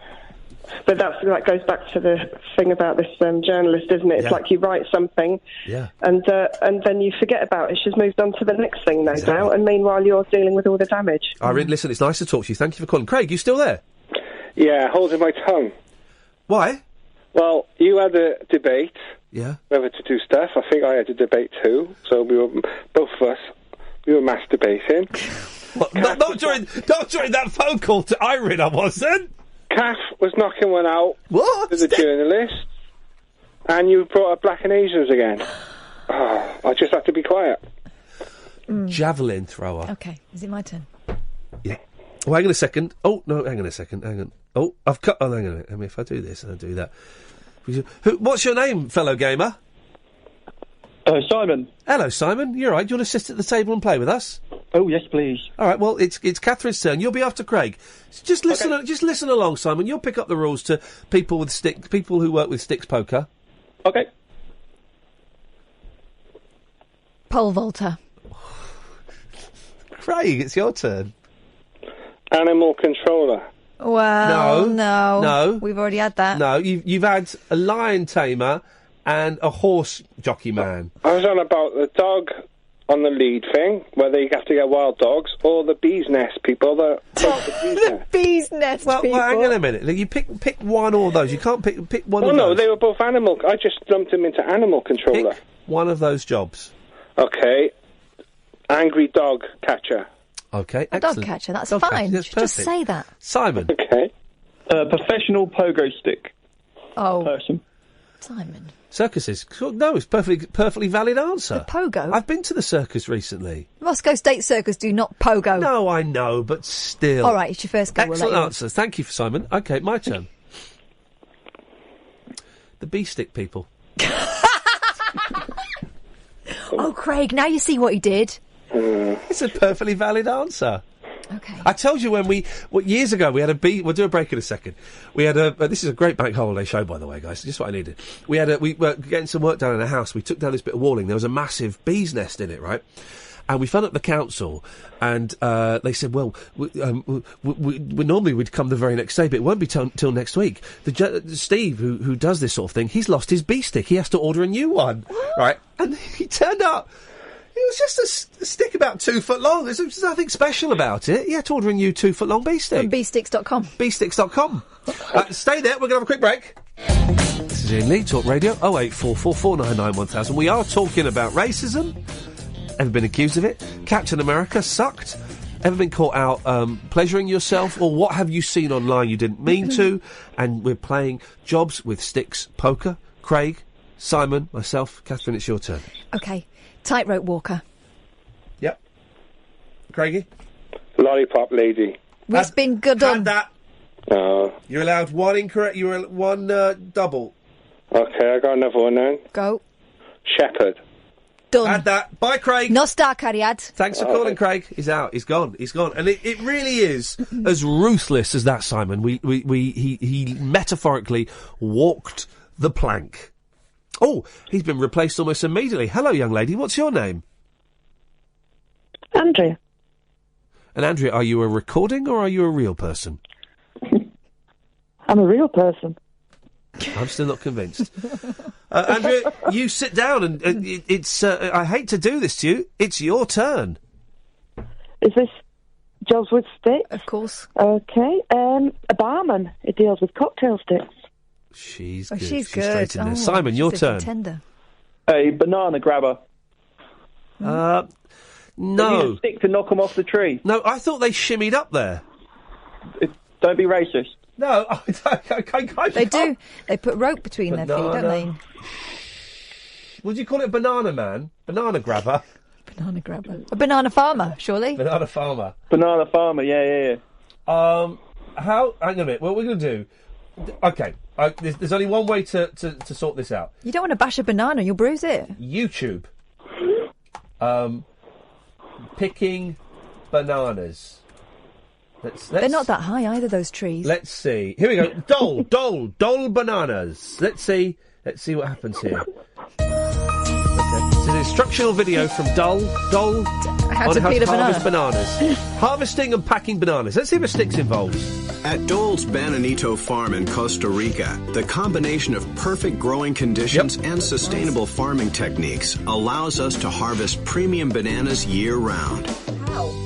But that goes back to the thing about this journalist, isn't it? It's like you write something, and then you forget about it. She's moved on to the next thing, no doubt, and meanwhile you're dealing with all the damage. Irene, listen, it's nice to talk to you. Thank you for calling. Craig, you still there? Yeah, holding my tongue. Why? Well, you had a debate. Yeah. Whether to do stuff. I think I had a debate too. So we were both of us. We were masturbating. Not during that phone call to Irene. I wasn't. Kath was knocking one out. What? To the journalist. And you brought up Black and Asians again. Oh, I just have to be quiet. Javelin thrower. Okay, is it my turn? Yeah. Oh, hang on a second. Oh, no, hang on a second. Hang on. Oh, I've cut... Oh, hang on a minute. I mean, if I do this and I do that... What's your name, fellow gamer? Simon. Hello, Simon. You're right. Do you want to sit at the table and play with us? Oh, yes, please. All right. Well, it's Catherine's turn. You'll be after Craig. Just listen. Just listen along, Simon. You'll pick up the rules to people who work with sticks poker. Okay. Pole vaulter. Craig, it's your turn. Animal controller. Well, No. We've already had that. No, you've had a lion tamer and a horse jockey man. I was on about the dog on the lead thing, whether you have to get wild dogs, or the bee's nest people that... The bee's nest Well, people. hang on a minute. You pick one or those. You can't pick one Well, of no, those. they were both animal... I just lumped them into animal controller. Pick one of those jobs. Okay. Angry dog catcher. Okay, A excellent. dog catcher, that's Dog fine. catcher, that's Just perfect. say that. Simon. Okay. Professional pogo stick Oh, person. Simon. Circuses. No, it's perfectly valid answer. The pogo? I've been to the circus recently. Moscow State Circus do not pogo. No, I know, but still. All right, it's your first go. Excellent we'll let you answer. Thank you, Simon. Okay, my turn. The bee stick people. Oh, Craig, now you see what he did. It's a perfectly valid answer. Okay. I told you years ago we had a bee. We'll do a break in a second. We had this is a great bank holiday show, by the way, guys. Just what I needed. We were getting some work done in a house. We took down this bit of walling. There was a massive bee's nest in it, right? And we phoned up the council, and they said, well, we normally we'd come the very next day, but it won't be till next week. Steve, who does this sort of thing, he's lost his bee stick. He has to order a new one, right? And he turned up. It was just a stick about 2 foot long. There's nothing special about it. You had to order a new 2 foot long bee stick. From beesticks.com. Beesticks.com. Stay there. We're going to have a quick break. This is Iain Lee, Talk Radio, 08444991000. We are talking about racism. Ever been accused of it? Captain America sucked. Ever been caught out pleasuring yourself? Or what have you seen online you didn't mean to? And we're playing Jobs with Sticks Poker. Craig, Simon, myself, Catherine, it's your turn. OK. Tightrope walker. Yep. Craigie? Lollipop lady. Wisping good on. Had that. You're allowed one incorrect. You're one double. Okay, I got another one then. Go. Shepherd. Done. Had that. Bye, Craig. No star Cariad. Thanks for calling, Craig. He's out. He's gone. He's gone. And it really is as ruthless as that, Simon. He metaphorically walked the plank. Oh, he's been replaced almost immediately. Hello, young lady. What's your name? Andrea. And Andrea, are you a recording or are you a real person? I'm a real person. I'm still not convinced. Andrea, you sit down and it's... I hate to do this to you. It's your turn. Is this Jobs with Sticks? Of course. Okay. A barman. It deals with cocktail sticks. She's good. She's good. straight in there. Simon, your turn. Contender. A banana grabber. No. They use a stick to knock them off the tree. No, I thought they shimmied up there. Don't be racist. No, They do. They put rope between their feet, don't they? Would you call it banana man? Banana grabber? Banana grabber. A banana farmer, surely? Banana farmer. Banana farmer, yeah. Hang on a minute. What we're going to do... OK, there's only one way to sort this out. You don't want to bash a banana, you'll bruise it. YouTube. Picking bananas. Let's They're not that high either, those trees. Let's see. Here we go. Dole bananas. Let's see what happens here. Okay. This is an instructional video from Dole on how to harvest bananas. Harvesting and packing bananas. Let's see if a stick's involved. At Dole's Bananito Farm in Costa Rica, the combination of perfect growing conditions and sustainable farming techniques allows us to harvest premium bananas year-round.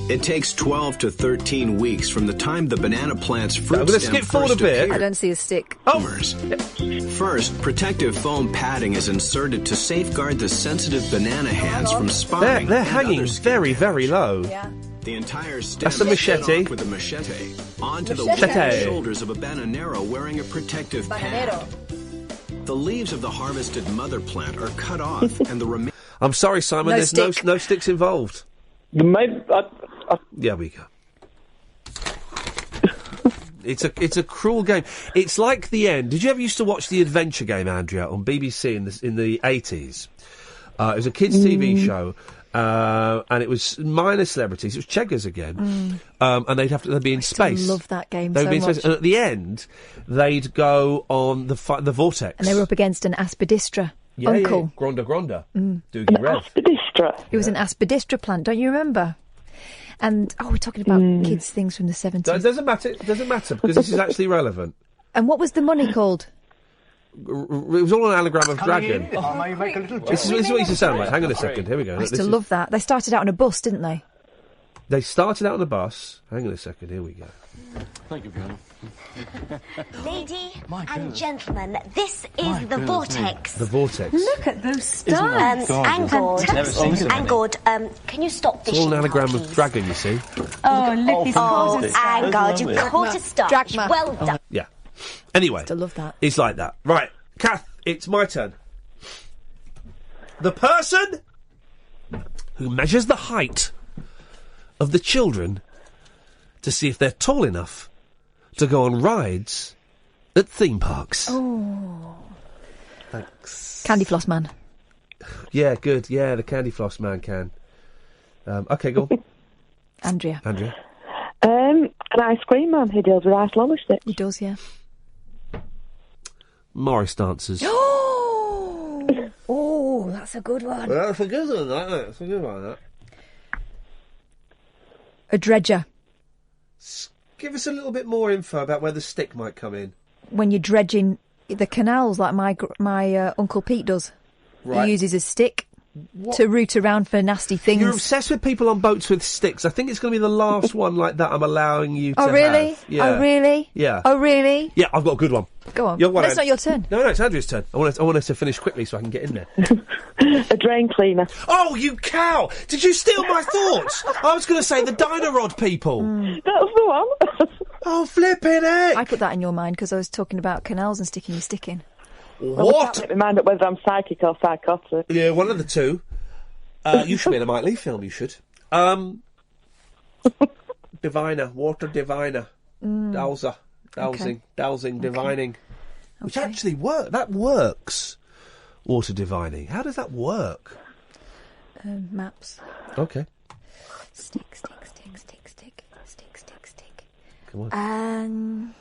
It takes 12 to 13 weeks from the time the banana plant's fruit stem first appears. I don't see a stick. First, protective foam padding is inserted to safeguard the sensitive banana hands from spotting. They're hanging very, very low. Yeah. The entire stem That's the machete. with a machete onto the wide shoulders of a bananero wearing a protective pad. The leaves of the harvested mother plant are cut off, and the remaining. I'm sorry, Simon. There's no sticks involved. Yeah, we go. It's a cruel game. It's like the end. Did you ever used to watch the Adventure Game, Andrea, on BBC in the 80s? It was a kids' TV show, and it was minor celebrities. It was Cheggers again, and they'd be in space. I love that game They'd so be in much. space, and at the end, they'd go on the vortex, And they were up against an aspidistra. Uncle. Yeah. Gronda. Doogie Rev. Aspidistra. It was an aspidistra plant, don't you remember? And, we're talking about kids' things from the 70s. It doesn't matter, because this is actually relevant. And what was the money called? It was all an anagram of dragon. This is what it used to sound like. Hang on a second. Here we go. I used to love that. They started out on a bus, didn't they? They started out on a bus. Hang on a second. Here we go. Thank you, Fiona. Lady and gentlemen, this is the vortex. The vortex. Look at those stars. Angord, can you stop It's fishing? all an anagram of dragon, you see. Oh, look, he's caught a star. Angord, you caught a star. Dragma. Well done. Yeah. Anyway. Still love that. It's like that. Right. Kath, it's my turn. The person who measures the height of the children to see if they're tall enough to go on rides at theme parks. Oh. Thanks. Candy Floss Man. Yeah, good. Yeah, the Candy Floss Man can. OK, go on. Andrea. An ice cream man. He deals with ice lolly sticks. He does, yeah. Morris dancers. Oh, that's a good one. That's a good one, that's a good one, that. A dredger. Give us a little bit more info about where the stick might come in. When you're dredging the canals, like my Uncle Pete does. Right. He uses a stick. to root around for nasty things. You're obsessed with people on boats with sticks. I think it's going to be the last one like that I'm allowing you to Oh, really? have. Yeah. Oh, really? Yeah. Oh, really? Yeah, I've got a good one. Go on. Your one, That's not your turn. No, it's Andrea's turn. I want her to finish quickly so I can get in there. A drain cleaner. Oh, you cow! Did you steal my thoughts? I was going to say the Dynarod people. That's the one. Oh, flipping heck! I put that in your mind because I was talking about canals and sticking your stick in. Well, make me mind up whether I'm psychic or psychotic. Yeah, one of the two. You should be in a Mike Lee film, you should. Diviner, water diviner. Dowser. Dowsing, dowsing, divining. Which actually that works. Water divining. How does that work? Maps. Okay. Stick. Come on.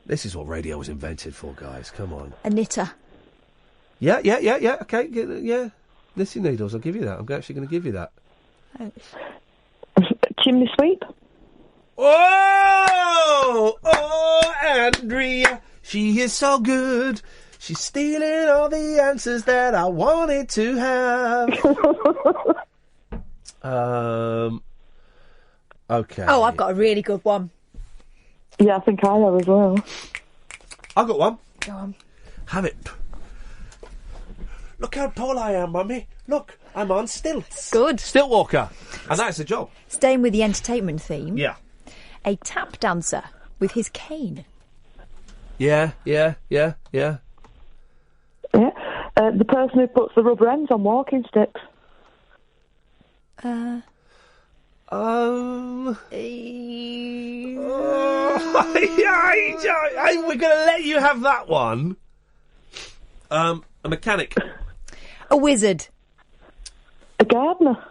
This is what radio was invented for, guys. Come on. A knitter. Yeah. Okay, yeah. Knitting needles, I'll give you that. I'm actually going to give you that. Thanks. Chimney sweep. Oh, Andrea, she is so good. She's stealing all the answers that I wanted to have. Okay. Oh, I've got a really good one. Yeah, I think I have as well. I've got one. Go on. Have it. Look how tall I am, Mummy. Look, I'm on stilts. Good. Stilt walker. And that's the job. Staying with the entertainment theme. Yeah. A tap dancer with his cane. Yeah. Yeah, the person who puts the rubber ends on walking sticks. We're going to let you have that one. A mechanic. A wizard. A gardener.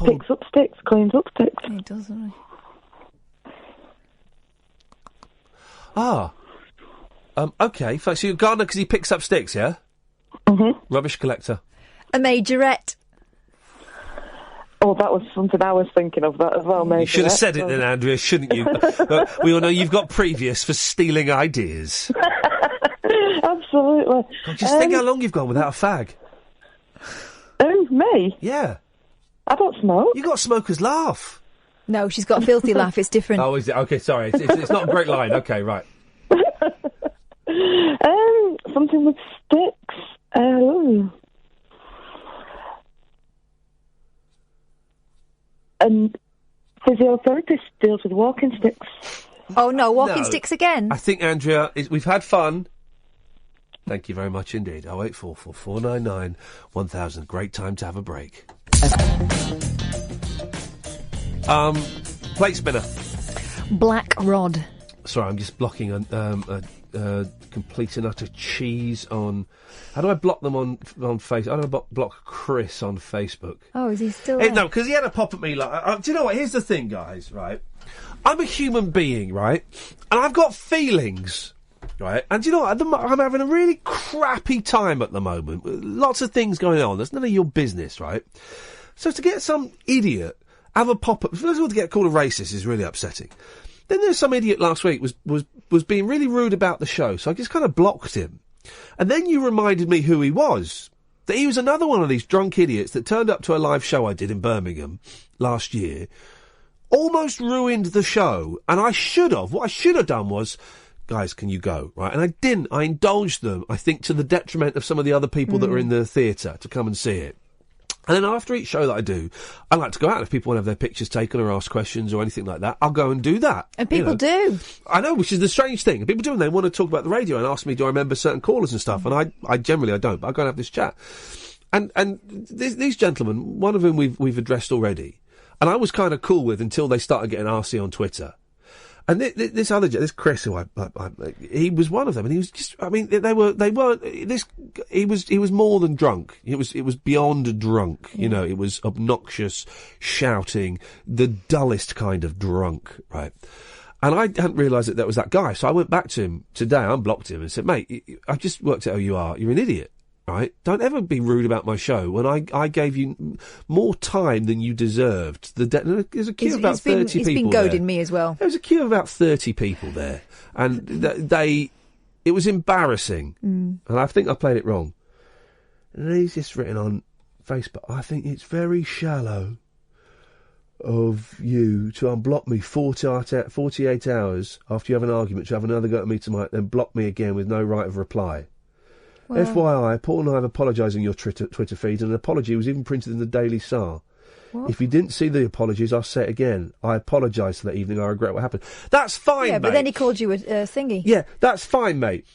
Picks up sticks, cleans up sticks. He does, doesn't he? Okay. So you're a gardener because he picks up sticks, yeah? Mm-hmm. Rubbish collector. A majorette. Oh, that was something I was thinking of that as well, mate. You should have said it then, Andrea, shouldn't you? We all know you've got previous for stealing ideas. Absolutely. God, just think how long you've gone without a fag. Me? Yeah. I don't smoke. You got a smoker's laugh. No, she's got a filthy laugh. It's different. Oh, is it? Okay, sorry. It's not a great line. Okay, right. Something with sticks. And physiotherapist deals with walking sticks. Oh, no, walking sticks again? I think, Andrea, we've had fun. Thank you very much indeed. 0844 499 1000. Great time to have a break. Plate spinner. Black rod. Sorry, I'm just blocking a complete and utter cheese on... How do I block them on Facebook? How do I block Chris on Facebook? Oh, is he still there? No, because he had a pop at me like... do you know what? Here's the thing, guys, right? I'm a human being, right? And I've got feelings, right? And do you know what? I'm having a really crappy time at the moment. Lots of things going on. There's none of your business, right? So to get some idiot have a pop at... First of all, to get called a racist is really upsetting. Then there's some idiot last week was being really rude about the show, so I just kind of blocked him. And then you reminded me who he was. That he was another one of these drunk idiots that turned up to a live show I did in Birmingham last year, almost ruined the show, and what I should have done was, guys, can you go? Right? And I didn't. I indulged them, I think, to the detriment of some of the other people that were in the theatre to come and see it. And then after each show that I do, I like to go out. If people want to have their pictures taken or ask questions or anything like that, I'll go and do that. And people do. I know, which is the strange thing. People do, and they want to talk about the radio and ask me, do I remember certain callers and stuff? And I generally don't, but I go and have this chat. And these gentlemen, one of whom we've addressed already, and I was kind of cool with until they started getting arsey on Twitter. And this Chris, who he was one of them, and he was just, I mean, he was more than drunk. It was beyond drunk, you know, it was obnoxious, shouting, the dullest kind of drunk, right? And I hadn't realised that was that guy, so I went back to him today, I unblocked him and said, mate, I've just worked out who you are, you're an idiot. Right? Don't ever be rude about my show when I gave you more time than you deserved. There's a queue of about 30 people. He's been goading me as well. There was a queue of about 30 people there, and it was embarrassing. And I think I played it wrong. And he's just written on Facebook, I think it's very shallow of you to unblock me 48 hours after you have an argument, to have another go at me tonight, then block me again with no right of reply. Well, FYI, Paul and I have apologised in your Twitter feed, and an apology was even printed in the Daily Star. What? If you didn't see the apologies, I'll say it again. I apologise for that evening. I regret what happened. That's fine, mate. Yeah, but then he called you a thingy. Yeah, that's fine, mate.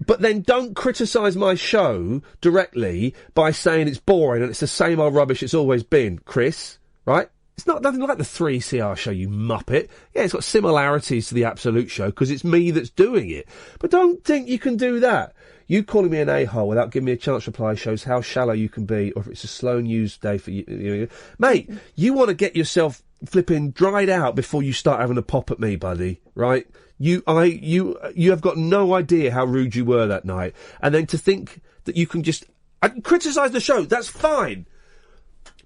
But then don't criticise my show directly by saying it's boring and it's the same old rubbish it's always been, Chris, right? It's nothing like the 3CR show, you muppet. Yeah, it's got similarities to the Absolute show because it's me that's doing it. But don't think you can do that. You calling me an a-hole without giving me a chance to reply shows how shallow you can be, or if it's a slow news day for you. Mate, you want to get yourself flipping dried out before you start having a pop at me, buddy, right? You have got no idea how rude you were that night. And then to think that you can just criticise the show, that's fine.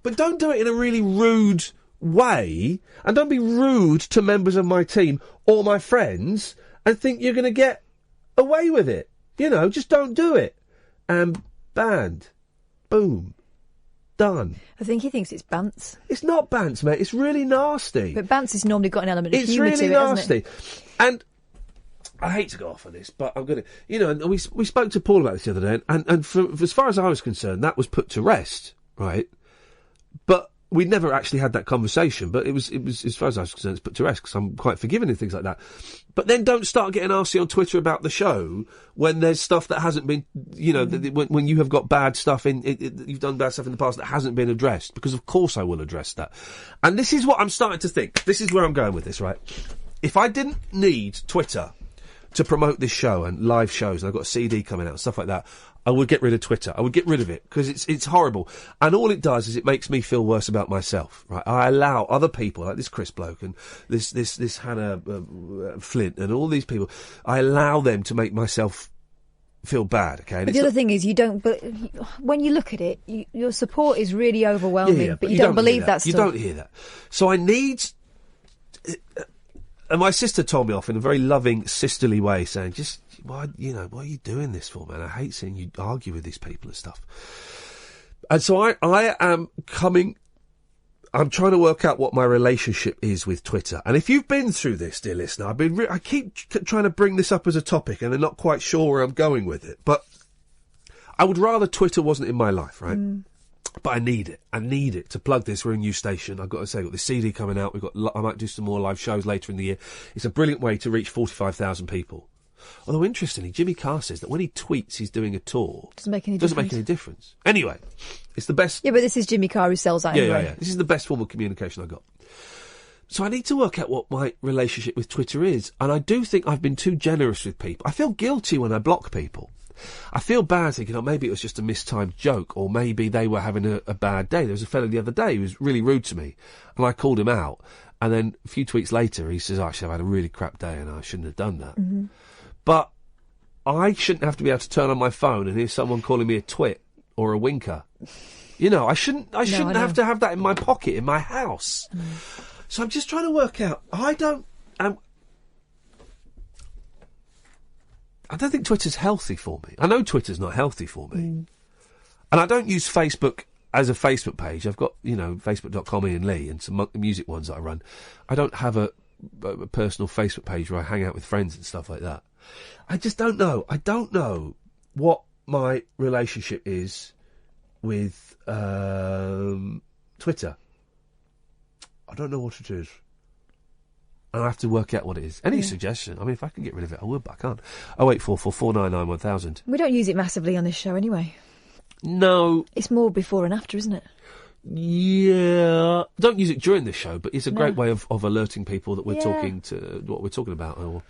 But don't do it in a really rude way, and don't be rude to members of my team or my friends and think you're going to get away with it. You know, just don't do it. Banned. Boom. Done. I think he thinks it's bants. It's not bants, mate. It's really nasty. But bants has normally got an element of humour to it, It's really nasty. hasn't it? And I hate to go off on this, but I'm going to... You know, and we spoke to Paul about this the other day, and for, as far as I was concerned, that was put to rest, right? But we'd never actually had that conversation, but it was as far as I was concerned, it's put to rest, because I'm quite forgiving and things like that. But then don't start getting arsey on Twitter about the show when there's stuff that hasn't been, you know, when you have got bad stuff you've done bad stuff in the past that hasn't been addressed, because of course I will address that. And this is what I'm starting to think. This is where I'm going with this, right? If I didn't need Twitter to promote this show and live shows, and I've got a CD coming out and stuff like that, I would get rid of Twitter. I would get rid of it, because it's horrible. And all it does is it makes me feel worse about myself, right? I allow other people, like this Chris bloke and this Hannah Flint and all these people, I allow them to make myself feel bad, okay? And but the other thing is, you don't... But when you look at it, your support is really overwhelming, but you don't believe that stuff. You don't hear that. So I need... And my sister told me off in a very loving, sisterly way, saying, just... Why are you doing this for, man? I hate seeing you argue with these people and stuff. And so I am coming... I'm trying to work out what my relationship is with Twitter. And if you've been through this, dear listener, I keep trying to bring this up as a topic, and I'm not quite sure where I'm going with it. But I would rather Twitter wasn't in my life, right? But I need it. I need it to plug this. We're a new station. I've got to say, I've got this CD coming out. I might do some more live shows later in the year. It's a brilliant way to reach 45,000 people. Although, interestingly, Jimmy Carr says that when he tweets he's doing a tour... Doesn't make any difference. Anyway, it's the best... Yeah, but this is Jimmy Carr who sells that anyway. Yeah. This is the best form of communication I got. So I need to work out what my relationship with Twitter is. And I do think I've been too generous with people. I feel guilty when I block people. I feel bad thinking, maybe it was just a mistimed joke, or maybe they were having a bad day. There was a fellow the other day who was really rude to me, and I called him out. And then a few tweets later, he says, actually, I've had a really crap day and I shouldn't have done that. Mm-hmm. But I shouldn't have to be able to turn on my phone and hear someone calling me a twit or a winker. You know, I shouldn't have to have that in my pocket, in my house. So I'm just trying to work out. I don't think Twitter's healthy for me. I know Twitter's not healthy for me. And I don't use Facebook as a Facebook page. I've got, facebook.com Iain Lee and some music ones that I run. I don't have a personal Facebook page where I hang out with friends and stuff like that. I just don't know. I don't know what my relationship is with Twitter. I don't know what it is. And I have to work out what it is. Any suggestion? I mean, if I can get rid of it, I would, but I can't. 0844 499 1000. We don't use it massively on this show anyway. No. It's more before and after, isn't it? Yeah. Don't use it during the show, but it's a great way of alerting people that we're talking to what we're talking about.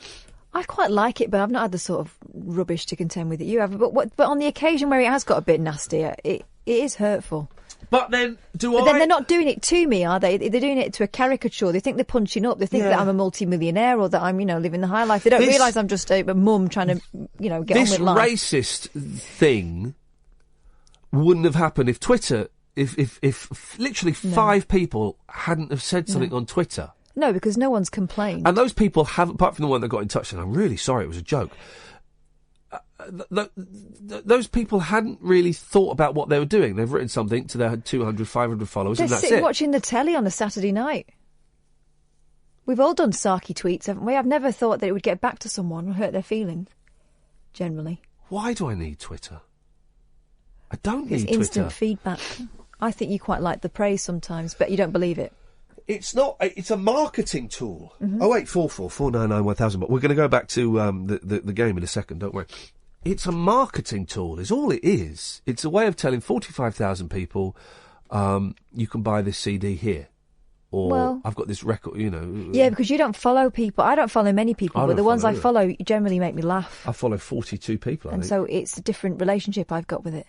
I quite like it, but I've not had the sort of rubbish to contend with that you have. But on the occasion where it has got a bit nasty, it is hurtful. But then, then they're not doing it to me, are they? They're doing it to a caricature. They think they're punching up. They think that I'm a multi-millionaire or that I'm, living the high life. They don't realise I'm just a mum trying to, get on with life. This racist thing wouldn't have happened if Twitter, if literally 5 people hadn't have said something on Twitter. No, because no one's complained. And those people haven't, apart from the one that got in touch, and I'm really sorry, it was a joke. those people hadn't really thought about what they were doing. They've written something to their 200, 500 followers, They're and that's sitting it. watching the telly on a Saturday night. We've all done sarky tweets, haven't we? I've never thought that it would get back to someone or hurt their feelings, generally. Why do I need Twitter? I don't need It's Twitter. instant feedback. I think you quite like the praise sometimes, but you don't believe it. It's not. It's a marketing tool. Mhm. 0844 499 1000. But we're going to go back to the game in a second. Don't worry. It's a marketing tool. Is all it is. It's a way of telling 45,000 people, you can buy this CD here, or Well- I've got this record. You know. Yeah, because you don't follow people. I don't follow many people, I but don't the ones follow I either. follow generally make me laugh. I follow 42 people. I And think. so it's a different relationship I've got with it.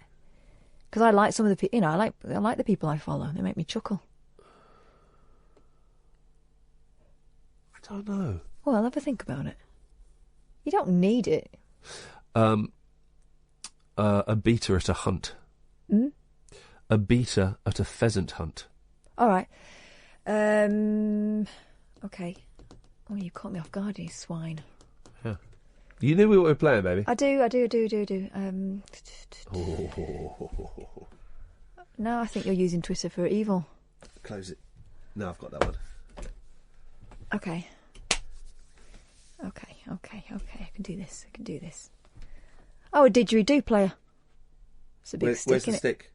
Because I like some of the people, I like the people I follow. They make me chuckle. I don't know. Well, have a think about it. You don't need it. A beater at a hunt. Mm? A beater at a pheasant hunt. All right. Okay. Oh, you caught me off guard, you swine. Yeah. You knew we were playing, baby. I do. No, I think you're using Twitter for evil. Close it. No, I've got that one. Okay. I can do this. Oh, a didgeridoo player. It's a big stick, Where's the innit? stick?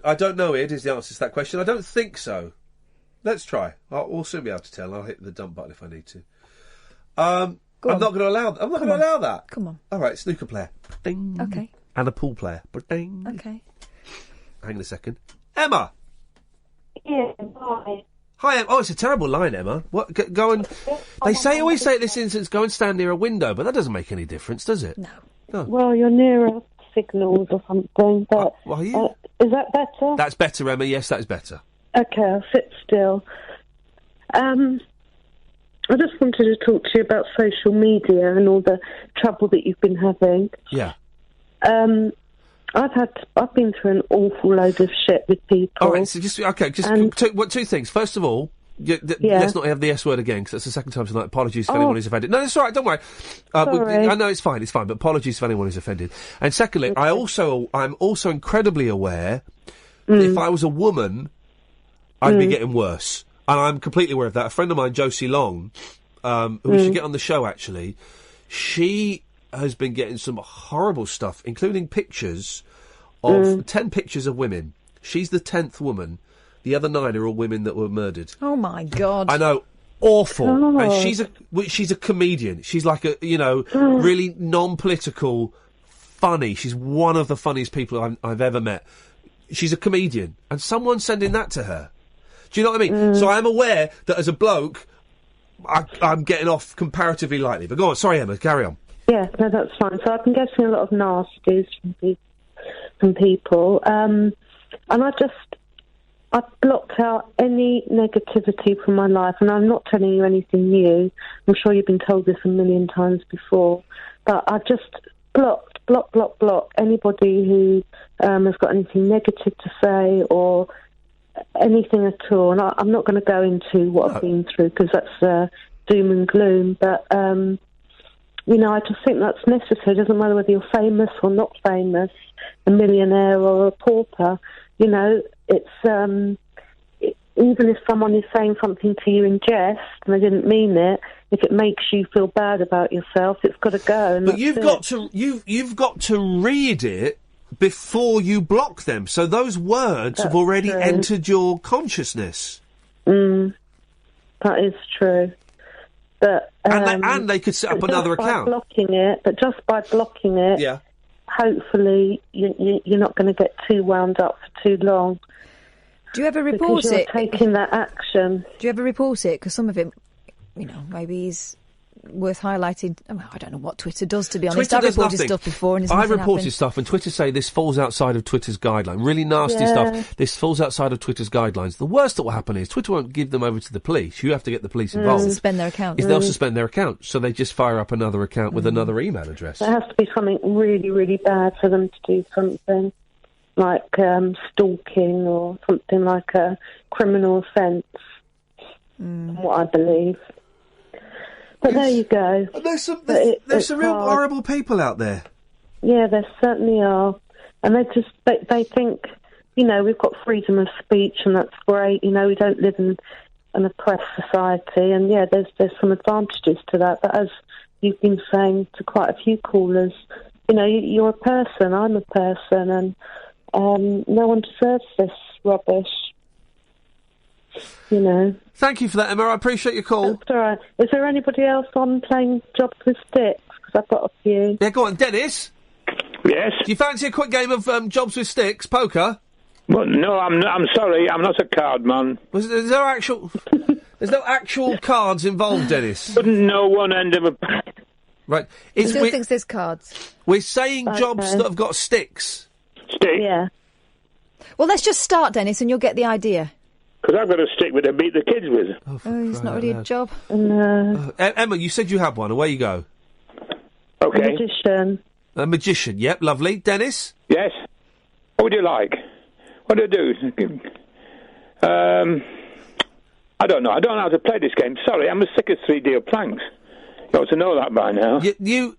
I don't know, Ed, is the answer to that question. I don't think so. Let's try. We'll soon be able to tell. I'll hit the dump button if I need to. I'm not going to allow that. Come on. All right, snooker player. Ding. Okay. And a pool player. Ding. Okay. Hang on a second. Emma. Yeah, hi. Hi, Emma. Oh, it's a terrible line, Emma. What? Go and... They always say at this instance, go and stand near a window, but that doesn't make any difference, does it? No. Oh. Well, you're nearer signals or something, but... Are you? Is that better? That's better, Emma. Yes, that is better. Okay, I'll sit still. I just wanted to talk to you about social media and all the trouble that you've been having. Yeah. I've been through an awful load of shit with people. All right, so two things. First of all, let's not have the S word again, because that's the second time tonight. Apologies for anyone who's offended. No, that's all right, don't worry. Sorry. I know it's fine, but apologies for anyone who's offended. And secondly, I'm also incredibly aware that if I was a woman, I'd be getting worse. And I'm completely aware of that. A friend of mine, Josie Long, who we should get on the show, actually, she has been getting some horrible stuff, including pictures of 10 pictures of women. She's the 10th woman. The other 9 are all women that were murdered. Oh, my God. I know. Awful. Oh. And she's a comedian. She's like a, really non-political, funny. She's one of the funniest people I've ever met. She's a comedian. And someone's sending that to her. Do you know what I mean? So I'm aware that as a bloke, I'm getting off comparatively lightly. But go on. Sorry, Emma. Carry on. Yeah, no, that's fine. So I've been getting a lot of nasties from people. And I've blocked out any negativity from my life. And I'm not telling you anything new. I'm sure you've been told this a million times before. But I've just block anybody who has got anything negative to say or anything at all. And I'm not going to go into what I've been through because that's doom and gloom. But, I just think that's necessary. It doesn't matter whether you're famous or not famous, a millionaire or a pauper. It's even if someone is saying something to you in jest and they didn't mean it, if it makes you feel bad about yourself, it's got to go. And But you've got to read it before you block them. So those words have already entered your consciousness. That is true. But and they could set up another account. Just by blocking it, yeah. Hopefully you're not going to get too wound up for too long. Do you ever report because it? You're taking that action. Do you ever report it? Because some of it, maybe is worth highlighting. I don't know what Twitter does, to be honest. I've reported stuff before and I've reported stuff and Twitter say this falls outside of Twitter's guideline. Really nasty stuff. This falls outside of Twitter's guidelines. The worst that will happen is Twitter won't give them over to the police. You have to get the police involved. Suspend their account. They'll suspend their account. So they just fire up another account with another email address. There has to be something really, really bad for them to do something like stalking or something like a criminal offence. from what I believe. But there you go. There's some real horrible people out there. Yeah, there certainly are. And they think, we've got freedom of speech and that's great. We don't live in an oppressed society. And yeah, there's some advantages to that. But as you've been saying to quite a few callers, you're a person, I'm a person, and no one deserves this rubbish. Thank you for that, Emma. I appreciate your call. That's all right. Is there anybody else on playing Jobs with Sticks? Because I've got a few. Yeah, go on. Dennis? Yes? Do you fancy a quick game of Jobs with Sticks, poker? Well, no, I'm sorry. I'm not a card man. There's no actual cards involved, Dennis? Wouldn't know one end of a... Right. He still thinks there's cards. We're saying jobs that have got sticks. Stick? Yeah. Well, let's just start, Dennis, and you'll get the idea. Because I've got a stick to beat the kids with. Oh, it's not really a job. Emma, you said you had one. Away you go. Okay. A magician. A magician, yep, lovely. Dennis? Yes? What would you like? What do I do? I don't know. I don't know how to play this game. Sorry, I'm as sick as 3D planks. You ought to know that by now. You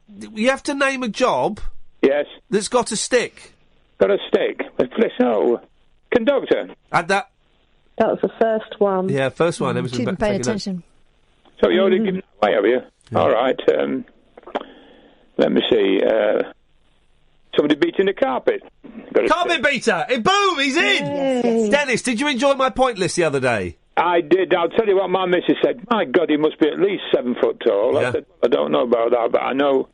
have to name a job... Yes. ...that's got a stick. Got a stick? Oh, conductor. Add that... That was the first one. Yeah, first one. She's been paying attention. So you already given that away, have you? Yeah. All right. Let me see. Somebody beating the carpet. Carpet beater! Boom! He's in! Yay. Dennis, did you enjoy my point list the other day? I did. I'll tell you what my missus said. My God, he must be at least 7 foot tall. Yeah. I said, I don't know about that, but I know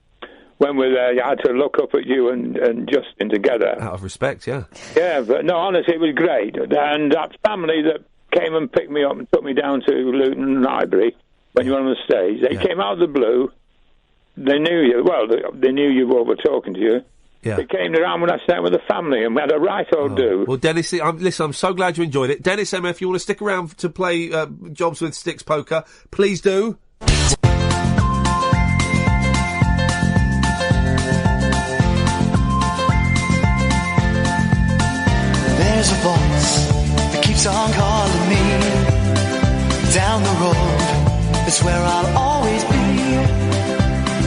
when we're there, I had to look up at you and Justin together. Out of respect, yeah. Yeah, but no, honestly, it was great. And that family that came and picked me up and took me down to Luton Library when you were on the stage, they came out of the blue. They knew you. Well, they knew you were talking to you. Yeah. They came around when I sat with the family and we had a right old do. Well, Dennis, listen, I'm so glad you enjoyed it. Dennis, Emma, if you want to stick around to play Jobs with Sticks poker, please do. There's a voice that keeps on calling me down the road. It's where I'll always be.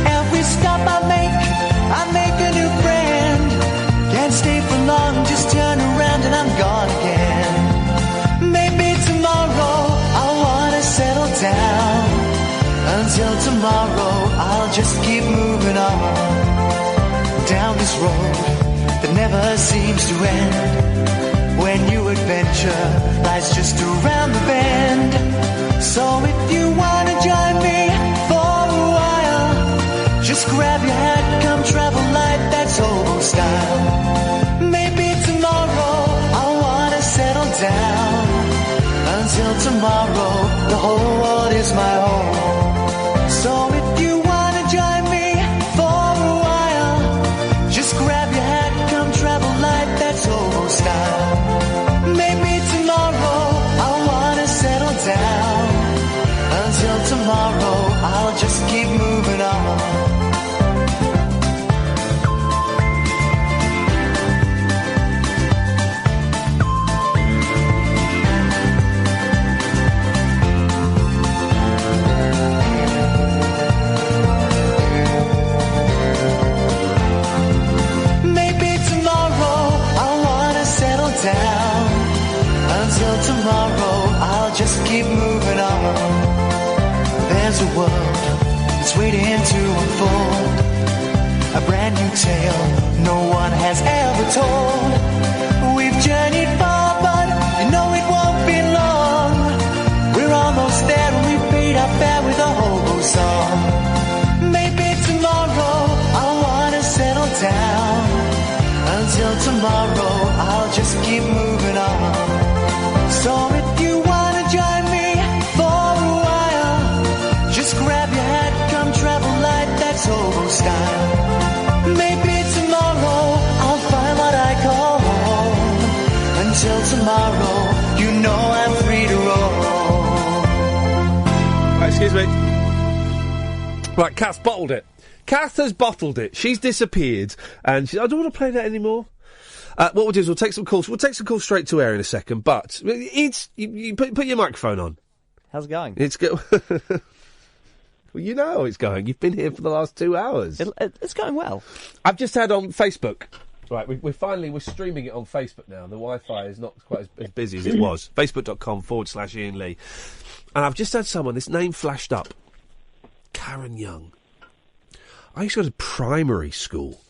Every stop I make a new friend. Can't stay for long, just turn around and I'm gone again. Maybe tomorrow I'll wanna settle down. Until tomorrow I'll just keep moving on down this road that never seems to end. When new adventure lies just around the bend. So if you wanna join me for a while, just grab your hat, come travel light, that's old style. Maybe tomorrow I'll wanna settle down. Until tomorrow, the whole world is my home. So if you wanna join me for a while, just grab your hat, come travel light, that's old style. Maybe tomorrow I'll wanna settle down. Until tomorrow, I'll just keep moving on. Maybe tomorrow I'll wanna settle down. Until tomorrow, I'll just keep moving on. There's a world that's waiting to unfold, a brand new tale no one has ever told. We've journeyed far, but you know it won't be long. We're almost there and we paid our fare with a hobo song. Maybe tomorrow I'll wanna settle down. Until tomorrow, I'll just keep moving on. So if you wanna join me for a while, just grab your hat, come travel light, that's old style. Maybe tomorrow I'll find what I call home. Until tomorrow, you know I'm free to roll. Right, excuse me. Right, Kath bottled it. Kath has bottled it. She's disappeared, and I don't want to play that anymore. What we'll do is we'll take some calls. We'll take some calls straight to air in a second, but you put your microphone on. How's it going? It's good. Well, you know how it's going. You've been here for the last 2 hours. It's going well. I've just had on Facebook. Right, we're streaming it on Facebook now. The Wi-Fi is not quite as busy as it was. Facebook.com/Iain Lee. And I've just had someone, this name flashed up. Karen Young. I used to go to primary school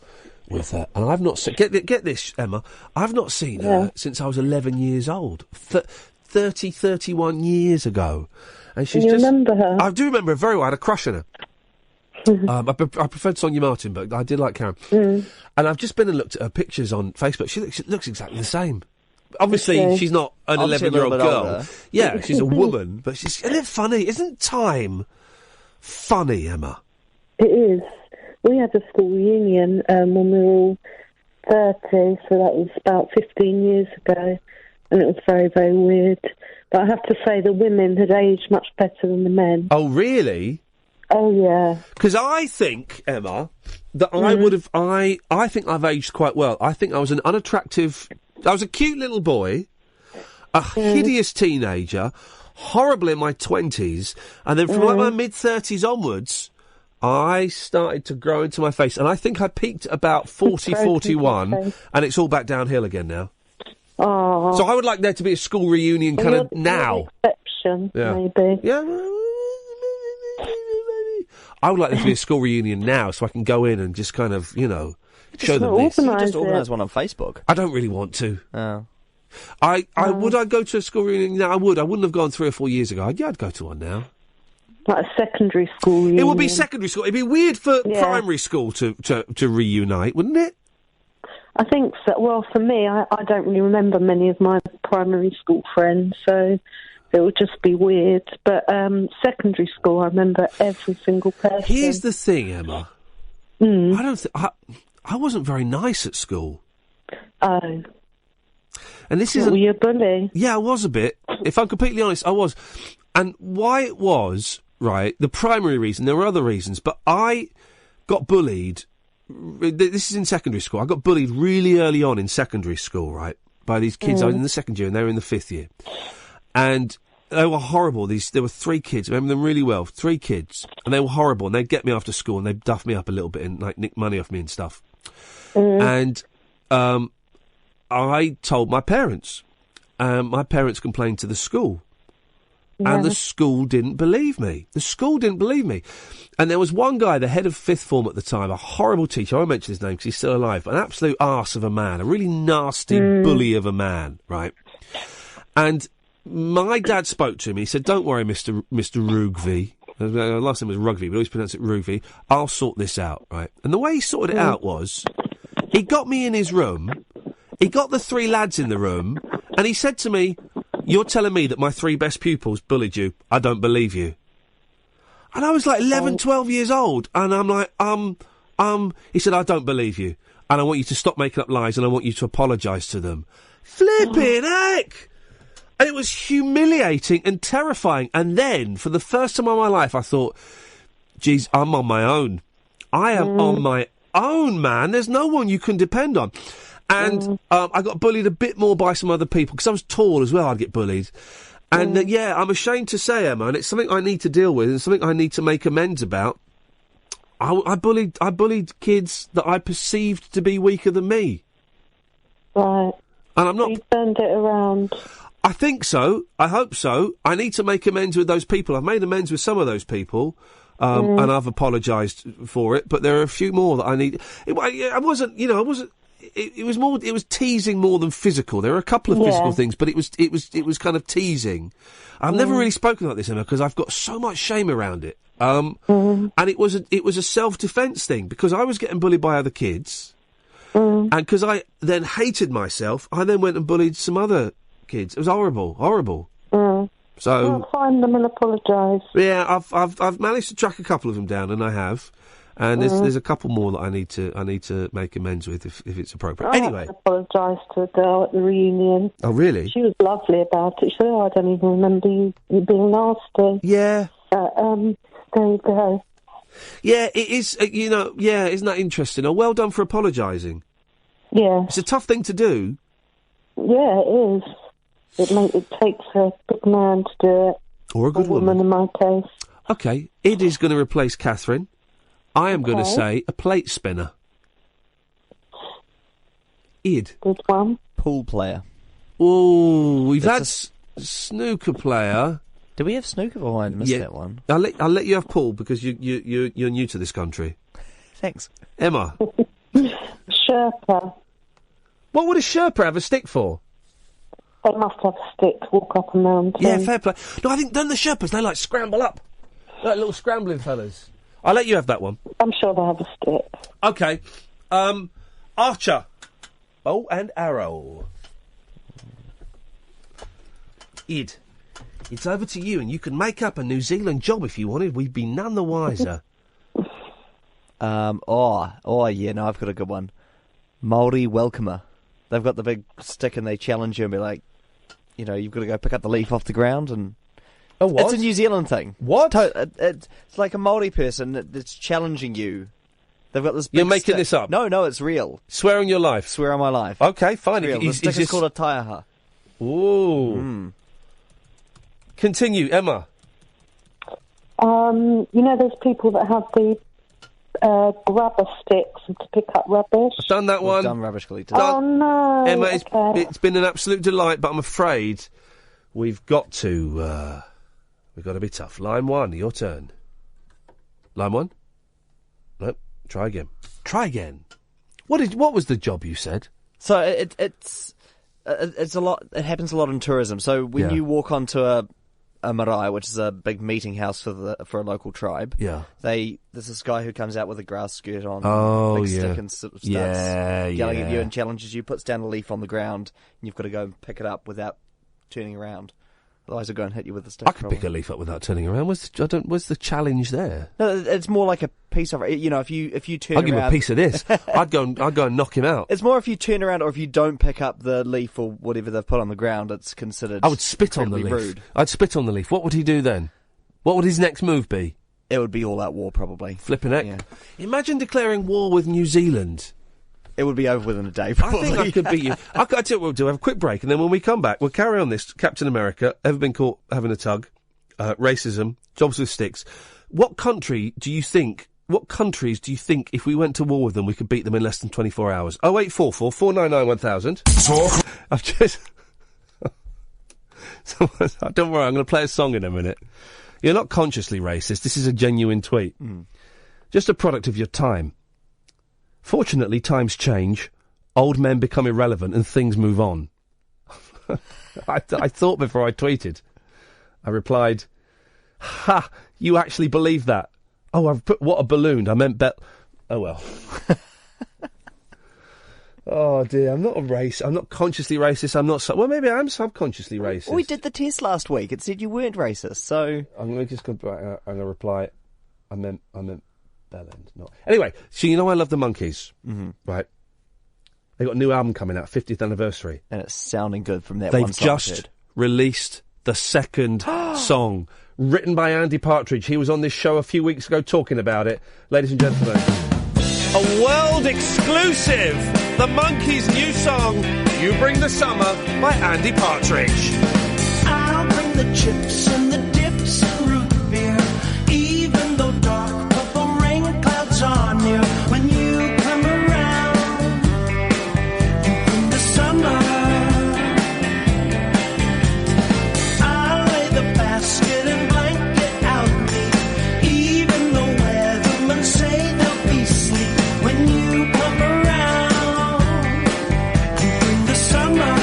with her, and I've not seen... Get this, Emma. I've not seen her since I was 11 years old. 31 years ago. And she's remember her? I do remember her very well. I had a crush on her. I preferred Sonia Martin, but I did like Karen. And I've just been and looked at her pictures on Facebook. She looks exactly the same. Obviously, she's not an 11-year-old girl. Older. Yeah, she's a woman, but she's... Isn't it funny? Isn't time funny, Emma? It is. We had a school reunion when we were all 30, so that was about 15 years ago, and it was very, very weird. But I have to say the women had aged much better than the men. Oh, really? Oh, yeah. Because I think, Emma, that I would have... I think I've aged quite well. I think I was an unattractive... I was a cute little boy, a hideous teenager, horrible in my 20s, and then from like my mid-30s onwards, I started to grow into my face. And I think I peaked at about 40, 41, and it's all back downhill again now. Oh. So I would like there to be a school reunion kind of now. Exception, maybe. Yeah. I would like there to be a school reunion now, so I can go in and just kind of, show them this. You just organise one on Facebook. I don't really want to. Oh. Would I go to a school reunion now? I would. I wouldn't have gone 3 or 4 years ago. I'd go to one now. Like a secondary school reunion. It would be secondary school. It'd be weird for primary school to reunite, wouldn't it? I think so. Well, for me, I don't really remember many of my primary school friends, so it would just be weird. But secondary school, I remember every single person. Here's the thing, Emma. I wasn't very nice at school. Oh. And this is... Were you a bully? Yeah, I was a bit. If I'm completely honest, I was. And why it was, right, the primary reason, there were other reasons, but I got bullied... This is in secondary school. I got bullied really early on in secondary school, right, by these kids. I was in the second year and they were in the 5th year. And they were horrible. There were 3 kids. I remember them really well. 3 kids. And they were horrible. And they'd get me after school and they'd duff me up a little bit and, like, nick money off me and stuff. And I told my parents. My parents complained to the school. And the school didn't believe me. The school didn't believe me. And there was one guy, the head of 5th form at the time, a horrible teacher. I won't mention his name because he's still alive. But an absolute arse of a man. A really nasty bully of a man, right? And my dad spoke to him. He said, "Don't worry, Mr. Rugby." Last name was Rugby, but I always pronounce it Rugby. "I'll sort this out," right? And the way he sorted it out was, he got me in his room, he got the 3 lads in the room, and he said to me, "You're telling me that my 3 best pupils bullied you? I don't believe you." And I was like 11, 12 years old, and I'm like, he said, "I don't believe you, and I want you to stop making up lies, and I want you to apologise to them." Flipping heck! And it was humiliating and terrifying. And then, for the first time in my life, I thought, geez, I'm on my own. I am on my own, man. There's no one you can depend on. And I got bullied a bit more by some other people, because I was tall as well, I'd get bullied. And, I'm ashamed to say, Emma, and it's something I need to deal with, and something I need to make amends about. I bullied kids that I perceived to be weaker than me. Right. And I'm not... You turned it around. I think so. I hope so. I need to make amends with those people. I've made amends with some of those people, and I've apologised for it. But there are a few more that I need. It was teasing more than physical. There are a couple of physical things, but it was kind of teasing. I've never really spoken like this, Emma, because I've got so much shame around it. And it was a self-defence thing, because I was getting bullied by other kids, and because I then hated myself, I then went and bullied some other kids. It was horrible. So I'll find them and apologise. Yeah, I've managed to track a couple of them down, and I have. And there's a couple more that I need to make amends with if it's appropriate. Anyway, I apologised to a girl at the reunion. Oh, really? She was lovely about it. She said, "I don't even remember you being nasty." Yeah. There you go. Yeah, it is. Isn't that interesting? Oh, well done for apologising. Yeah. It's a tough thing to do. Yeah, it is. It takes a big man to do it. For a good woman in my case. Okay, Id is going to replace Catherine. I am going to Okay. say a plate spinner. Id. Good one. Pool player. Oh, we've had That's snooker player. Do we have snooker? Oh, I missed Yeah. that one. I'll let you have pool because you're new to this country. Thanks. Emma. Sherpa. What would a Sherpa have a stick for? They must have a stick to walk up and down. Yeah, fair play. No, I think don't the Sherpas, they like scramble up. Like little scrambling fellas. I'll let you have that one. I'm sure they have a stick. Okay. Archer. Bow and arrow. Id. It's over to you, and you can make up a New Zealand job if you wanted. We'd be none the wiser. Yeah, no, I've got a good one. Māori welcomer. They've got the big stick and they challenge you and be like, you know, you've got to go pick up the leaf off the ground and... Oh, what? It's a New Zealand thing. What? It's like a Māori person that's challenging you. They've got this big You're making stick. this up? No, it's real. Swear on your life? Swear on my life. Okay, fine. It's real. The stick is called a taiaha. Ooh. Continue, Emma. You know, there's people that have the grabber sticks to pick up rubbish. I've done that one. Done rubbish collectors. Oh no, Emma, okay. it's been an absolute delight, but I'm afraid we've got to be tough. Line 1, your turn. Line 1? Nope. Try again. Try again. What was the job you said? So it's a lot. It happens a lot in tourism. So when you walk onto a marae, which is a big meeting house for a local tribe, there's this guy who comes out with a grass skirt on, big stick, and sort of starts yelling at you and challenges you. Puts down a leaf on the ground, and you've got to go and pick it up without turning around. Otherwise, he'll go and hit you with the stick. I could pick a leaf up without turning around. What's the challenge there? No, it's more like a piece of, you know, if you turn around... I'll give him a piece of this. I'd go and knock him out. It's more if you turn around or if you don't pick up the leaf or whatever they've put on the ground, it's considered I would spit on the leaf. rude. I'd spit on the leaf. What would he do then? What would his next move be? It would be all-out war, probably. Flipping heck. Yeah. Imagine declaring war with New Zealand. It would be over within a day, probably. I think I could beat you. I tell you what we'll do. Have a quick break, and then when we come back, we'll carry on this. Captain America, ever been caught having a tug? Racism, jobs with sticks. What countries do you think, if we went to war with them, we could beat them in less than 24 hours? 0844 499 1000. Talk. I've just... Don't worry, I'm going to play a song in a minute. You're not consciously racist. This is a genuine tweet. Just a product of your time. Fortunately, times change, old men become irrelevant, and things move on. I thought before I tweeted. I replied, "Ha! You actually believe that? Oh, I've put what a balloon. I meant Oh well. Oh dear, I'm not a race. I'm not consciously racist. I'm not. Well, maybe I am subconsciously racist. We did the test last week. It said you weren't racist, so I'm going to just go. I'm going to reply. I meant Bellend, not. Anyway, so you know I love the Monkees, right? They got a new album coming out, 50th anniversary, and it's sounding good from that. They've just released the second song, written by Andy Partridge. He was on this show a few weeks ago talking about it, ladies and gentlemen. A world exclusive, the Monkees' new song, "You Bring the Summer" by Andy Partridge. I'll bring the chips and the dips and root beer, even though dark purple rain clouds are near. When you come around, you bring the summer. I'll lay the basket and blanket out me, even though weathermen say there'll be sleep. When you come around, you bring the summer.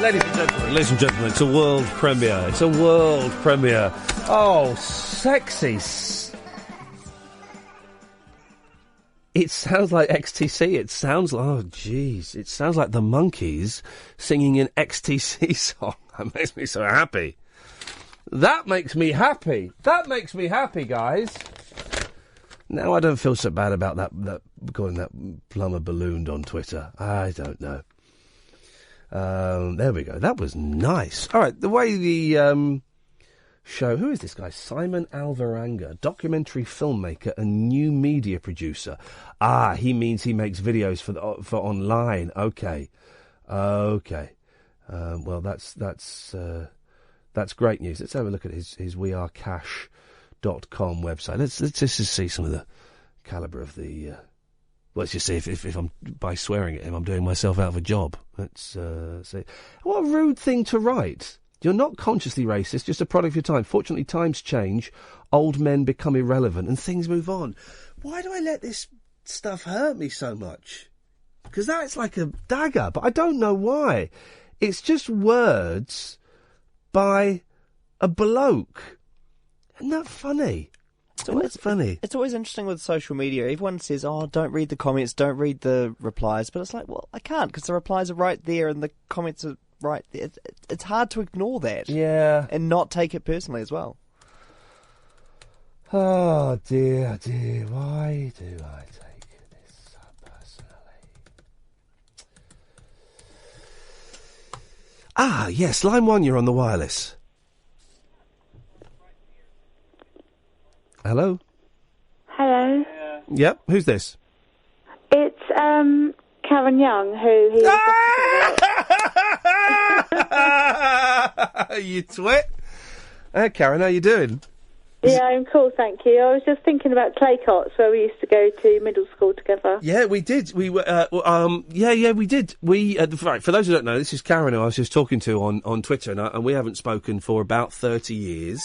Ladies and gentlemen, it's a world premiere. It's a world premiere. Oh, sexy. It sounds like XTC. It sounds like, oh, jeez. It sounds like the Monkees singing an XTC song. That makes me so happy. That makes me happy. That makes me happy, guys. Now I don't feel so bad about that calling that plumber ballooned on Twitter. I don't know. There we go. That was nice. All right, the way the show... Who is this guy? Simon Alvaranga, documentary filmmaker and new media producer. Ah, he means he makes videos for online. Okay. Well, that's great news. Let's have a look at his wearecash.com website. Let's just see some of the calibre of the... let's just see if I'm, by swearing at him, I'm doing myself out of a job. Let's see. What a rude thing to write. You're not consciously racist, just a product of your time. Fortunately, times change, old men become irrelevant, and things move on. Why do I let this stuff hurt me so much? Because that's like a dagger, but I don't know why. It's just words by a bloke. Isn't that funny? It's funny. It's always interesting with social media. Everyone says, oh, don't read the comments, don't read the replies. But it's like, well, I can't, because the replies are right there and the comments are right there. It's hard to ignore that. Yeah. And not take it personally as well. Oh, dear. Why do I take this so personally? Ah, yes, line 1, you're on the wireless. Hello? Hello. Yep, who's this? It's Karen Young, who he was You twit. Karen, how you doing? Yeah, I'm cool, thank you. I was just thinking about clay cots, where we used to go to middle school together. Yeah, we did. We were, we did. We, right, for those who don't know, this is Karen who I was just talking to on Twitter, and we haven't spoken for about 30 years.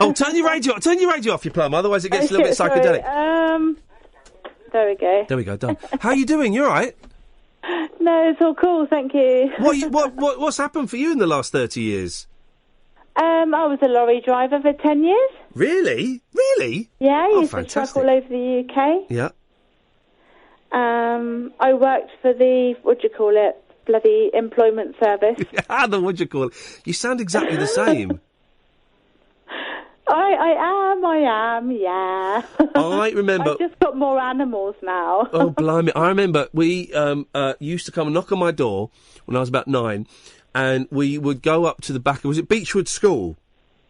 Oh, turn your radio off, you plum, otherwise it gets a little bit psychedelic. There we go. There we go, done. How are you doing? You all right? No, it's all cool, thank you. What's happened for you in the last 30 years? I was a lorry driver for 10 years. Really? Really? Yeah, I used fantastic. to truck all over the UK. Yeah. I worked for the, bloody employment service. The You sound exactly the same. I am, yeah. I remember... I've just got more animals now. Oh, blimey. I remember we used to come and knock on my door when I was about 9, and we would go up to the back... Was it Beechwood School?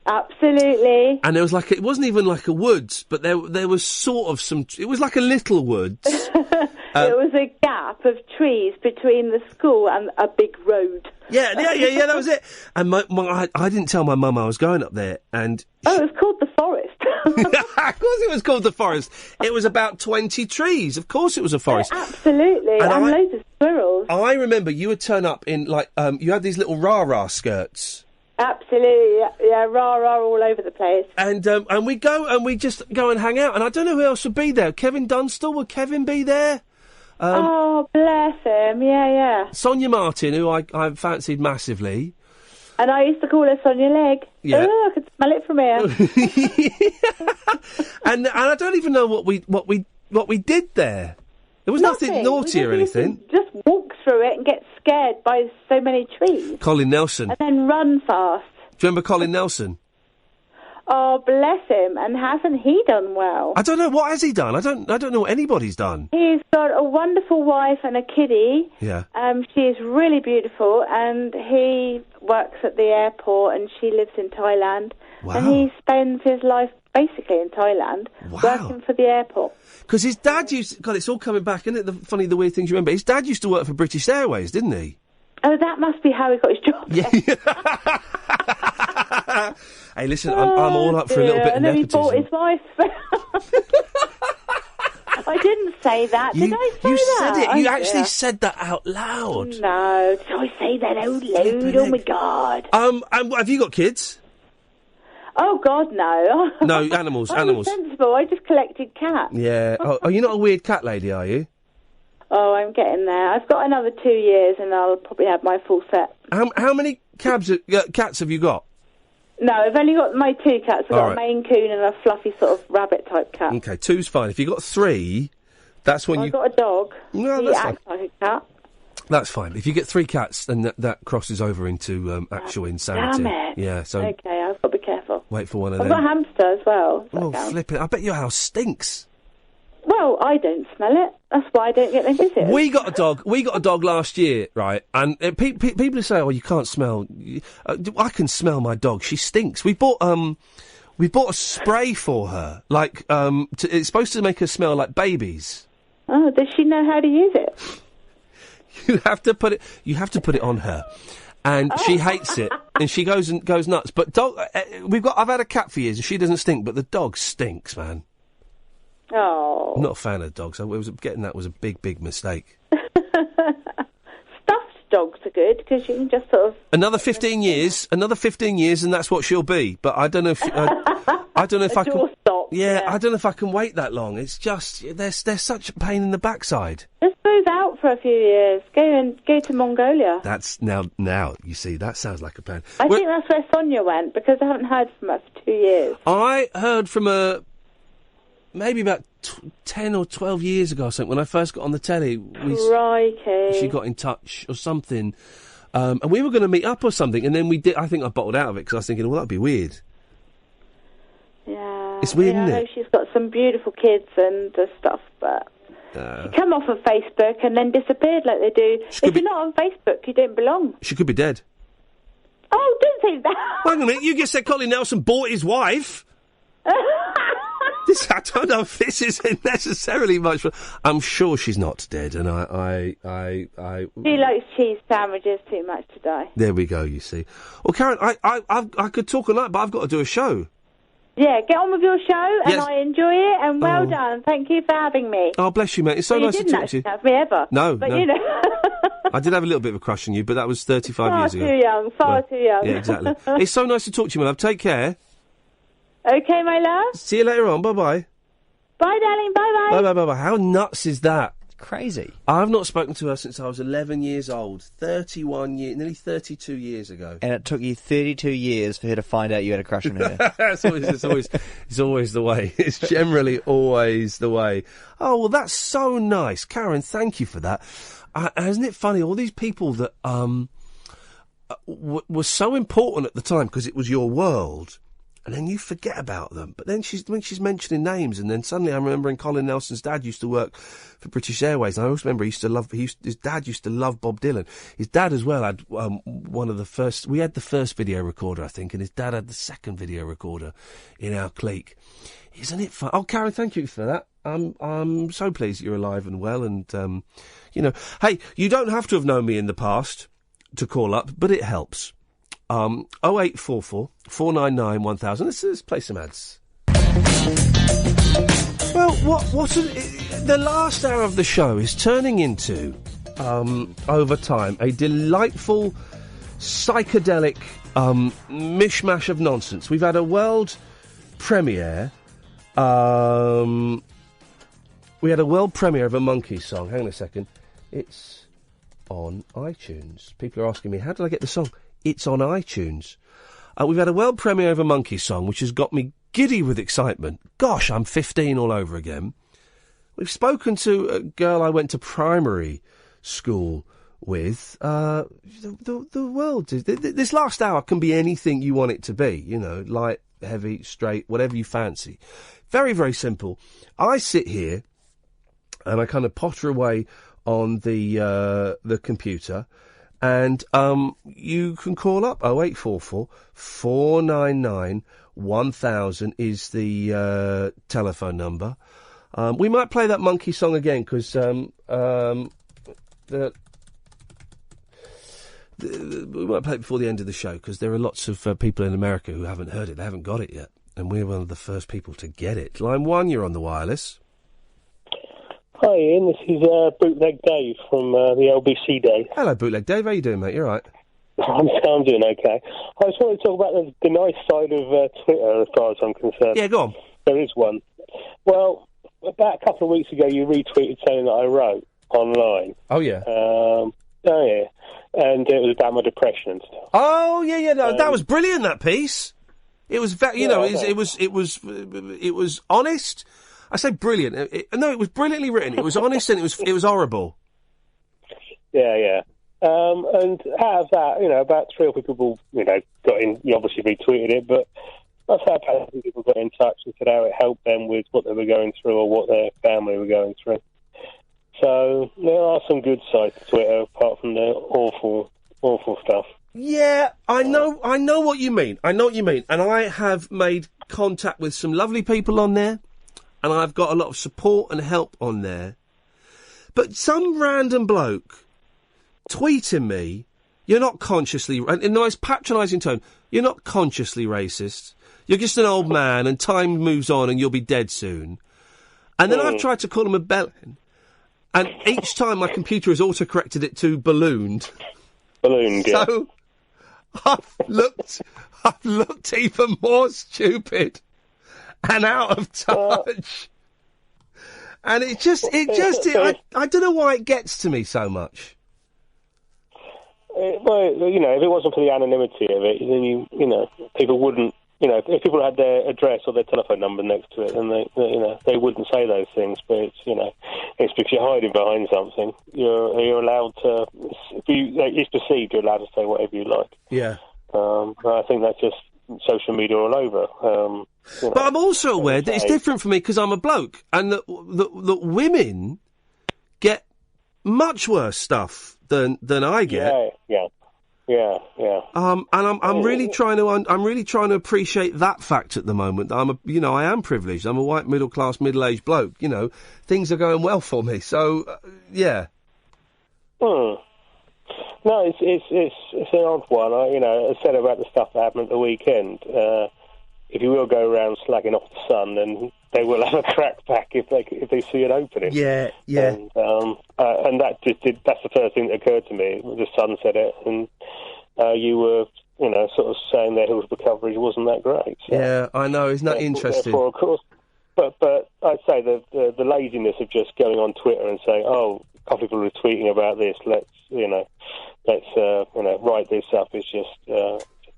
Absolutely. And there was it wasn't even like a woods, but there was sort of some... It was like a little woods. It was a gap of trees between the school and a big road. Yeah, that was it. And I didn't tell my mum I was going up there, and... Oh, it was called the forest. Of course it was called the forest. It was about 20 trees. Of course it was a forest. Yeah, absolutely, and loads of squirrels. I remember you would turn up in, you had these little rah-rah skirts. Absolutely, yeah, rah-rah all over the place. And we'd go, and we'd just go and hang out, and I don't know who else would be there. Kevin Dunstall, would Kevin be there? Oh, bless him, yeah. Sonia Martin, who I fancied massively. And I used to call her Sonia Leg. Yeah. Oh, I could smell it from here. And I don't even know what we did there. There was nothing naughty or anything. Just walk through it and get scared by so many trees. Colin Nelson. And then run fast. Do you remember Colin Nelson? Oh, bless him. And hasn't he done well? I don't know. What has he done? I don't know what anybody's done. He's got a wonderful wife and a kiddie. Yeah. She is really beautiful, and he works at the airport, and she lives in Thailand. Wow. And he spends his life basically in Thailand, working for the airport. Because his dad used... God, it's all coming back, isn't it? The weird things you remember. His dad used to work for British Airways, didn't he? Oh, that must be how he got his job. Yeah. Hey, listen, I'm all up for a little bit of and then nepotism. he bought his wife. I didn't say that. Did I say you that? said it. Oh, You actually dear. said that out loud. No, did I say that out loud? Oh, my God. Have you got kids? Oh, God, no. No, animals. I was sensible. I just collected cats. Yeah. Oh, you're not a weird cat lady, are you? Oh, I'm getting there. I've got another 2 years, and I'll probably have my full set. How many cats have you got? No, I've only got my 2 cats. I've got a Maine Coon and a fluffy sort of rabbit-type cat. Okay, 2's fine. If you've got 3, that's when I've got a dog. No, he that's acts like a cat. That's fine. If you get 3 cats, then that crosses over into actual insanity. Damn it. Yeah, so... Okay, I've got to be careful. Wait for one of I've them. got a hamster as well. Oh, flip it. I bet your house stinks. Well, I don't smell it. That's why I don't get them visitors. We got a dog last year, right? And people say, "Oh, you can't smell." I can smell my dog. She stinks. We bought a spray for her. Like, it's supposed to make her smell like babies. Oh, does she know how to use it? You have to put it on her, and she hates it, and she goes nuts. But I've had a cat for years, and she doesn't stink, but the dog stinks, man. Oh. I'm not a fan of dogs. Getting that was a big mistake. Stuffed dogs are good because you can just sort of... Another 15 years, and that's what she'll be. But I don't know if I don't know if I can. Yeah, I don't know if I can wait that long. It's just they're such a pain in the backside. Just move out for a few years. Go to Mongolia. That's now you see that sounds like a plan. I think that's where Sonia went because I haven't heard from her for 2 years. I heard from her maybe about 10 or 12 years ago or something, when I first got on the telly. Crikey. She got in touch or something. And we were going to meet up or something, and then we did. I think I bottled out of it because I was thinking, well, that'd be weird. Yeah. It's weird, isn't I know it? she's got some beautiful kids and stuff, but she come off of Facebook and then disappeared like they do. If you're not on Facebook, you don't belong. She could be dead. Oh, don't say that. Hang on a minute, you just said Colin Nelson bought his wife. I don't know if this is necessarily much. I'm sure she's not dead, and I. She likes cheese sandwiches too much to die. There we go. You see. Well, Karen, I could talk all night, but I've got to do a show. Yeah, get on with your show, and Yes. I enjoy it, and well done. Thank you for having me. Oh, bless you, mate. It's so Well, nice to you didn't talk to you. actually have me ever. No, but no. you know. I did have a little bit of a crush on you, but that was 35 Far years ago. too young, far too young. Yeah, exactly. It's so nice to talk to you, my love. Take care. Okay, my love. See you later on. Bye-bye. Bye, darling. Bye-bye. Bye-bye, bye-bye. How nuts is that? Crazy. I've not spoken to her since I was 11 years old. 31 years, nearly 32 years ago. And it took you 32 years for her to find out you had a crush on her. It's always the way. It's generally always the way. Oh, well, that's so nice. Karen, thank you for that. Isn't it funny, all these people that were so important at the time because it was your world, and then you forget about them. But then when she's mentioning names, and then suddenly I'm remembering Colin Nelson's dad used to work for British Airways. And I always remember his dad used to love Bob Dylan. His dad as well had one of the first. We had the first video recorder, I think, and his dad had the second video recorder in our clique. Isn't it fun? Oh, Karen, thank you for that. I'm so pleased that you're alive and well, and hey, you don't have to have known me in the past to call up, but it helps. 0844 499 1000. Let's play some ads. Well, the last hour of the show is turning into, over time, a delightful, psychedelic mishmash of nonsense. We've had a world premiere. We had a world premiere of a Monkees song. Hang on a second. It's on iTunes. People are asking me, how did I get the song? It's on iTunes. We've had a world premiere of a Monkees song, which has got me giddy with excitement. Gosh, I'm 15 all over again. We've spoken to a girl I went to primary school with. The world is... This last hour can be anything you want it to be. You know, light, heavy, straight, whatever you fancy. Very, very simple. I sit here and I kind of potter away on the computer, and you can call up 0844 499 1000 is the telephone number. We might play that Monkey song again because we might play it before the end of the show because there are lots of people in America who haven't heard it. They haven't got it yet, and we're one of the first people to get it. Line 1, you're on the wireless. Hi, Ian. This is Bootleg Dave from the LBC days. Hello, Bootleg Dave. How you doing, mate? You all right? I'm doing okay. I just wanted to talk about the nice side of Twitter, as far as I'm concerned. Yeah, go on. There is one. Well, about a couple of weeks ago, you retweeted saying that I wrote, online. Oh, yeah. And it was about my depression and stuff. Oh, yeah. No, that was brilliant, that piece. It was, it was honest. I say brilliant. It was brilliantly written. It was honest and it was horrible. Yeah. And out of that, about 3 or 4 people, got in. You obviously retweeted it, but that's how about people got in touch and said how it helped them with what they were going through or what their family were going through. So there are some good sides to Twitter, apart from the awful stuff. Yeah, I know what you mean. And I have made contact with some lovely people on there, and I've got a lot of support and help on there. But some random bloke tweeting me, you're not consciously, in the most patronising tone, you're not consciously racist. You're just an old man, and time moves on, and you'll be dead soon. And then I've tried to call him a bellend, and each time my computer has auto-corrected it to ballooned. Ballooned, yeah. So I've looked even more stupid and out of touch. And I don't know why it gets to me so much. Well, if it wasn't for the anonymity of it, then people wouldn't. If people had their address or their telephone number next to it, then they wouldn't say those things. But it's because you're hiding behind something. You're allowed to. It's perceived you're allowed to say whatever you like. Yeah. I think that's just social media all over. But I'm also aware that it's different for me because I'm a bloke, and that women get much worse stuff than I get. Yeah. And I'm really trying to appreciate that fact at the moment. That I am privileged. I'm a white middle class middle-aged bloke. Things are going well for me. So yeah. No, it's an odd one. I said about the stuff that happened at the weekend. If you will go around slagging off the Sun, then they will have a crack back if they see an opening. Yeah. And that's the first thing that occurred to me. The Sun said it, and you were, sort of saying their Hillsborough coverage wasn't that great. So, yeah, I know. Isn't that interesting? Therefore, of course, but I'd say the laziness of just going on Twitter and saying, "Oh, a couple of people are tweeting about this. Let's write this up." Is just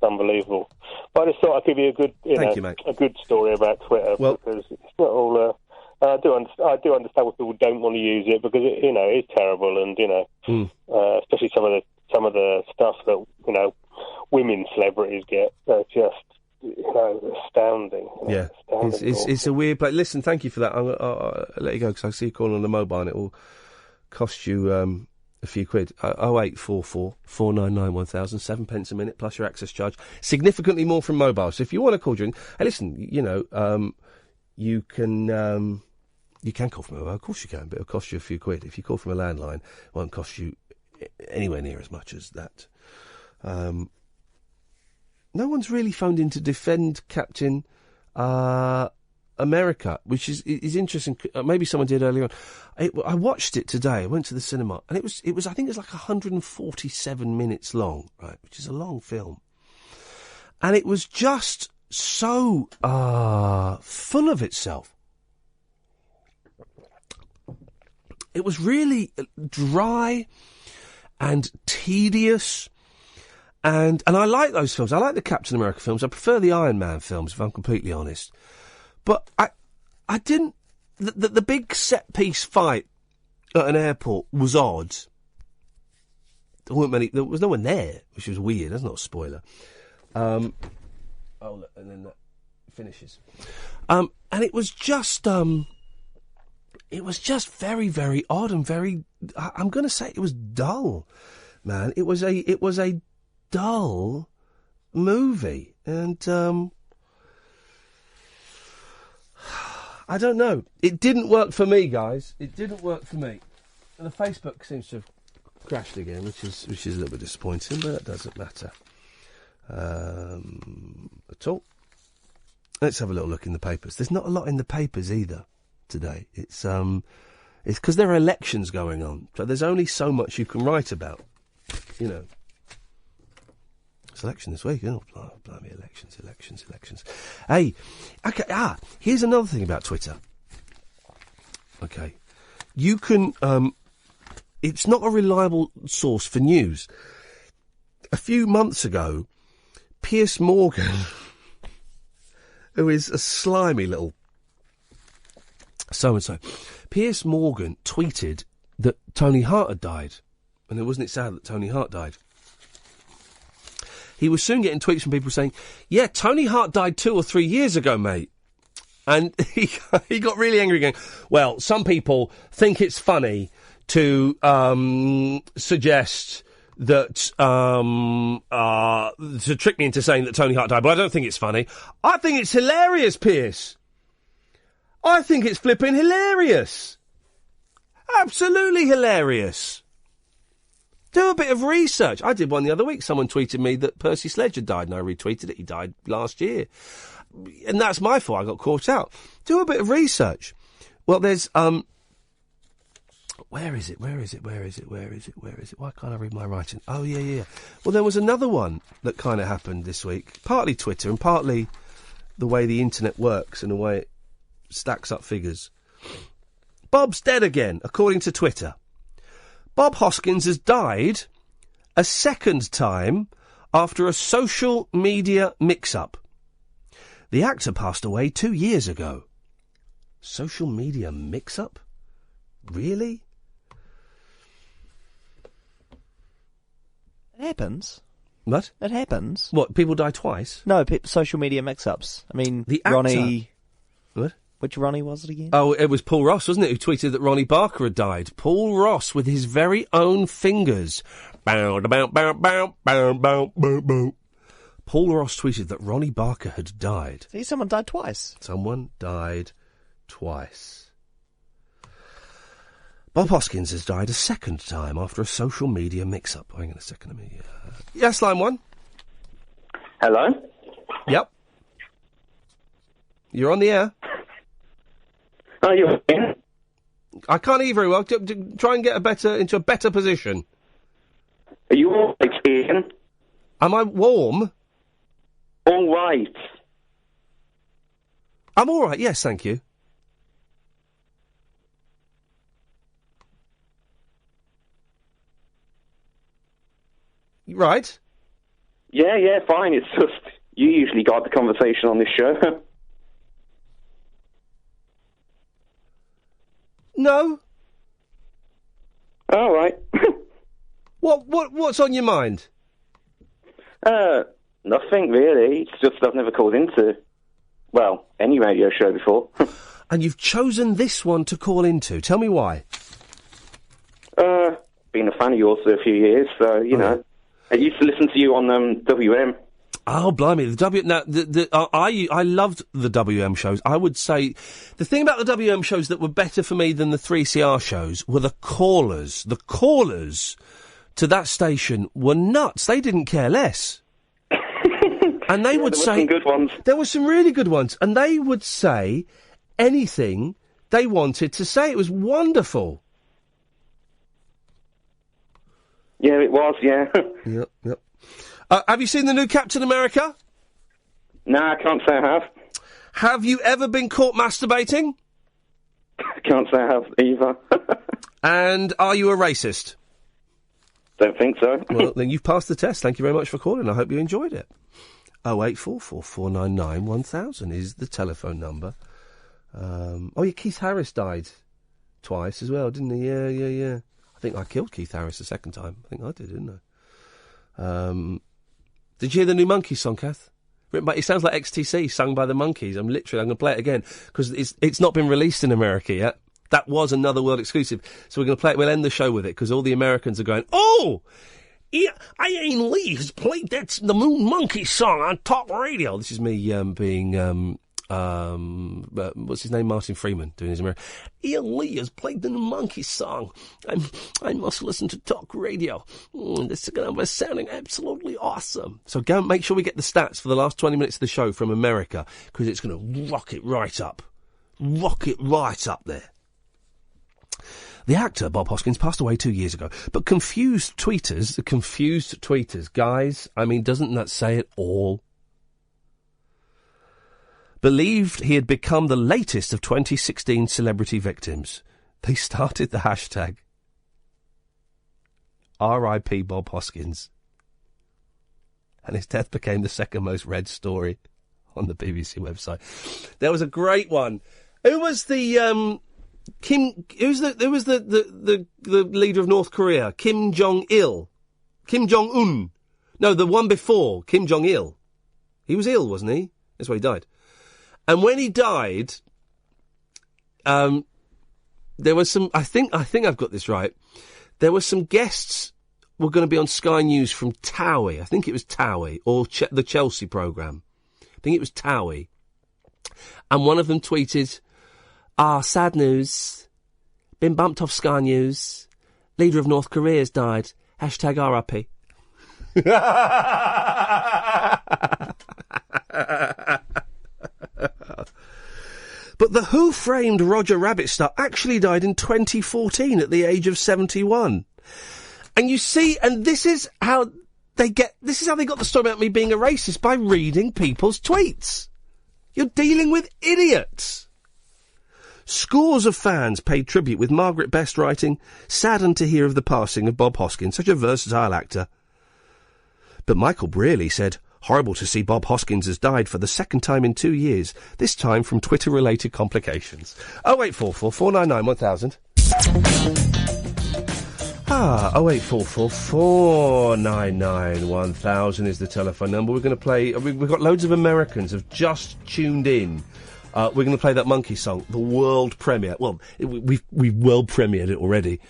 unbelievable. But I just thought I'd give you a good, Thank you, mate. a good story about Twitter, because it's not all. I do understand why people don't want to use it, because it is terrible, and especially some of the stuff that women celebrities get. They're just astounding. Yeah, it's a weird place. Listen, thank you for that. I'll let you go because I see you calling on the mobile, and it will cost you a few quid. 0844 499 1000, 7 pence a minute plus your access charge. Significantly more from mobile. So if you want to call during, hey, listen, you can call from mobile. Of course you can, but it'll cost you a few quid. If you call from a landline, it won't cost you anywhere near as much as that. No one's really phoned in to defend Captain America, which is interesting. Maybe someone did earlier on. I watched it today. I went to the cinema, and it was. I think it was like 147 minutes long, right? Which is a long film, and it was just so full of itself. It was really dry and tedious. And I like those films. I like the Captain America films. I prefer the Iron Man films, if I'm completely honest. But I didn't... The big set-piece fight at an airport was odd. There was no one there, which was weird. That's not a spoiler. Look, and then that finishes. And it was just... It was just very, very odd and very... I'm going to say it was dull, man. It was a dull movie. And, I don't know. It didn't work for me, guys. It didn't work for me. And the Facebook seems to have crashed again, which is a little bit disappointing, but that doesn't matter at all. Let's have a little look in the papers. There's not a lot in the papers either today. It's because there are elections going on, so there's only so much you can write about. It's election this week. Oh, blimey, elections. Hey, okay. Here's another thing about Twitter. Okay, you can it's not a reliable source for news. A few months ago, Piers Morgan, who is a slimy little so-and-so, Piers Morgan tweeted that Tony Hart had died. And wasn't it sad that Tony Hart died? He was soon getting tweets from people saying, yeah, Tony Hart died 2 or 3 years ago, mate. And he got really angry going, well, some people think it's funny to suggest that, to trick me into saying that Tony Hart died, but I don't think it's funny. I think it's hilarious, Piers. I think it's flipping hilarious. Absolutely hilarious. Do a bit of research. I did one the other week. Someone tweeted me that Percy Sledge had died, and I retweeted it. He died last year. And that's my fault. I got caught out. Do a bit of research. Well, there's, where is it? Why can't I read my writing? Oh, yeah. Well, there was another one that kind of happened this week. Partly Twitter and partly the way the internet works and the way it stacks up figures. Bob's dead again, according to Twitter. Bob Hoskins has died a second time after a social media mix-up. The actor passed away 2 years ago. Social media mix-up? Really? It happens. What? It happens. What, people die twice? No, social media mix-ups. I mean, the actor... Ronnie... What? Which Ronnie was it again? Oh, it was Paul Ross, wasn't it, who tweeted that Ronnie Barker had died. Paul Ross, with his very own fingers. Paul Ross tweeted that Ronnie Barker had died. See, someone died twice. Someone died twice. Bob Hoskins has died a second time after a social media mix-up. Hang on a second, let me... Yes, line one. Hello? Yep. You're on the air. Are you in? I can't hear very well. Try and get into a better position. Are you all right, Ian? Am I warm? All right. I'm all right, yes, thank you. Right. Yeah, fine. It's just, you usually guide the conversation on this show. No. All right. What's on your mind? Nothing really. It's just I've never called into, well, any radio show before. And you've chosen this one to call into. Tell me why. Been a fan of yours for a few years, so you know. I used to listen to you on WM. Oh, blimey. I loved the WM shows. I would say the thing about the WM shows that were better for me than the 3CR shows were the callers. The callers to that station were nuts. They didn't care less. And they would say... There were some good ones. There were some really good ones. And they would say anything they wanted to say. It was wonderful. Yeah, it was, yeah. Yep. Have you seen the new Captain America? No, I can't say I have. Have you ever been caught masturbating? I can't say I have either. And are you a racist? Don't think so. Well, then you've passed the test. Thank you very much for calling. I hope you enjoyed it. 0844 499 1000 is the telephone number. Keith Harris died twice as well, didn't he? Yeah. I think I killed Keith Harris the second time. I think I did, didn't I? Did you hear the new Monkeys song, Kath? It sounds like XTC, sung by the Monkeys. I'm going to play it again, because it's not been released in America yet. That was another world exclusive. So we're going to play it. We'll end the show with it, because all the Americans are going, oh! Iain Lee has played the Monkeys song on talk radio. This is me being... what's his name? Martin Freeman doing his American. Iain Lee has played the Monkeys song. I must listen to talk radio. This is going to be sounding absolutely awesome. So go and make sure we get the stats for the last 20 minutes of the show from America, because it's going to rock it right up. Rock it right up there. The actor, Bob Hoskins, passed away 2 years ago. But confused tweeters, guys, I mean, doesn't that say it all? Believed he had become the latest of 2016 celebrity victims. They started the hashtag. R.I.P. Bob Hoskins. And his death became the second most read story on the BBC website. There was a great one. Who was the who was the leader of North Korea? Kim Jong-il. Kim Jong-un. No, the one before, Kim Jong-il. He was ill, wasn't he? That's why he died. And when he died, there was some, I think I've got this right. There were some guests were going to be on Sky News from Towie. I think it was Towie, or the Chelsea programme. I think it was Towie. And one of them tweeted, sad news. Been bumped off Sky News. Leader of North Korea's died. Hashtag RIP. But the Who framed Roger Rabbit star actually died in 2014 at the age of 71. And you see, and this is how they got the story about me being a racist, by reading people's tweets. You're dealing with idiots. Scores of fans paid tribute, with Margaret Best writing, saddened to hear of the passing of Bob Hoskins, such a versatile actor. But Michael Brearley said, horrible to see Bob Hoskins has died for the second time in 2 years, this time from Twitter-related complications. 0844 499 1000. 0844 499 1000 is the telephone number. We're going to play... We've got loads of Americans have just tuned in. We're going to play that Monkey song, the world premiere. Well, we've world premiered it already.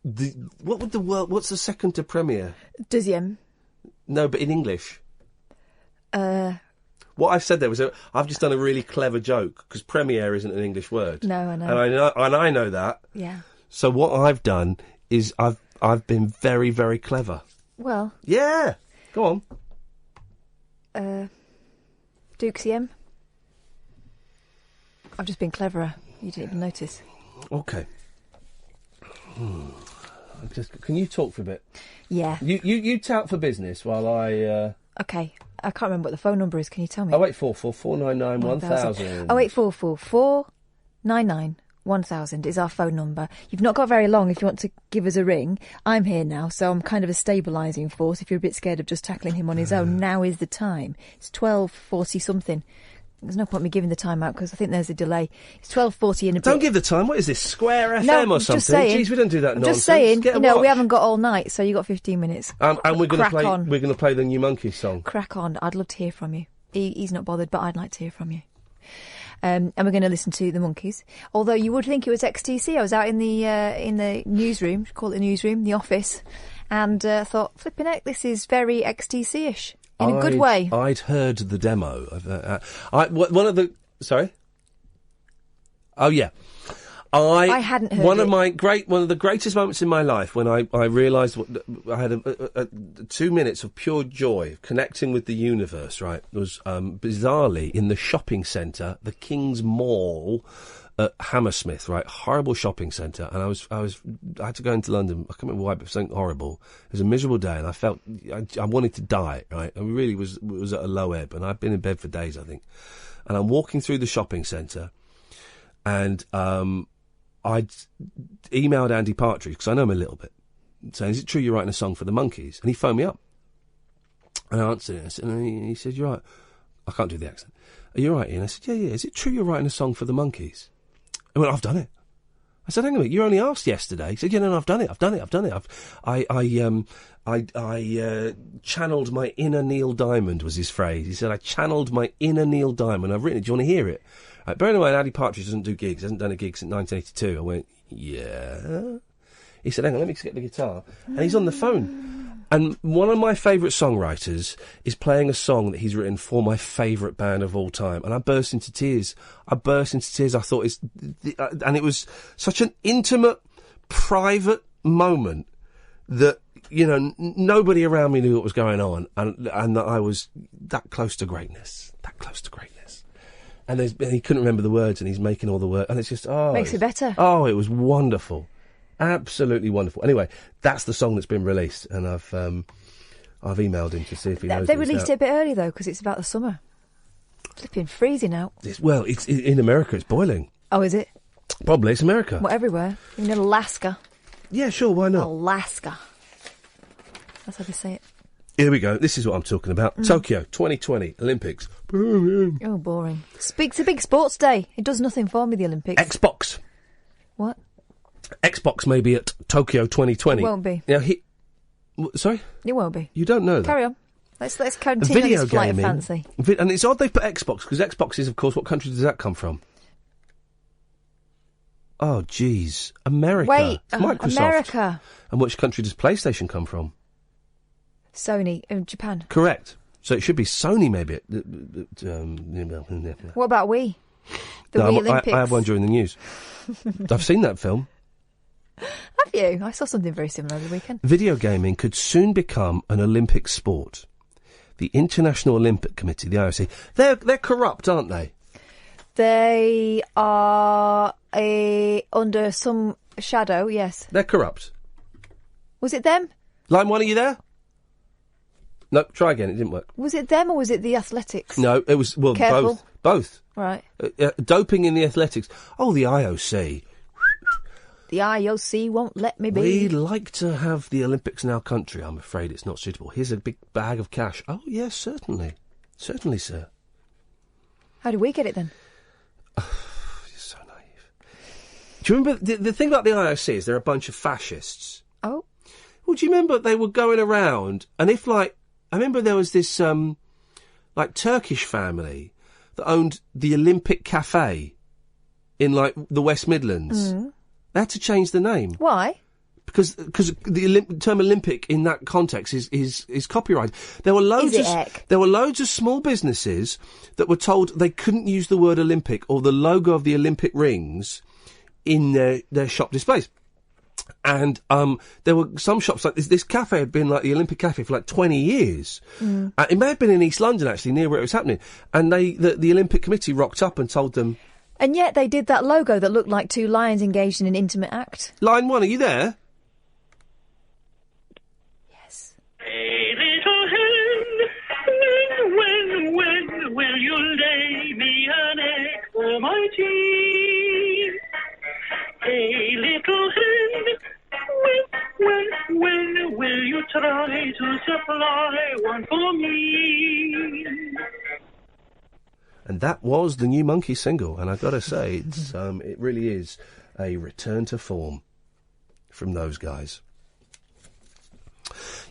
What's the second to premiere? Deuxième. No, but in English. What I've said there was I've just done a really clever joke, because premiere isn't an English word. No, I know. And I know that. Yeah. So what I've done is I've been very, very clever. Well. Yeah. Go on. Deuxième. I've just been cleverer. You didn't even notice. Okay. Can you talk for a bit? Yeah. You tout for business while I... Okay. I can't remember what the phone number is. Can you tell me? 0844 499 1000. 0844 499 1000 is our phone number. You've not got very long if you want to give us a ring. I'm here now, so I'm kind of a stabilising force. If you're a bit scared of just tackling him on his own, now is the time. It's 12:40 something. There's no point me giving the time out because I think there's a delay. It's 12:40 in a bit. Don't give the time. What is this, Square FM or something? Just saying. Jeez, we don't do that nonsense. Just saying. Get a we watch. haven't got all night, so you got 15 minutes. And we're going to play. On. We're going to play the new Monkey song. Crack on. I'd love to hear from you. He's not bothered, but I'd like to hear from you. And we're going to listen to the Monkeys. Although you would think it was XTC. I was out in the newsroom, call it the newsroom, the office, and thought, flipping heck, this is very XTC-ish in a good way. I'd heard the demo. One of the sorry. Oh yeah. I hadn't heard one of the greatest moments in my life when I realised I had 2 minutes of pure joy connecting with the universe. Right, was bizarrely in the shopping centre, the King's Mall at Hammersmith. Right, horrible shopping centre, and I had to go into London. I can't remember why, but something horrible. It was a miserable day, and I felt I wanted to die. Right, I really was at a low ebb, and I'd been in bed for days, I think. And I'm walking through the shopping centre, and I'd emailed Andy Partridge, because I know him a little bit, saying, is it true you're writing a song for the Monkeys? And he phoned me up. And I answered it, and he said, you're right. I can't do the accent. Are you right, Ian? I said, yeah. Is it true you're writing a song for the Monkeys? He went, I've done it. I said, hang on a minute, you only asked yesterday. He said, yeah, no, I've done it. I channeled my inner Neil Diamond, was his phrase. He said, I channeled my inner Neil Diamond. I've written it. Do you want to hear it? Right, bearing in mind, Andy Partridge doesn't do gigs. Hasn't done a gig since 1982. I went, yeah. He said, hang on, let me get the guitar. And he's on the phone. And one of my favourite songwriters is playing a song that he's written for my favourite band of all time. And I burst into tears. I thought and it was such an intimate, private moment that, you know, nobody around me knew what was going on. And that I was that close to greatness. And he couldn't remember the words, and he's making all the words, and it's just makes it better. Oh, it was wonderful, absolutely wonderful. Anyway, that's the song that's been released, and I've emailed him to see if he knows. They released it a bit early though, because it's about the summer. Flipping freezing out. It's in America. It's boiling. Oh, is it? Probably it's America. Well, everywhere, even in Alaska. Yeah, sure. Why not? Alaska. That's how they say it. Here we go. This is what I'm talking about. Tokyo 2020 Olympics. Oh, boring. It's a big sports day. It does nothing for me, the Olympics. Xbox. What? Xbox may be at Tokyo 2020. It won't be. Now, sorry? It won't be. You don't know that? Carry on. Let's continue on this flight of fancy. And it's odd they put Xbox, because Xbox is, of course, what country does that come from? Oh, jeez. America. Wait, Microsoft. America. And which country does PlayStation come from? Sony, Japan. Correct. So it should be Sony, maybe. What about Wii? Wii Olympics. I have one during the news. I've seen that film. Have you? I saw something very similar over the weekend. Video gaming could soon become an Olympic sport. The International Olympic Committee, the IOC, they're corrupt, aren't they? They are under some shadow, yes. They're corrupt. Was it them? Line 1, are you there? No, try again, it didn't work. Was it them or was it the athletics? No, it was, well, Careful. both. Right. Doping in the athletics. Oh, the IOC. The IOC won't let me be. We'd like to have the Olympics in our country. I'm afraid it's not suitable. Here's a big bag of cash. Oh, yes, certainly. Certainly, sir. How do we get it then? You're so naive. Do you remember, the thing about the IOC is they're a bunch of fascists. Oh? Well, do you remember they were going around, and if, like, I remember there was this, Turkish family that owned the Olympic Cafe in, like, the West Midlands. Mm. They had to change the name. Why? Because the term Olympic in that context is copyrighted. There were loads of small businesses that were told they couldn't use the word Olympic or the logo of the Olympic rings in their shop displays. And there were some shops like this cafe had been like the Olympic Cafe for like 20 years. Mm. It may have been in East London actually, near where it was happening. And the Olympic Committee rocked up and told them. And yet they did that logo that looked like two lions engaged in an intimate act. Line 1, are you there? Yes. Hey, little hen, when will you lay me an egg for my tea? Hey, little hen, when will you try to supply one for me? And that was the new Monkey single, and I've got to say, it's it really is a return to form from those guys.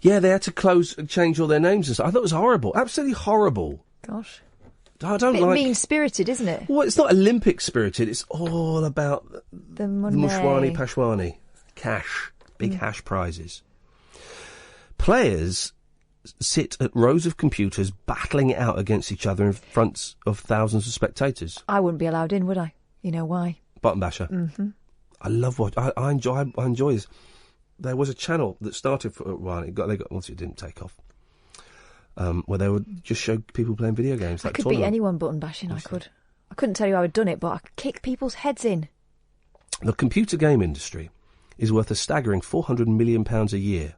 Yeah, they had to change all their names and stuff. I thought it was horrible, absolutely horrible. Gosh. I don't bit like... mean-spirited, isn't it? Well, it's not Olympic-spirited, it's all about the money. The Mushwani Pashwani. Cash. Big hash prizes. Players sit at rows of computers battling it out against each other in front of thousands of spectators. I wouldn't be allowed in, would I? You know why? Button basher. Mm-hmm. I love what I enjoy this. There was a channel that started for a while. Obviously it didn't take off. Where they would just show people playing video games. I could beat anyone button bashing. I couldn't tell you how I'd done it, but I could kick people's heads in. The computer game industry is worth a staggering £400 million a year.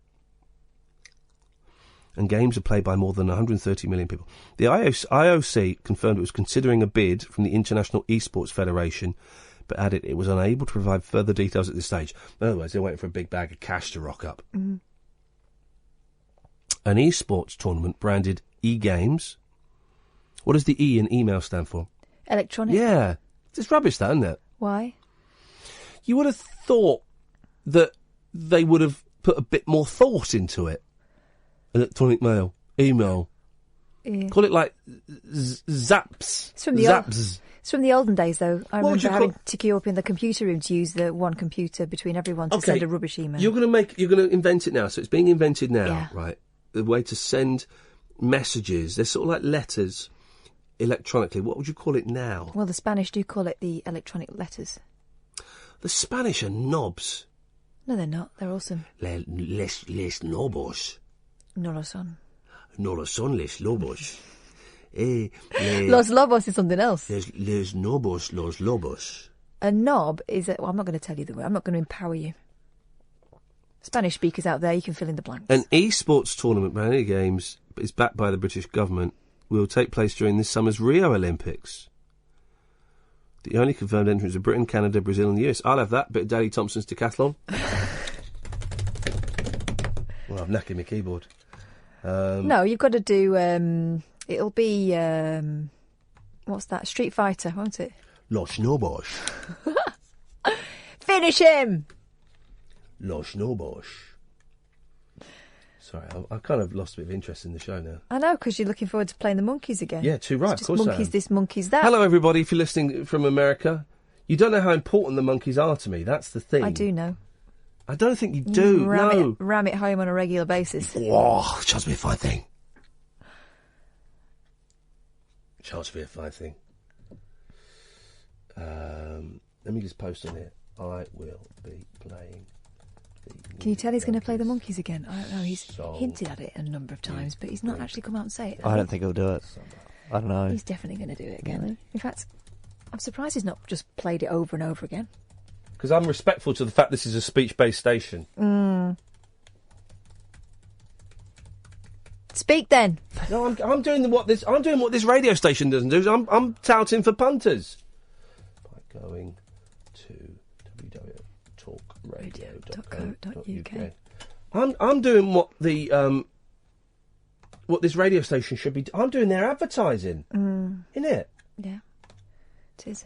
And games are played by more than 130 million people. The IOC confirmed it was considering a bid from the International Esports Federation, but added it was unable to provide further details at this stage. In other words, they're waiting for a big bag of cash to rock up. Mm. An esports tournament branded e-games. What does the E in email stand for? Electronic. Yeah. It's rubbish, that, isn't it? Why? You would have thought that they would have put a bit more thought into it. Electronic mail, email. Yeah. Call it like zaps. It's from the olden days, though. I remember having to queue up in the computer room to use the one computer between everyone to send a rubbish email. You're going to invent it now. So it's being invented now, right? The way to send messages. They're sort of like letters electronically. What would you call it now? Well, the Spanish do call it the electronic letters. The Spanish are knobs. No, they're not. They're awesome. Les nobos. No lo son. No lo son les lobos. Los lobos is something else. Les nobos, los lobos. A knob is well, I'm not going to tell you the word. I'm not going to empower you. Spanish speakers out there, you can fill in the blanks. An esports tournament by any games is backed by the British government. Will take place during this summer's Rio Olympics. The only confirmed entrants are Britain, Canada, Brazil and the US. I'll have that. Bit of Daley Thompson's decathlon. Well, I've knackered my keyboard. No, you've got to do. It'll be. What's that? Street Fighter, won't it? Los Nobos. Finish him! Los Nobos. Sorry, I kind of lost a bit of interest in the show now. I know, because you're looking forward to playing the Monkeys again. Yeah, too right, It's of course Monkeys I am. this, Monkeys that. Hello, everybody, if you're listening from America. You don't know how important the Monkeys are to me, that's the thing. I do know. I don't think you do, no. Ram it home on a regular basis. Whoa, chance to be a fine thing. Chance to be a fine thing. Let me just post on here. I will be playing. Can you tell he's going to play the Monkeys again? I don't know. He's hinted at it a number of times, but he's not actually come out and say it. I don't think he'll do it. I don't know. He's definitely going to do it again. Really? In fact, I'm surprised he's not just played it over and over again. Because I'm respectful to the fact this is a speech-based station. Speak then. No, I'm doing what this radio station doesn't do. I'm touting for punters. By going to www.talkradio.co.uk. I'm doing what the what this radio station should be. I'm doing their advertising. Isn't it? Yeah. It is.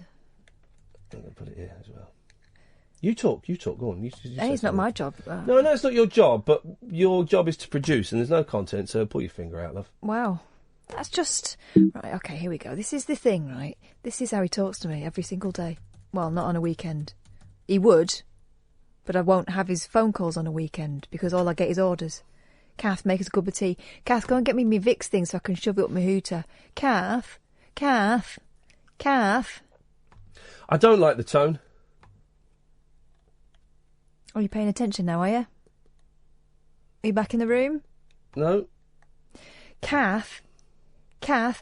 I'm going to put it here as well. You talk. Go on. You it's not my job. No, it's not your job, but your job is to produce, and there's no content, so pull your finger out, love. Wow. That's just... Right, OK, here we go. This is the thing, right? This is how he talks to me every single day. Well, not on a weekend. He would, but I won't have his phone calls on a weekend, because all I get is orders. Kath, make us a cup of tea. Kath, go and get me my Vicks thing so I can shove it up my hooter. Kath. I don't like the tone. Are you paying attention now, are you? Are you back in the room? No. Kath, do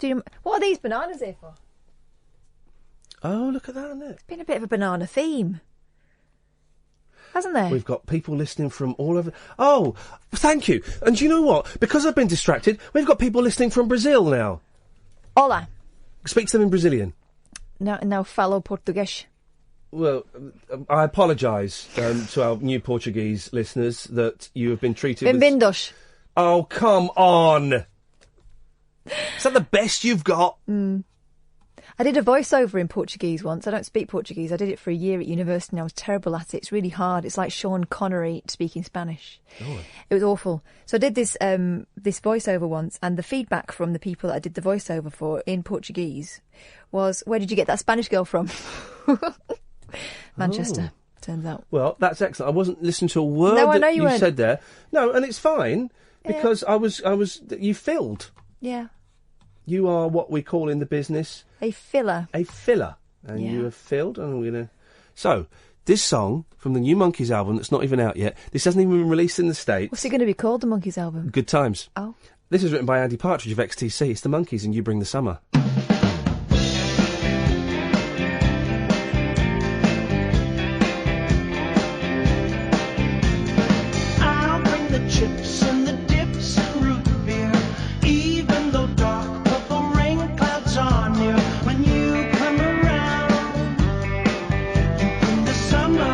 you... What are these bananas here for? Oh, look at that, isn't it? It's been a bit of a banana theme. Hasn't there? We've got people listening from all over... Oh, thank you. And do you know what? Because I've been distracted, we've got people listening from Brazil now. Olá. Speak to them in Brazilian. Now falo português. Well, I apologise to our new Portuguese listeners that you have been treated Bem-vindos. Oh, come on! Is that the best you've got? I did a voiceover in Portuguese once. I don't speak Portuguese. I did it for a year at university and I was terrible at it. It's really hard. It's like Sean Connery speaking Spanish. Oh. It was awful. So I did this voiceover once, and the feedback from the people that I did the voiceover for in Portuguese was, where did you get that Spanish girl from? Manchester, turns out. Well, that's excellent. I wasn't listening to a word that you said there. No, and it's fine, because I was, you filled. Yeah. You are what we call in the business... A filler. A filler. And you have filled, and we're going to... So, this song from the new Monkeys album that's not even out yet, this hasn't even been released in the States. What's it going to be called, the Monkeys album? Good Times. Oh. This is written by Andy Partridge of XTC. It's the Monkeys and You Bring the Summer. I'll bring the chips and the dips and root beer, even though dark purple rain clouds are near. When you come around, you bring the summer.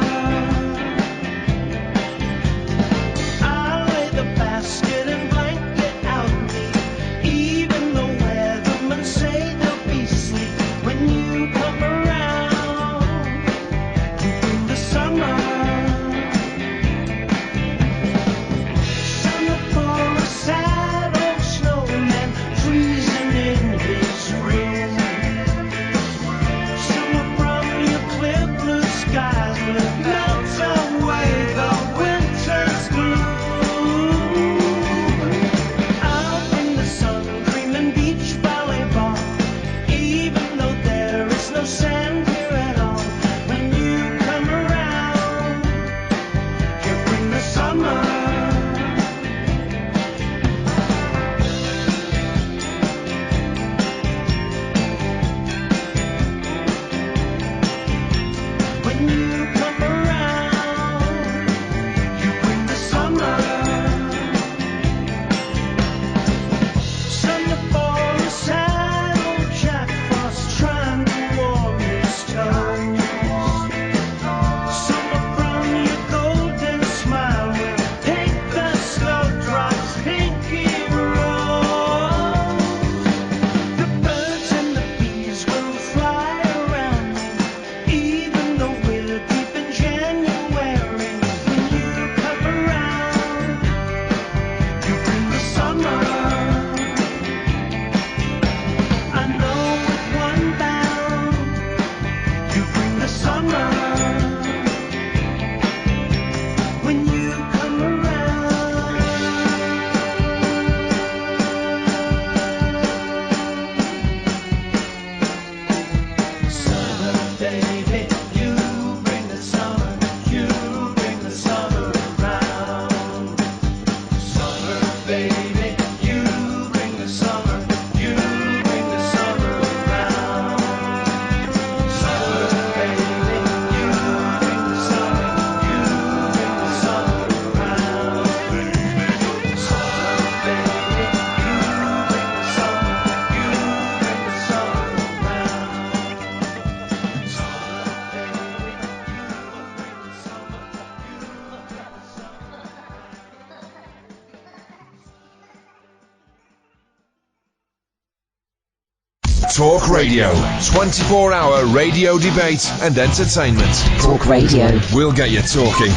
I'll lay the basket and blanket out me, even the weathermen say baby, you bring the summer, you bring the summer around. Summer, baby, you bring the summer, you bring the summer around. Summer, baby, you bring the summer, you bring the summer around. Summer, baby, you bring the summer, you bring the summer around. Talk Radio. 24-hour radio debate and entertainment. Talk Radio. We'll get you talking.